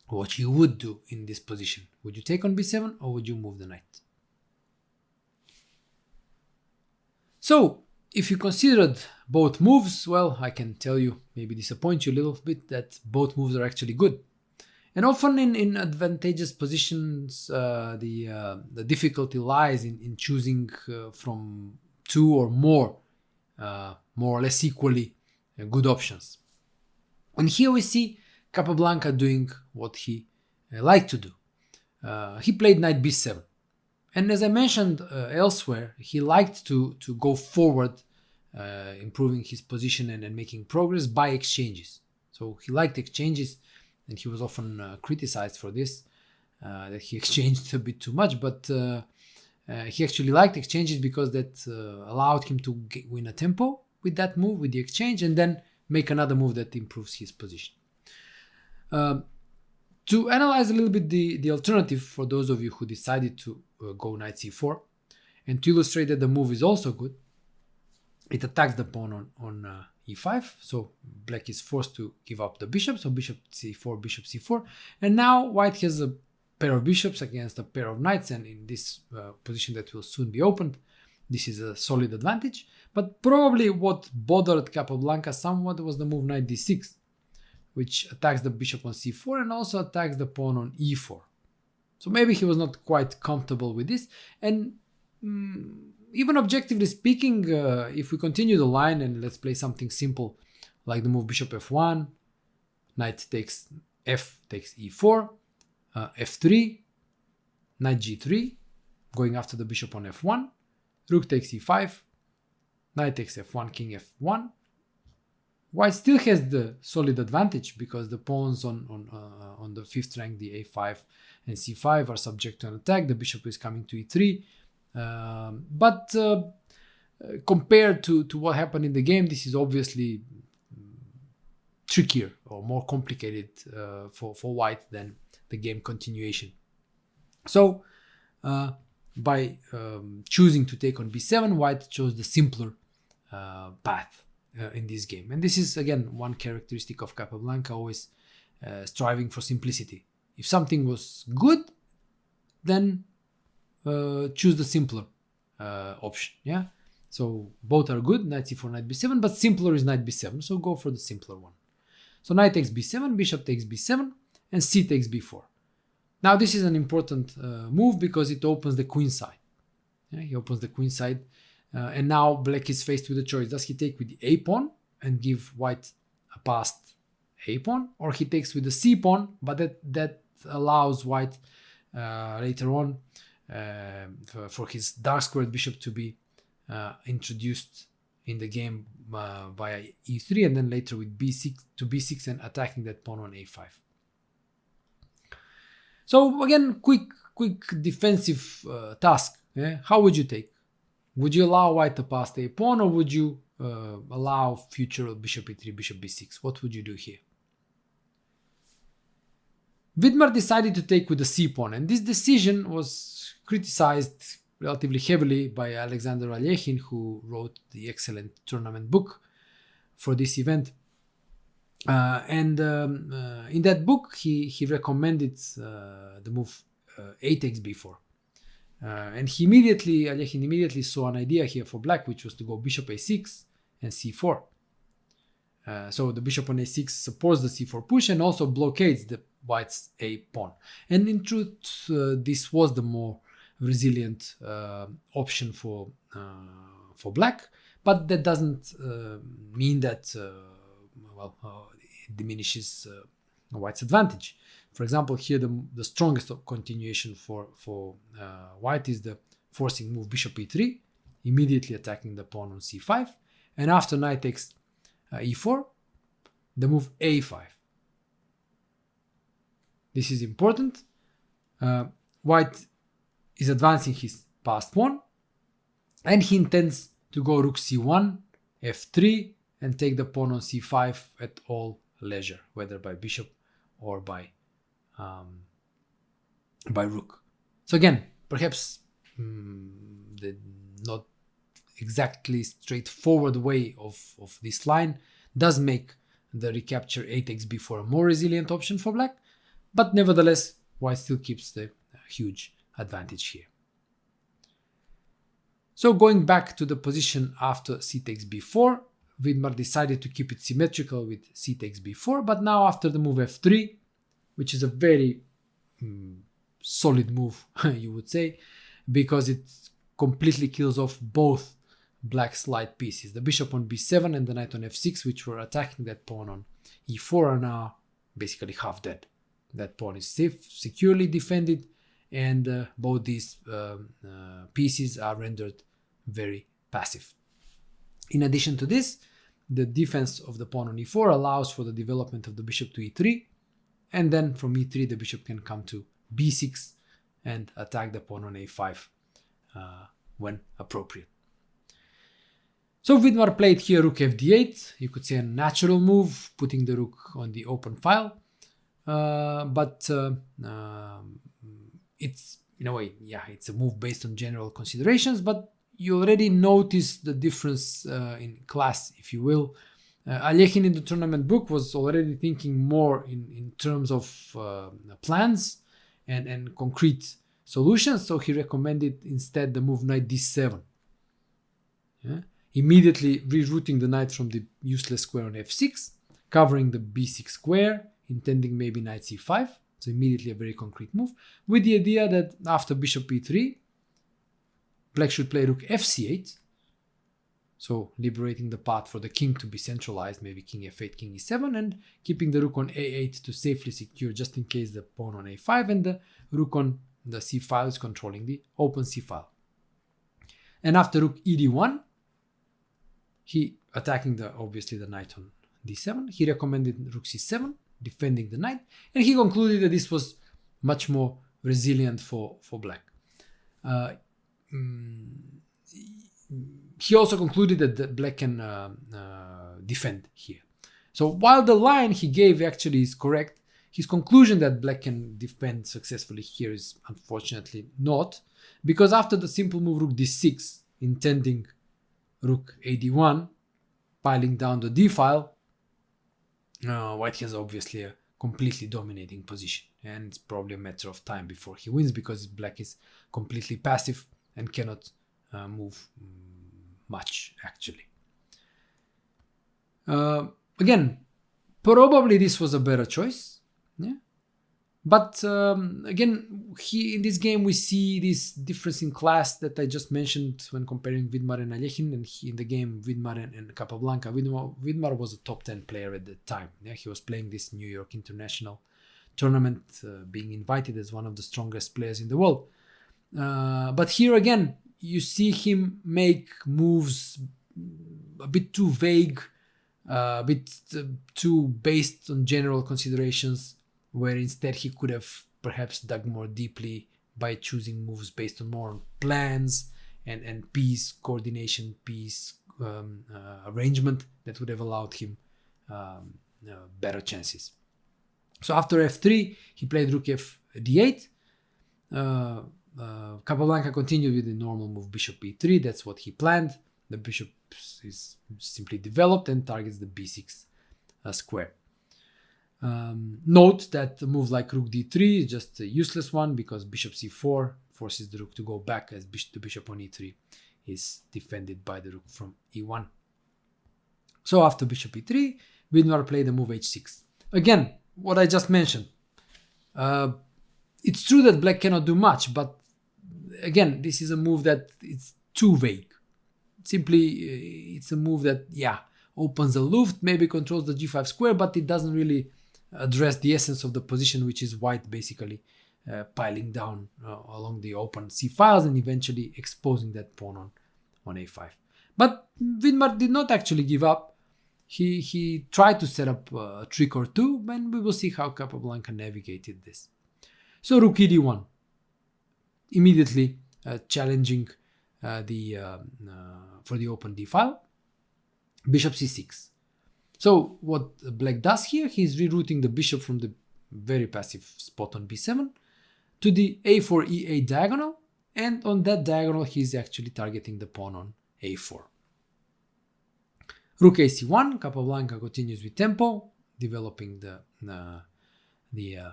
what you would do in this position. Would you take on b7 or would you move the knight? So, if you considered both moves, well, I can tell you, maybe disappoint you a little bit, that both moves are actually good. And often in advantageous positions, the difficulty lies in choosing from two or more or less equally good options. And here we see Capablanca doing what he liked to do. He played knight b7. And as I mentioned elsewhere, he liked to go forward, improving his position and making progress by exchanges. So he liked exchanges, and he was often criticized for this, that he exchanged a bit too much, but he actually liked exchanges because that allowed him to win a tempo with that move, with the exchange, and then make another move that improves his position. To analyze a little bit the alternative for those of you who decided to go knight c4, and to illustrate that the move is also good, it attacks the pawn on e5, so Black is forced to give up the bishop, so bishop c4, and now White has a pair of bishops against a pair of knights, and in this position that will soon be opened, this is a solid advantage. But probably what bothered Capablanca somewhat was the move knight d6, which attacks the bishop on c4 and also attacks the pawn on e4. So maybe he was not quite comfortable with this. And even objectively speaking, if we continue the line and let's play something simple like the move bishop f1, knight takes f takes e4, f3, knight g3, going after the bishop on f1, rook takes e5, knight takes f1, king f1. White still has the solid advantage because the pawns on the fifth rank, the a5 and c5, are subject to an attack. The bishop is coming to e3. But compared to what happened in the game, this is obviously trickier or more complicated for White than the game continuation. So by choosing to take on b7, White chose the simpler path in this game. And this is, again, one characteristic of Capablanca, always striving for simplicity. If something was good, then choose the simpler option. Yeah. So both are good, knight c4, knight b7, but simpler is knight b7. So go for the simpler one. So knight takes b7, bishop takes b7, and c takes b4. Now this is an important move because it opens the queen side. Yeah, he opens the queen side. And now Black is faced with a choice. Does he take with the a pawn and give White a passed a pawn, or he takes with the c pawn, but that allows White later on for his dark squared bishop to be introduced in the game via e3, and then later with b6 and attacking that pawn on a5. So again, quick defensive task. Yeah? How would you take? Would you allow white to pass the pawn, or would you allow future bishop e3, bishop b6? What would you do here? Vidmar decided to take with the c pawn, and this decision was criticized relatively heavily by Alexander Alyekhin, who wrote the excellent tournament book for this event. In that book, he recommended the move 8 takes b4. And Alyekhin immediately saw an idea here for black, which was to go bishop a6 and c4. So the bishop on a6 supports the c4 push and also blockades the white's a pawn. And in truth, this was the more resilient option for black, but that doesn't mean that it diminishes white's advantage. For example, here the strongest continuation for white is the forcing move bishop e3, immediately attacking the pawn on c5, and after knight takes e4, the move a5. This is important. White is advancing his passed pawn, and he intends to go rook c1, f3, and take the pawn on c5 at all leisure, whether by bishop or by rook. So again, perhaps the not exactly straightforward way of this line does make the recapture 8 takes b4 a more resilient option for black, but nevertheless, white still keeps the huge advantage here. So going back to the position after c takes b4, Vidmar decided to keep it symmetrical with c takes b4, but now after the move f3, which is a very solid move, you would say, because it completely kills off both black's light pieces. The bishop on b7 and the knight on f6, which were attacking that pawn on e4, are now basically half dead. That pawn is safe, securely defended, and both these pieces are rendered very passive. In addition to this, the defense of the pawn on e4 allows for the development of the bishop to e3, and then from e3 the bishop can come to b6 and attack the pawn on a5 when appropriate. So Vidmar played here rook fd8. You could say a natural move, putting the rook on the open file, but it's in a way, it's a move based on general considerations, but you already notice the difference in class, if you will. Alyekhin in the tournament book was already thinking more in terms of plans and concrete solutions, so he recommended instead the move knight d7. Immediately rerouting the knight from the useless square on f6, covering the b6 square, intending maybe knight c5, so immediately a very concrete move, with the idea that after bishop e3, black should play rook fc8, so liberating the path for the king to be centralized, maybe king f8, king e7, and keeping the rook on a8 to safely secure just in case the pawn on a5 and the rook on the c file is controlling the open c file. And after rook ed1, he attacking obviously the knight on d7, he recommended rook c7, defending the knight, and he concluded that this was much more resilient for black. He also concluded that the black can defend here. So while the line he gave actually is correct, his conclusion that black can defend successfully here is unfortunately not, because after the simple move rook d6, intending rook ad1, piling down the d file, white has obviously a completely dominating position, and it's probably a matter of time before he wins, because black is completely passive and cannot move much actually. Again, probably this was a better choice, but again, in this game we see this difference in class that I just mentioned when comparing Vidmar and Alyekhin, and in the game Vidmar and Capablanca. Vidmar was a top 10 player at the time. He was playing this New York International tournament, being invited as one of the strongest players in the world. But here again, you see him make moves a bit too vague, a bit too based on general considerations, where instead he could have perhaps dug more deeply by choosing moves based on more plans and piece coordination, piece arrangement that would have allowed him better chances. So after f3, he played rook d8. Capablanca continued with the normal move bishop e3. That's what he planned. The bishop is simply developed and targets the b6 square. Note that a move like rook d3 is just a useless one because bishop c4 forces the rook to go back as the bishop on e3 is defended by the rook from e1. So after bishop e3, Vidmar played the move h6. Again, what I just mentioned. It's true that black cannot do much, but again, this is a move that it's too vague. Simply, it's a move that, opens the Luft, maybe controls the g5 square, but it doesn't really address the essence of the position, which is white basically piling down along the open c files and eventually exposing that pawn on a5. But Vidmar did not actually give up. He tried to set up a trick or two, and we will see how Capablanca navigated this. So rook e d1, immediately challenging for the open d file. Bishop c6. So what black does here, he's rerouting the bishop from the very passive spot on b7 to the a4 e8 diagonal, and on that diagonal he's actually targeting the pawn on a4. Rook ac1, Capablanca continues with tempo, developing the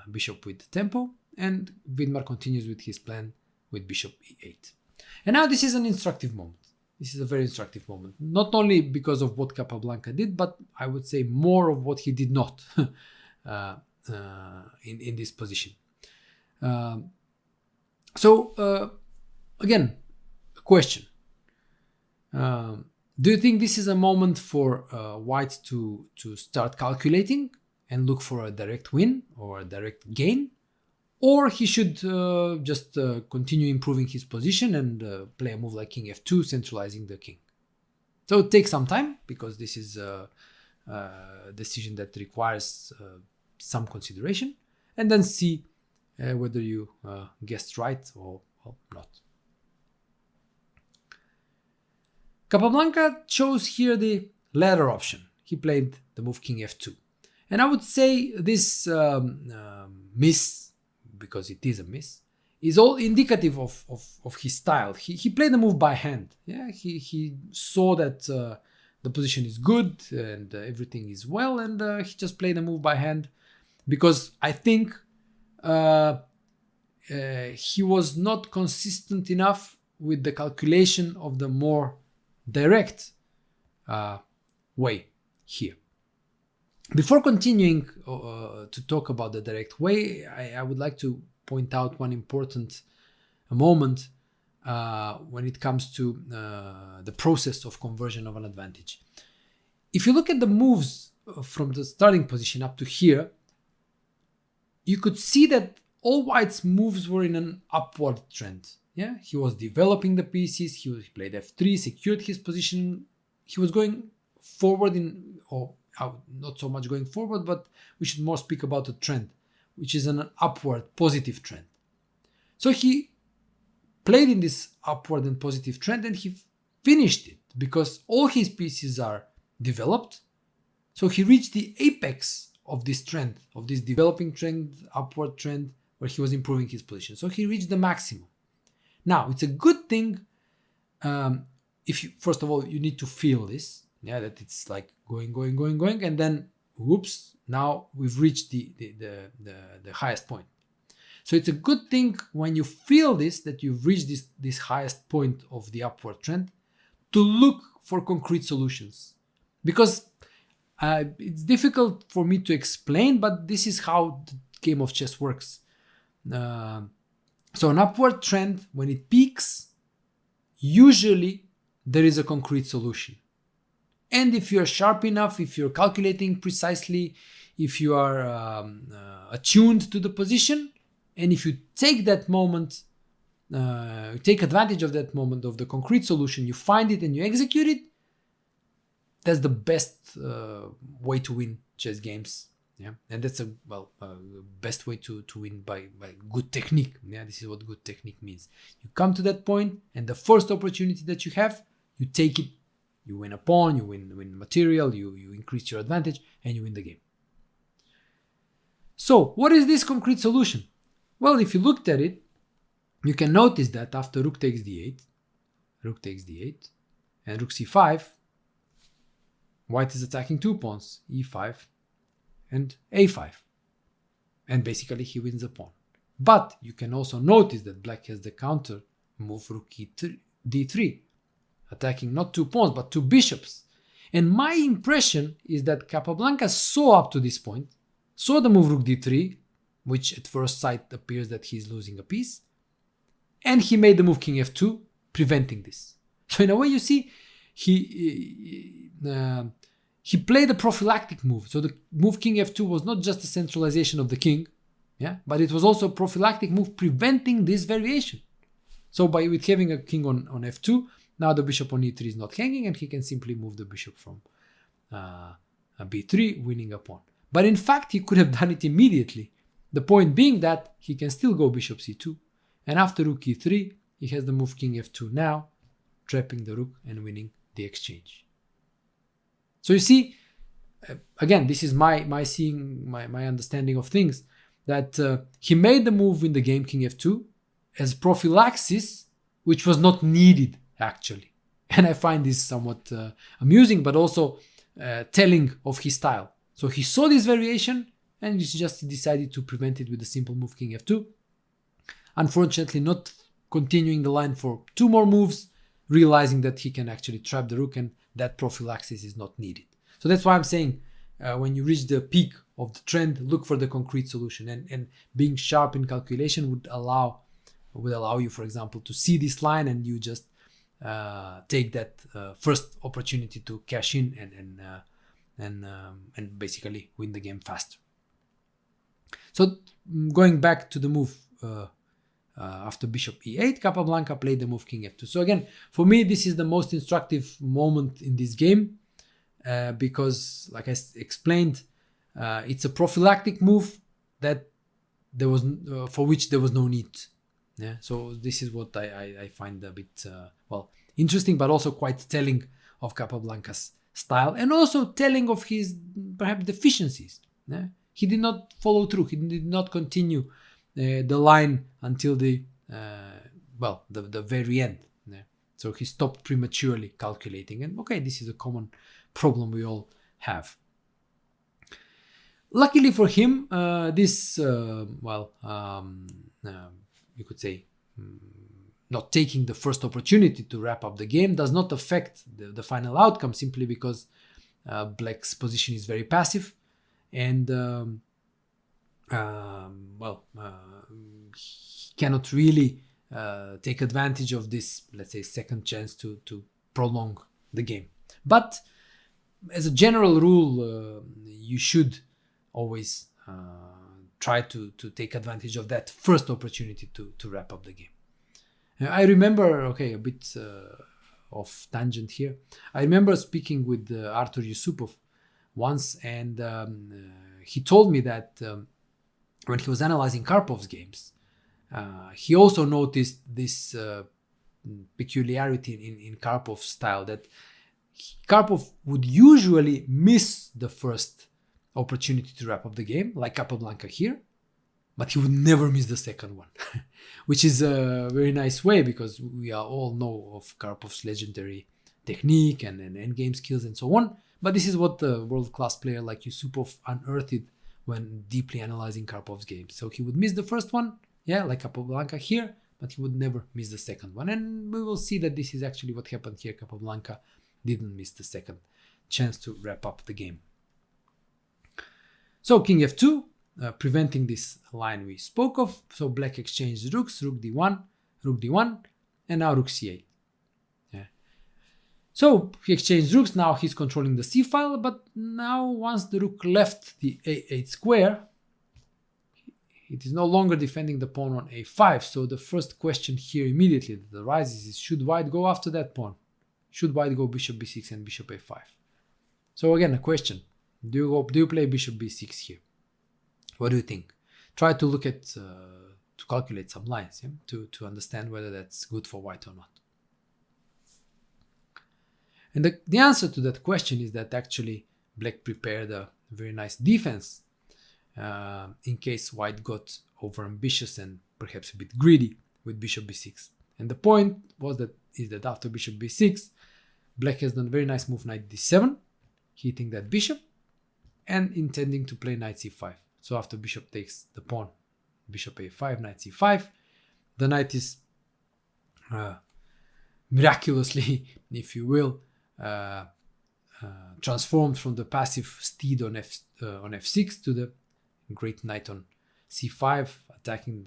bishop with tempo, and Vidmar continues with his plan with bishop e8. And now this is an instructive moment. This is a very instructive moment, not only because of what Capablanca did, but I would say more of what he did not in this position. Again, a question. Do you think this is a moment for white to start calculating and look for a direct win or a direct gain? Or he should just continue improving his position and play a move like king f2, centralizing the king? So take some time, because this is a decision that requires some consideration, and then see whether you guessed right or not. Capablanca chose here the latter option. He played the move king f2. And I would say this miss, because it is a miss, is all indicative of his style. He played the move by hand. Yeah, he saw that the position is good and everything is well, and he just played the move by hand because I think he was not consistent enough with the calculation of the more direct way here. Before continuing to talk about the direct way, I would like to point out one important moment when it comes to the process of conversion of an advantage. If you look at the moves from the starting position up to here, you could see that all white's moves were in an upward trend. Yeah, he was developing the pieces, he played f3, secured his position, he was going forward not so much going forward, but we should more speak about a trend, which is an upward positive trend. So he played in this upward and positive trend, and he finished it because all his pieces are developed. So he reached the apex of this trend, of this developing trend, upward trend, where he was improving his position. So he reached the maximum. Now, it's a good thing if you, first of all, you need to feel this. Yeah, that it's like going, and then whoops, now we've reached the highest point. So it's a good thing when you feel this, that you've reached this highest point of the upward trend, to look for concrete solutions. Because it's difficult for me to explain, but this is how the game of chess works. So an upward trend, when it peaks, usually there is a concrete solution. And if you're sharp enough, if you're calculating precisely, if you are attuned to the position, and if you take that moment, take advantage of that moment of the concrete solution, you find it and you execute it, that's the best way to win chess games Yeah, and that's a best way to win by good technique. Yeah, this is what good technique means. You come to that point, and the first opportunity that you have, you take it. You win a pawn, you win material, you increase your advantage, and you win the game. So, what is this concrete solution? Well, if you looked at it, you can notice that after rook takes d8, and rook c5, white is attacking 2 pawns, e5 and a5. And basically he wins the pawn. But you can also notice that black has the counter move rook d3, attacking not 2 pawns but 2 bishops. And my impression is that Capablanca saw up to this point, saw the move rook d3, which at first sight appears that he's losing a piece, and he made the move king f2, preventing this. So in a way, you see, he played a prophylactic move. So the move king f2 was not just a centralization of the king, yeah, but it was also a prophylactic move preventing this variation. So with having a king on f2, now the bishop on e3 is not hanging, and he can simply move the bishop from b3, winning a pawn. But in fact, he could have done it immediately. The point being that he can still go bishop c2, and after rook e3, he has the move king f2 now, trapping the rook and winning the exchange. So you see, again, this is my understanding of things, that he made the move in the game king f2 as prophylaxis, which was not needed actually. And I find this somewhat amusing, but also telling of his style. So he saw this variation and he just decided to prevent it with a simple move king f2. Unfortunately, not continuing the line for 2 more moves, realizing that he can actually trap the rook and that prophylaxis is not needed. So that's why I'm saying when you reach the peak of the trend, look for the concrete solution, and being sharp in calculation would allow you, for example, to see this line and you just take that first opportunity to cash in and basically win the game faster. So going back to the move after bishop e8, Capablanca played the move king f2. So again, for me, this is the most instructive moment in this game because, like I explained, it's a prophylactic move that there was for which there was no need. Yeah. So this is what I find a bit interesting, but also quite telling of Capablanca's style, and also telling of his perhaps deficiencies. Yeah? He did not follow through. He did not continue the line until the very end. Yeah? So he stopped prematurely calculating. And okay, this is a common problem we all have. Luckily for him, you could say, not taking the first opportunity to wrap up the game does not affect the final outcome, simply because black's position is very passive, and he cannot really take advantage of this, let's say, second chance to prolong the game. But as a general rule, you should always try to take advantage of that first opportunity to wrap up the game. I remember, a bit of tangent here. I remember speaking with Artur Yusupov once, and he told me that when he was analyzing Karpov's games, he also noticed this peculiarity in Karpov's style, that Karpov would usually miss the first opportunity to wrap up the game, like Capablanca here, but he would never miss the second one, which is a very nice way, because we all know of Karpov's legendary technique and endgame skills and so on. But this is what the world-class player like Yusupov unearthed when deeply analyzing Karpov's games. So he would miss the first one, like Capablanca here, but he would never miss the second one. And we will see that this is actually what happened here. Capablanca didn't miss the second chance to wrap up the game. So king f2, preventing this line we spoke of. So black exchanged rooks, rook d1, and now rook c8. Yeah. So he exchanged rooks, now he's controlling the c file, but now once the rook left the a8 square, it is no longer defending the pawn on a5. So the first question here immediately that arises is, should white go after that pawn? Should white go bishop b6 and bishop a5? So again, a question. Do you play bishop b6 here? What do you think? Try to look at, to calculate some lines, yeah? to understand whether that's good for white or not. And the answer to that question is that actually black prepared a very nice defense in case white got overambitious and perhaps a bit greedy with bishop b6. And the point is that after bishop b6, black has done a very nice move knight d7, hitting that bishop and intending to play knight c5. So after bishop takes the pawn, bishop a5, knight c5, the knight is miraculously, if you will, transformed from the passive steed on f6 to the great knight on c5, attacking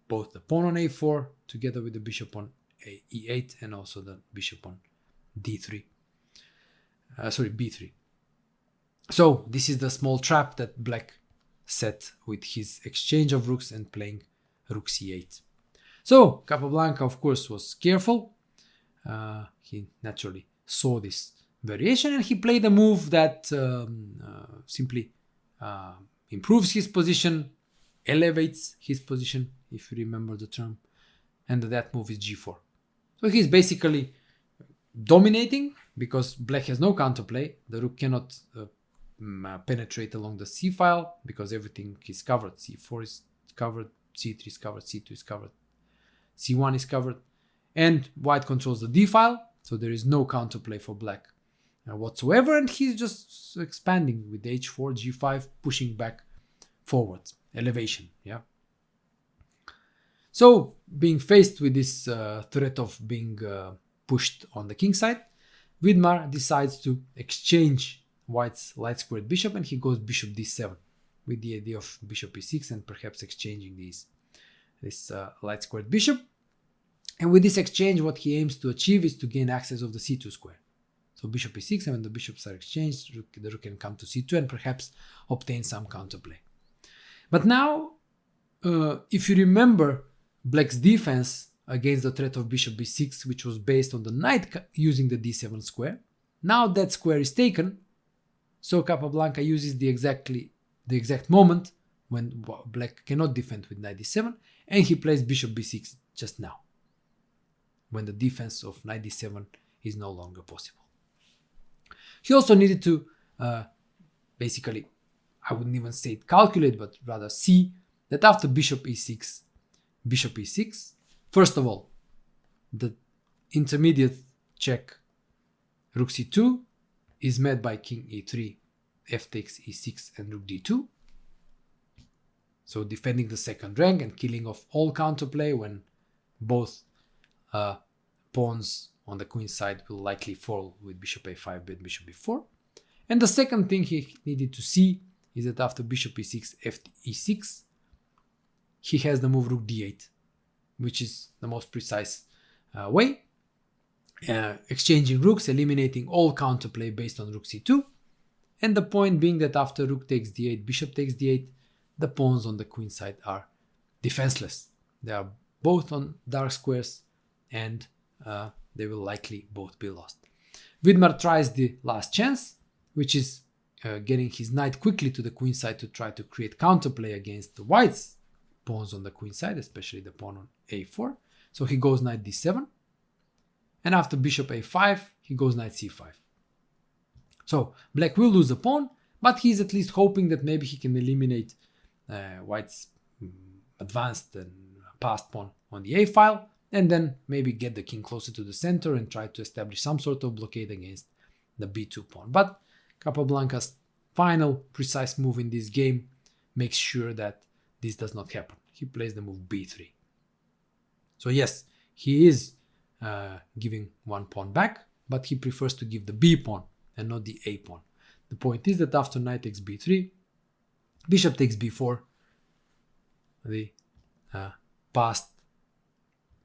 both the pawn on a4 together with the bishop on e8 and also the bishop on b3. So this is the small trap that black set with his exchange of rooks and playing rook c8. So Capablanca, of course, was careful. He naturally saw this variation and he played a move that simply improves his position, elevates his position, if you remember the term, and that move is g4. So he's basically dominating because black has no counterplay. The rook cannot penetrate along the c file because everything is covered. c4 is covered, c3 is covered, c2 is covered, c1 is covered, and white controls the d file, so there is no counterplay for black whatsoever, and he's just expanding with h4, g5, pushing back forwards, elevation. Yeah. So being faced with this threat of being pushed on the king side, Vidmar decides to exchange white's light squared bishop, and he goes bishop d7 with the idea of bishop e6 and perhaps exchanging this light squared bishop. And with this exchange, what he aims to achieve is to gain access of the c2 square. So bishop e6, and when the bishops are exchanged, the rook can come to c2 and perhaps obtain some counterplay. But now, if you remember black's defense against the threat of bishop b6, which was based on the knight using the d7 square, now that square is taken. So Capablanca uses the exact moment when black cannot defend with knight d7, and he plays bishop b6 just now, when the defense of knight d7 is no longer possible. He also needed to basically, I wouldn't even say it calculate, but rather see that after bishop e6, first of all, the intermediate check rook c2 is met by king e3, f takes e6 and rook d2. So defending the second rank and killing off all counterplay when both pawns on the queen side will likely fall with bishop a5 and bishop b4. And the second thing he needed to see is that after bishop e6, f e6, he has the move rook d8, which is the most precise way, exchanging rooks, eliminating all counterplay based on rook c2. And the point being that after rook takes d8, bishop takes d8, the pawns on the queen side are defenseless. They are both on dark squares and they will likely both be lost. Vidmar tries the last chance, which is getting his knight quickly to the queen side to try to create counterplay against the white's pawns on the queen side, especially the pawn on a4. So he goes knight d7, and after bishop a5, he goes knight c5. So black will lose a pawn, but he's at least hoping that maybe he can eliminate white's advanced and passed pawn on the a file, and then maybe get the king closer to the center and try to establish some sort of blockade against the b2 pawn. But Capablanca's final precise move in this game makes sure that this does not happen. He plays the move b3. So yes, he is giving one pawn back, but he prefers to give the b pawn and not the a pawn. The point is that after knight takes b3, bishop takes b4, the passed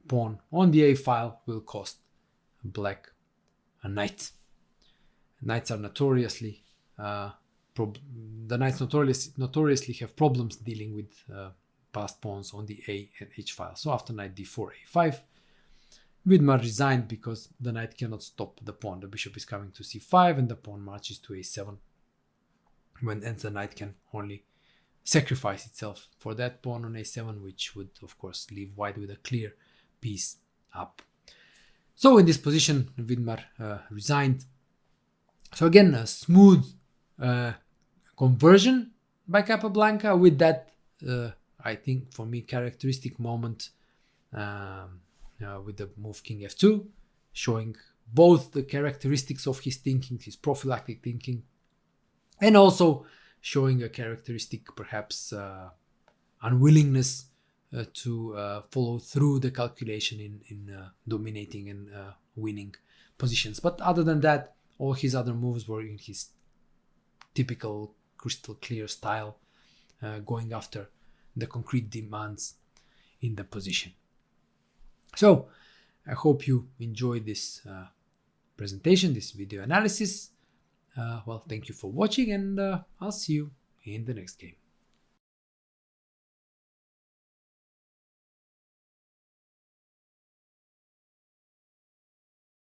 pawn on the a file will cost black a knight. Knights are notoriously notoriously have problems dealing with passed pawns on the a and h file. So after knight d4, a5, Vidmar resigned because the knight cannot stop the pawn. The bishop is coming to c5 and the pawn marches to a7. and the knight can only sacrifice itself for that pawn on a7, which would of course leave white with a clear piece up. So in this position, Vidmar resigned. So again, a smooth conversion by Capablanca with that, I think for me, characteristic moment with the move King f2, showing both the characteristics of his thinking, his prophylactic thinking, and also showing a characteristic, perhaps, unwillingness to follow through the calculation in dominating and winning positions. But other than that, all his other moves were in his typical crystal clear style, going after the concrete demands in the position. So I hope you enjoyed this presentation, this video analysis. Well, thank you for watching, and I'll see you in the next game.